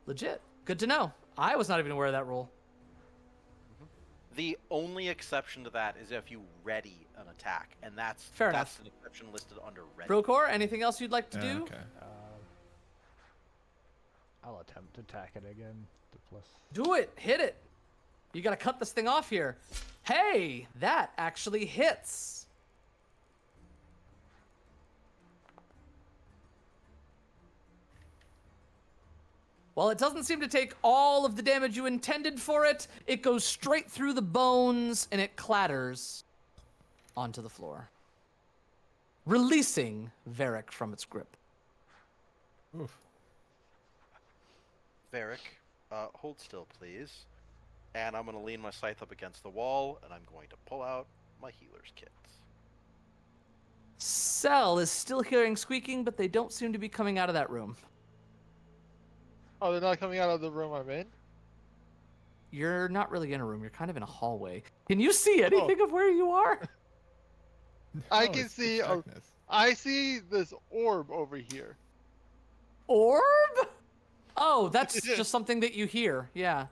Legit. Good to know. I was not even aware of that rule. The only exception to that is if you ready an attack, and that's Fair that's enough. an exception listed under ready. Brokor, anything else you'd like to do? Okay. I'll attempt to attack it again. The plus. Do it. Hit it. You gotta cut this thing off here. Hey, that actually hits. While it doesn't seem to take all of the damage you intended for it, it goes straight through the bones and it clatters onto the floor, releasing Varric from its grip. Oof. Varric, hold still, please. And I'm going to lean my scythe up against the wall, and I'm going to pull out my healer's kit. Cell is still hearing squeaking, but they don't seem to be coming out of that room. Oh, they're not coming out of the room I'm in? You're not really in a room. You're kind of in a hallway. Can you see anything of where you are? I Oh, can it's see. darkness. I see this orb over here. Orb? Oh, that's just something that you hear. Yeah.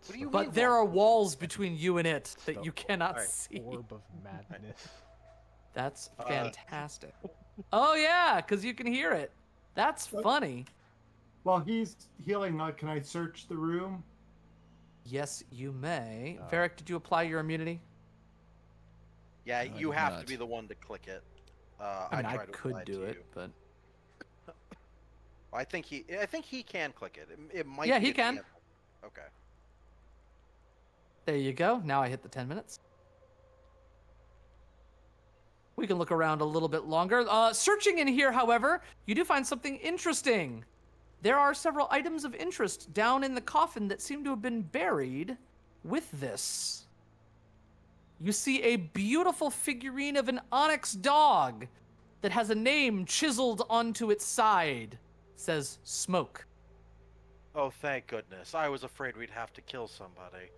What do you mean? But there are walls between you and it that you cannot Alright. see. Orb of madness. That's fantastic. Oh yeah, because you can hear it. That's funny. While he's healing, can I search the room? Yes, you may. Varric, did you apply your immunity? Yeah, No, I you did have not. to be the one to click it. I mean, I tried to could apply do to it, you. but I think he can click it. It might. Yeah, be he a can. cancel. Okay. there you go. Now I hit the 10 minutes. We can look around a little bit longer. Searching in here, however, you do find something interesting. There are several items of interest down in the coffin that seem to have been buried with this. You see a beautiful figurine of an onyx dog that has a name chiseled onto its side. It says Smoke. Oh, thank goodness! I was afraid we'd have to kill somebody.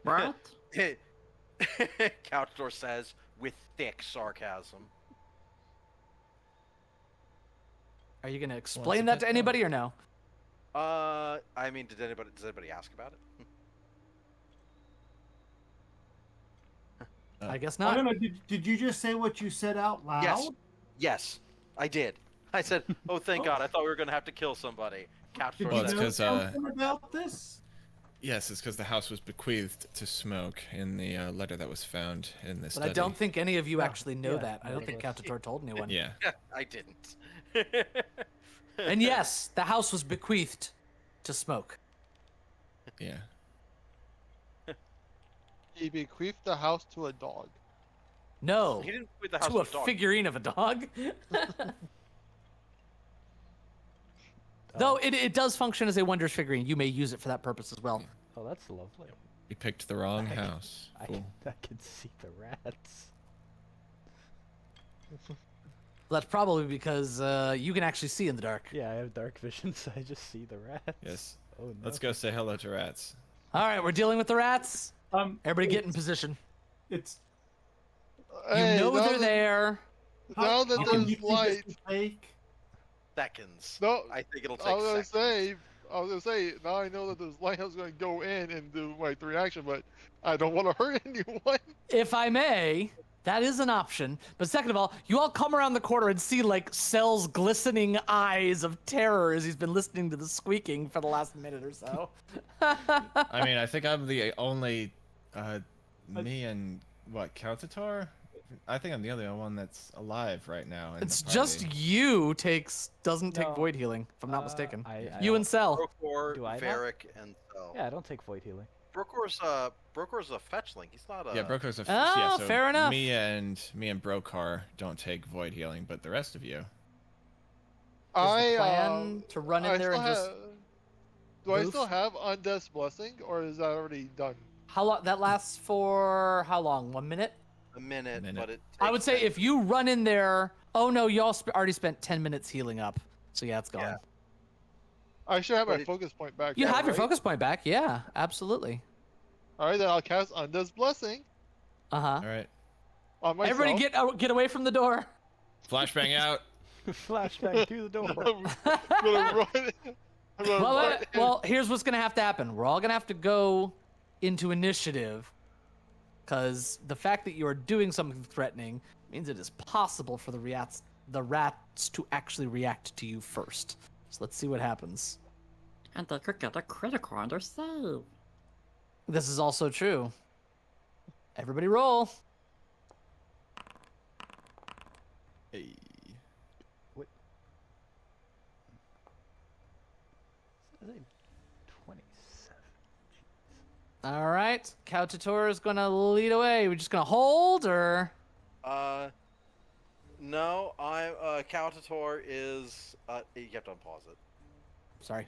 What? Couchdoor says with thick sarcasm. Are you going to explain that to anybody or no? I mean, does anybody ask about it? I guess I not. don't know. Did you just say what you said out loud? Yes, I did. I said, "Oh, thank God! I thought we were gonna have to kill somebody." Did Couchdoor Well, you it's says, know 'cause, something about this? Yes, it's because the house was bequeathed to Smoke in the letter that was found in this But study. I don't think any of you No, actually know yeah, that. I none don't of think us. Captator told anyone. Yeah. "I didn't." And yes, the house was bequeathed to Smoke. Yeah. He bequeathed the house to a dog. No, He didn't put the house to a with dog. figurine of a dog. Though it does function as a wondrous figurine. You may use it for that purpose as well. Oh, that's lovely. You picked the wrong house. I Fool. can see the rats. That's probably because you can actually see in the dark. Yeah, I have dark vision, so I just see the rats. Yes. Oh no. Let's go say hello to rats. All right, we're dealing with the rats. Everybody get in it's- position. It's You know they're there. Now that how can you there's think light, this is fake? Seconds. no, I think it'll take I was gonna seconds. say, now I know that there's light. I was gonna go in and do my 3 action, but I don't want to hurt anyone. If I may, that is an option. But second of all, you all come around the corner and see like Cell's glistening eyes of terror as he's been listening to the squeaking for the last minute or so. I mean, I think I'm the only, me and Countator? I think I'm the only one that's alive right now. In It's the just party. you doesn't take No, void healing, if I'm not mistaken. I You and Cell. Brokor, Do I not? Varric, and Cell. Yeah, I don't take void healing. Brokor's a fetchling. He's not a. Yeah, Brokar's a Oh, yeah, so fair enough. Me and Brokar don't take void healing, but the rest of you. Is the I plan to run in I there and still just have- Do I move? still have Undeath's Blessing, or is that already done? how long? That lasts for how long? 1 minute? a minute, Minute. but it. I would takes say seconds. if you run in there. Oh no, you all already spent 10 minutes healing up. So yeah, it's gone. Yeah. I should have But my it- focus point back. You now, have your right? focus point back. Yeah, absolutely. All right, then I'll cast Undeath's Blessing Uh huh. All right. on myself. Everybody get away from the door. Flashbang out. Flashbang through the door. I'm gonna run. I'm gonna run in. Well, here's what's gonna have to happen. We're all gonna have to go into initiative, because the fact that you are doing something threatening means it is possible for the rats to actually react to you first. So let's see what happens. And they could get a critical on their save. This is also true. Everybody roll. Hey. What? 27. All right, Couchator is gonna lead away. We're just gonna hold, or No, Couchator is. You have to unpause it. sorry.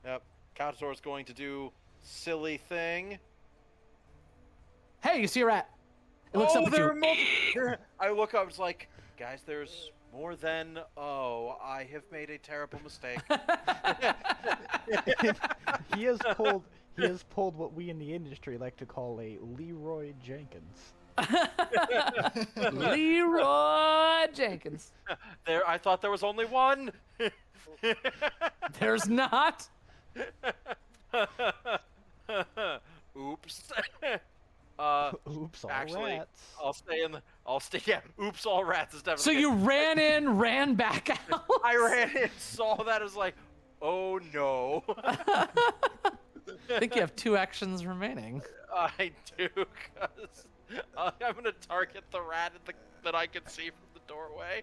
Yep. Couchator is going to do silly thing. Hey, you see a rat? It looks up at there you. are I look up. It's like, guys, there's more than. Oh, I have made a terrible mistake. He has pulled what we in the industry like to call a Leroy Jenkins. Leroy Jenkins. There, I thought there was only one. There's not. Oops. Oops, all actually, rats. I'll stay. Yeah. Oops, all rats is So definitely. you ran in, ran back out. I ran in, saw that, I was like, oh no. I think you have 2 actions remaining. I do, cause I'm gonna target the rat that I can see from the doorway.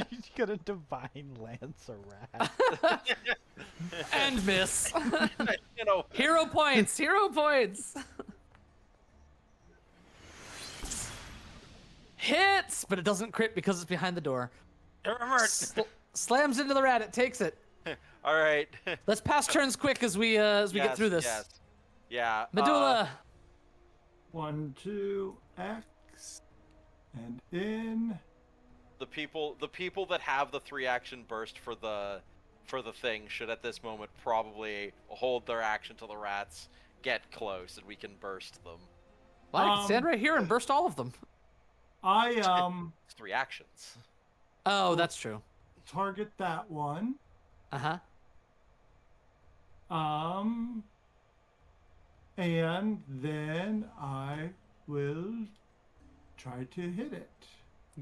He's gonna divine lance a rat. And miss. You know, Hero points. Hero points. Hits, but it doesn't crit because it's behind the door. Slams into the rat. It takes it. all right. Let's pass turns quick as we get through this. Yes. Yeah. Medulla. 1, 2, X, and in. The people that have the 3-action burst for the thing should at this moment probably hold their action till the rats get close and we can burst them. Well, I can stand right here and burst all of them. It's 3 actions. Oh, that's true. Target that one. Uh-huh. And then I will try to hit it.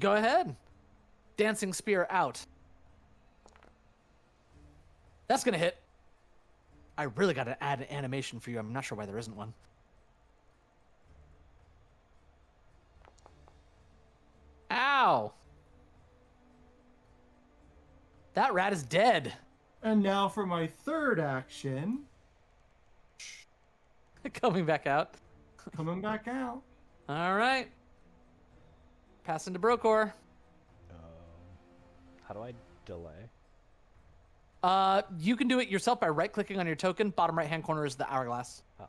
Go ahead. Dancing spear out. That's gonna hit. I really gotta add an animation for you. I'm not sure why there isn't one. Ow! That rat is dead. And now for my 3rd action, Coming back out. coming back out. All right. Pass into Brokor. How do I delay? You can do it yourself by right-clicking on your token. Bottom right-hand corner is the hourglass. Oh.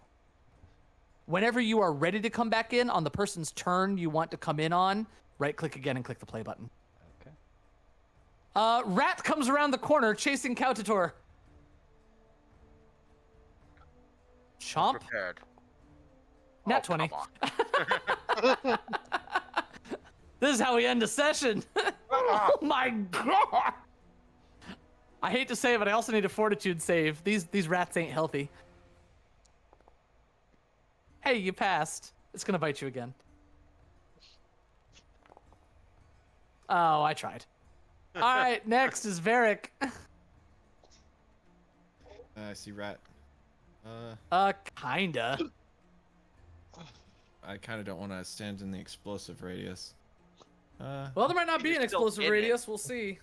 Whenever you are ready to come back in on the person's turn you want to come in on, right-click again and click the play button. Okay. Rat comes around the corner chasing Kautator. Chomp. Prepared. Nat Oh, 20. come on. This is how we end a session. Oh my god. I hate to say it, but I also need a fortitude save. These rats ain't healthy. Hey, you passed. It's gonna bite you again. Oh, I tried. All right, next is Varric. I see rat. Kinda. I kind of don't want to stand in the explosive radius. Well, there might not be You're an still explosive in it. radius. We'll see.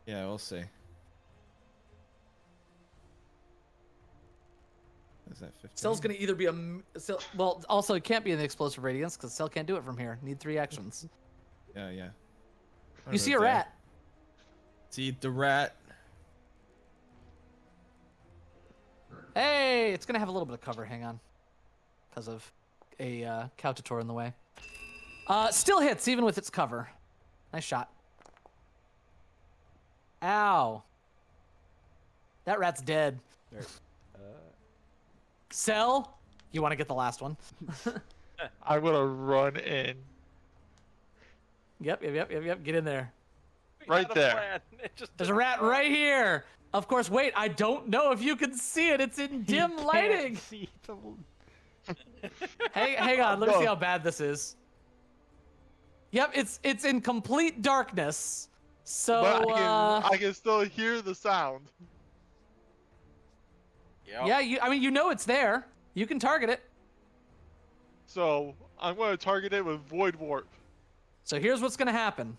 Yeah, we'll see. Is that 15? Cell's gonna either be Cell, well, also it can't be in the explosive radius because Cell can't do it from here. Need 3 actions. Yeah, yeah. You see a rat. See the rat. Hey, it's gonna have a little bit of cover. Hang on, because of a Kautator in the way. Still hits even with its cover. Nice shot. Ow. That rat's dead. Cell, you want to get the last one? I'm gonna run in. Yep. Get in there. We Right had a there. plan. It just There's a didn't rat work. right here. Of course, wait, I don't know if you can see it. It's in dim Can't lighting. see the... Hey, hang on. Let me No. see how bad this is. Yep, it's in complete darkness. So, But I can still hear the sound. Yep. yeah, I mean, you know it's there. You can target it. So I'm gonna target it with Void Warp. So here's what's gonna happen.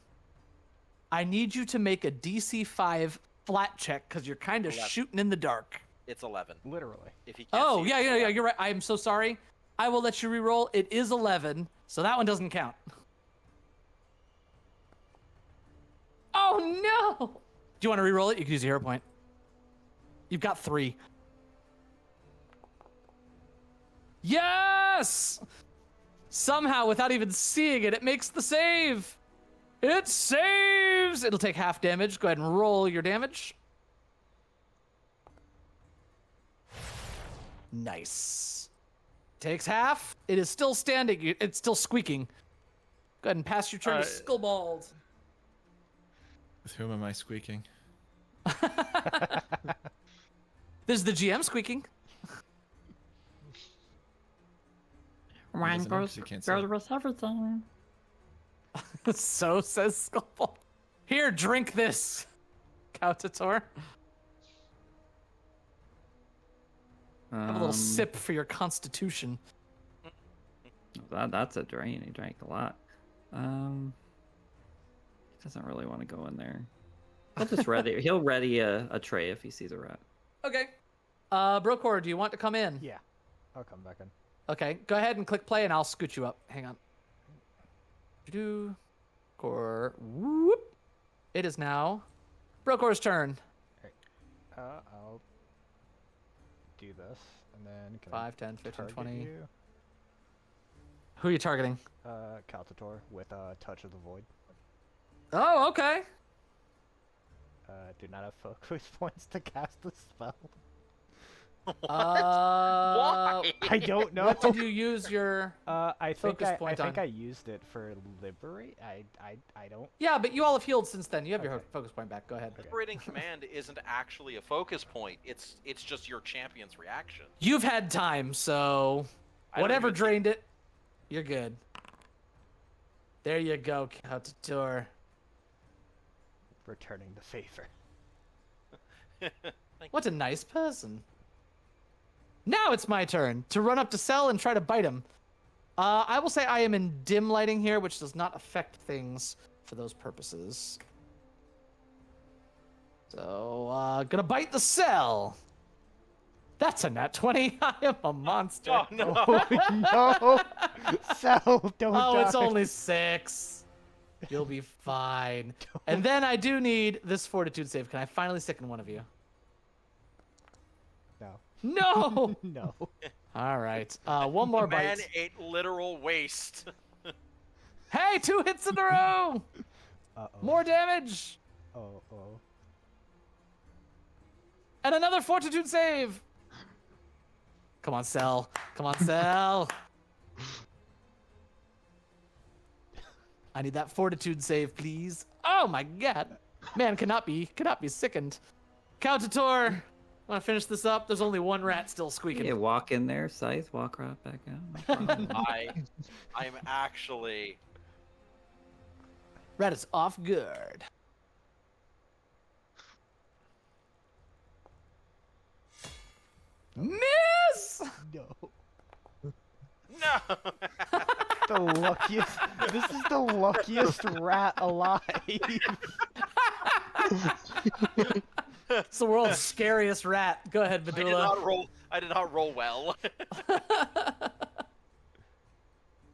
I need you to make a DC 5 flat check because you're kind of 11. shooting in the dark. It's 11. Literally. If he can't Oh, see, yeah, it's yeah, 11. you're right. I am so sorry. I will let you reroll. It is 11, so that one doesn't count. Oh, no! Do you want to reroll it? You can use a hero point. You've got 3. Yes! Somehow, without even seeing it, it makes the save. It saves! It'll take half damage. Go ahead and roll your damage. Nice. Takes half. It is still standing. It's still squeaking. Go ahead and pass your turn to Alright. Skullbald. With whom am I squeaking? This is the GM squeaking. Wine doesn't know 'cause goes he can't see. good with everything. So says Skullball. Here, drink this, Kautator. Have a little sip for your constitution. That's a drain. He drank a lot. He doesn't really want to go in there. He'll just ready. He'll ready a tray if he sees a rat. Okay. Brokor, do you want to come in? Yeah, I'll come back in. Okay, go ahead and click play, and I'll scoot you up. Hang on. Core. Whoop. It is now Brokor's turn. I'll do this, and then can 5, 10, 15, target 20. you? Who are you targeting? Caltator with Touch of the Void. Oh, okay. Do not have focus points to cast the spell. Why? I don't know. What did you use your? I think focus point on? I used it for liberate. I don't. Yeah, but you all have healed since then. You have your Okay. focus point back. Go ahead. Liberating command isn't actually a focus point. It's just your champion's reaction. You've had time, so I don't whatever even think- drained it, you're good. There you go, Kautator. Returning the favor. What a nice person. Now it's my turn to run up to Cell and try to bite him. I will say I am in dim lighting here, which does not affect things for those purposes. So, gonna bite the Cell. That's a nat 20. I am a monster. Oh no! Oh no! Cell, don't Oh, die. it's only 6. You'll be fine. And then I do need this fortitude save. Can I finally sicken one of you? No. No! No. All right. One more Man bite. ate literal waste. Hey, 2 hits in a row! Uh-oh. More damage! Oh. And another fortitude save! Come on, Cell. Come on, Cell. I need that fortitude save, please. Oh my god. Man, cannot be sickened. Kautator, want to finish this up? There's only one rat still squeaking. Yeah, walk in there, Scythe, walk right back out. No problem. I'm actually. Rat is off guard. Miss! No. No! The luckiest. This is the luckiest rat alive. It's the world's scariest rat. Go ahead, I did Medulla. not roll well.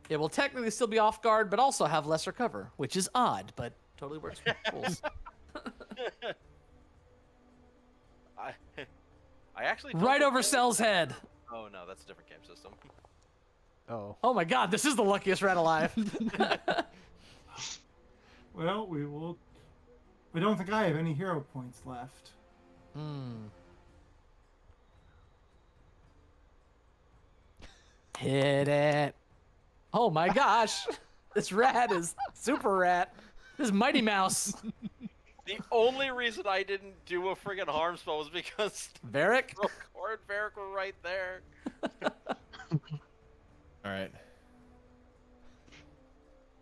It will technically still be off guard, but also have lesser cover, which is odd, but totally works for rules. I actually Right over Cell's head. Oh no, that's a different game system. Oh. Oh my god, this is the luckiest rat alive. Well, we will. I don't think I have any hero points left. Hit it. Oh my gosh. This rat is super rat. This is Mighty Mouse. The only reason I didn't do a friggin' harm spell was because Varric? Brokor and Varric were right there. All right.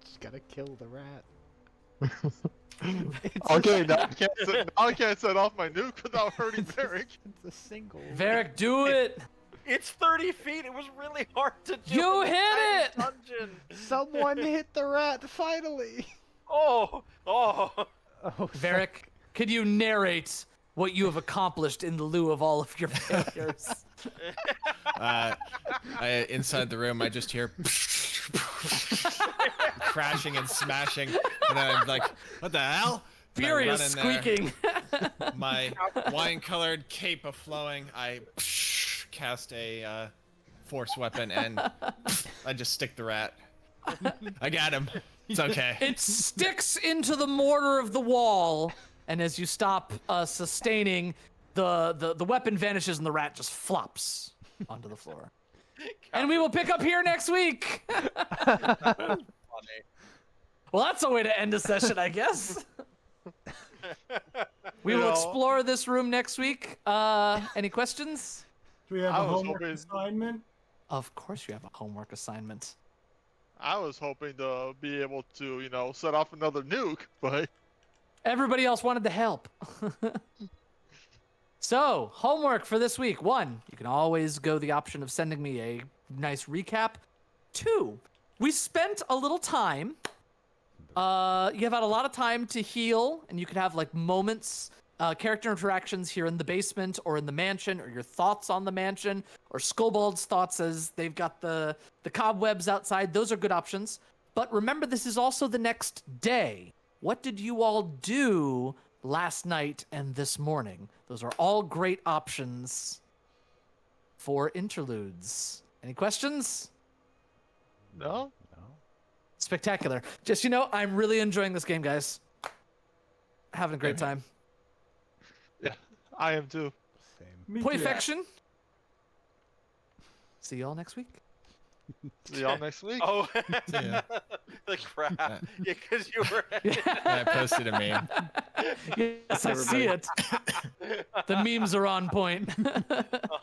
Just gotta kill the rat. Okay, now I can't set off my nuke without hurting Varric. It's a single. Varric, do it. It's 30 feet. It was really hard to do. You in the hit tiny it! Dungeon. Someone hit the rat finally. Oh. Oh, Varric, could you narrate what you have accomplished in lieu of all of your failures? Inside the room, I just hear crashing and smashing, and I'm like, "What the hell?" And I Furious run in there, squeaking. My wine-colored cape a flowing. I cast a force weapon, and I just stick the rat. I got him. It's okay. It sticks into the mortar of the wall, and as you stop sustaining, the weapon vanishes and the rat just flops onto the floor. And we will pick up here next week. Funny. Well, that's a way to end a session, I guess. We You will know, explore this room next week. Any questions? Do we have I a was homework hoping- assignment? Of course you have a homework assignment. I was hoping to be able to, set off another nuke, but Everybody else wanted to help. So, homework for this week. 1, you can always go the option of sending me a nice recap. 2, we spent a little time. You have had a lot of time to heal, and you could have like moments, character interactions here in the basement or in the mansion, or your thoughts on the mansion, or Skullbald's thoughts as they've got the cobwebs outside. Those are good options. But remember, this is also the next day. What did you all do last night and this morning? Those are all great options for interludes. Any questions? no. Spectacular. Just, I'm really enjoying this game, guys. Having a great time. Yeah, I am too. Same. Me too. Perfection. See you all next week. See y'all next week. Oh, Yeah. the crap. Yeah, because you were. I posted a meme. Yes, I see it. The memes are on point.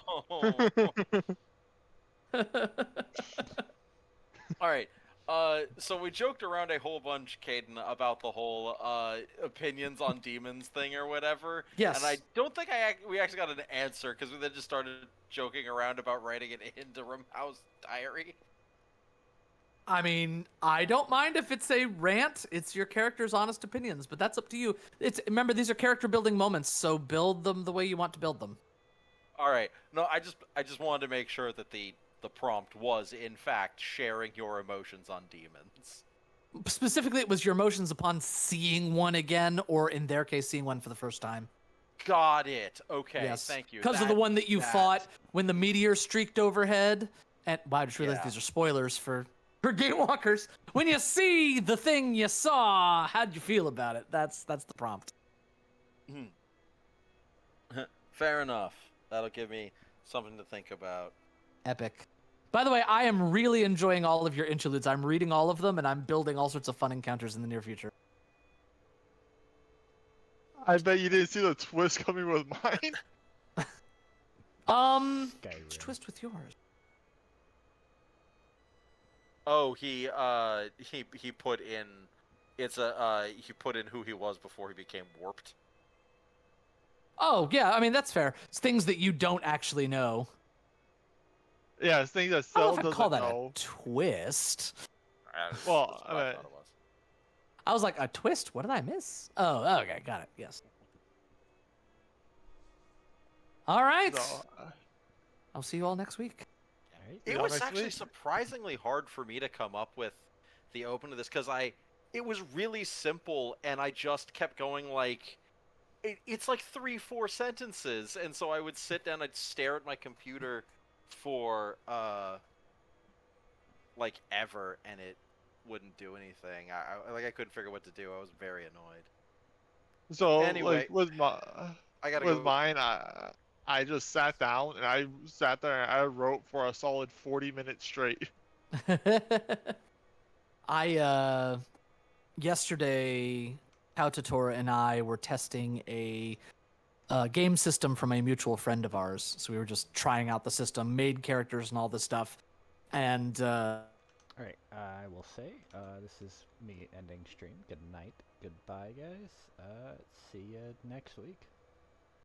Oh. All right. So we joked around a whole bunch, Caden, about the whole opinions on demons thing or whatever. Yes. And I don't think we actually got an answer because we then just started joking around about writing it into Rimhouse Diary. I mean, I don't mind if it's a rant. It's your character's honest opinions, but that's up to you. Remember, these are character building moments, so build them the way you want to build them. All right. No, I just wanted to make sure that the prompt was in fact sharing your emotions on demons. Specifically, it was your emotions upon seeing one again, or in their case, seeing one for the first time. Got it. Okay. Yes. Thank you. Because of the one that you fought when the meteor streaked overhead. And wow, I just realized Yeah. these are spoilers for Gatewalkers. When you see the thing you saw, how'd you feel about it? That's the prompt. Fair enough. That'll give me something to think about. Epic. By the way, I am really enjoying all of your interludes. I'm reading all of them, and I'm building all sorts of fun encounters in the near future. I bet you didn't see the twist coming with mine. What's twist with yours? Oh, he put in he put in who he was before he became warped. Oh, yeah, I mean, that's fair. It's things that you don't actually know. Yeah, it's things that I Cell don't know if I'd doesn't call that know. a twist. That's Well, what I thought it was. I was like, a twist? What did I miss? Oh, okay, got it. Yes. All right. So, I'll see you all next week. It Yeah, was next actually week. surprisingly hard for me to come up with the open to this because it was really simple and I just kept going like it's like 3-4 sentences, and so I would sit down, I'd stare at my computer for like ever, and it wouldn't do anything. I couldn't figure what to do. I was very annoyed. So Anyway, like with I gotta with go. mine, I just sat down and I sat there and I wrote for a solid 40 minutes straight. Yesterday, Kautotora and I were testing a game system from a mutual friend of ours. So we were just trying out the system, made characters and all this stuff. And All right, I will say this is me ending stream. Good night. Goodbye, guys. See you next week.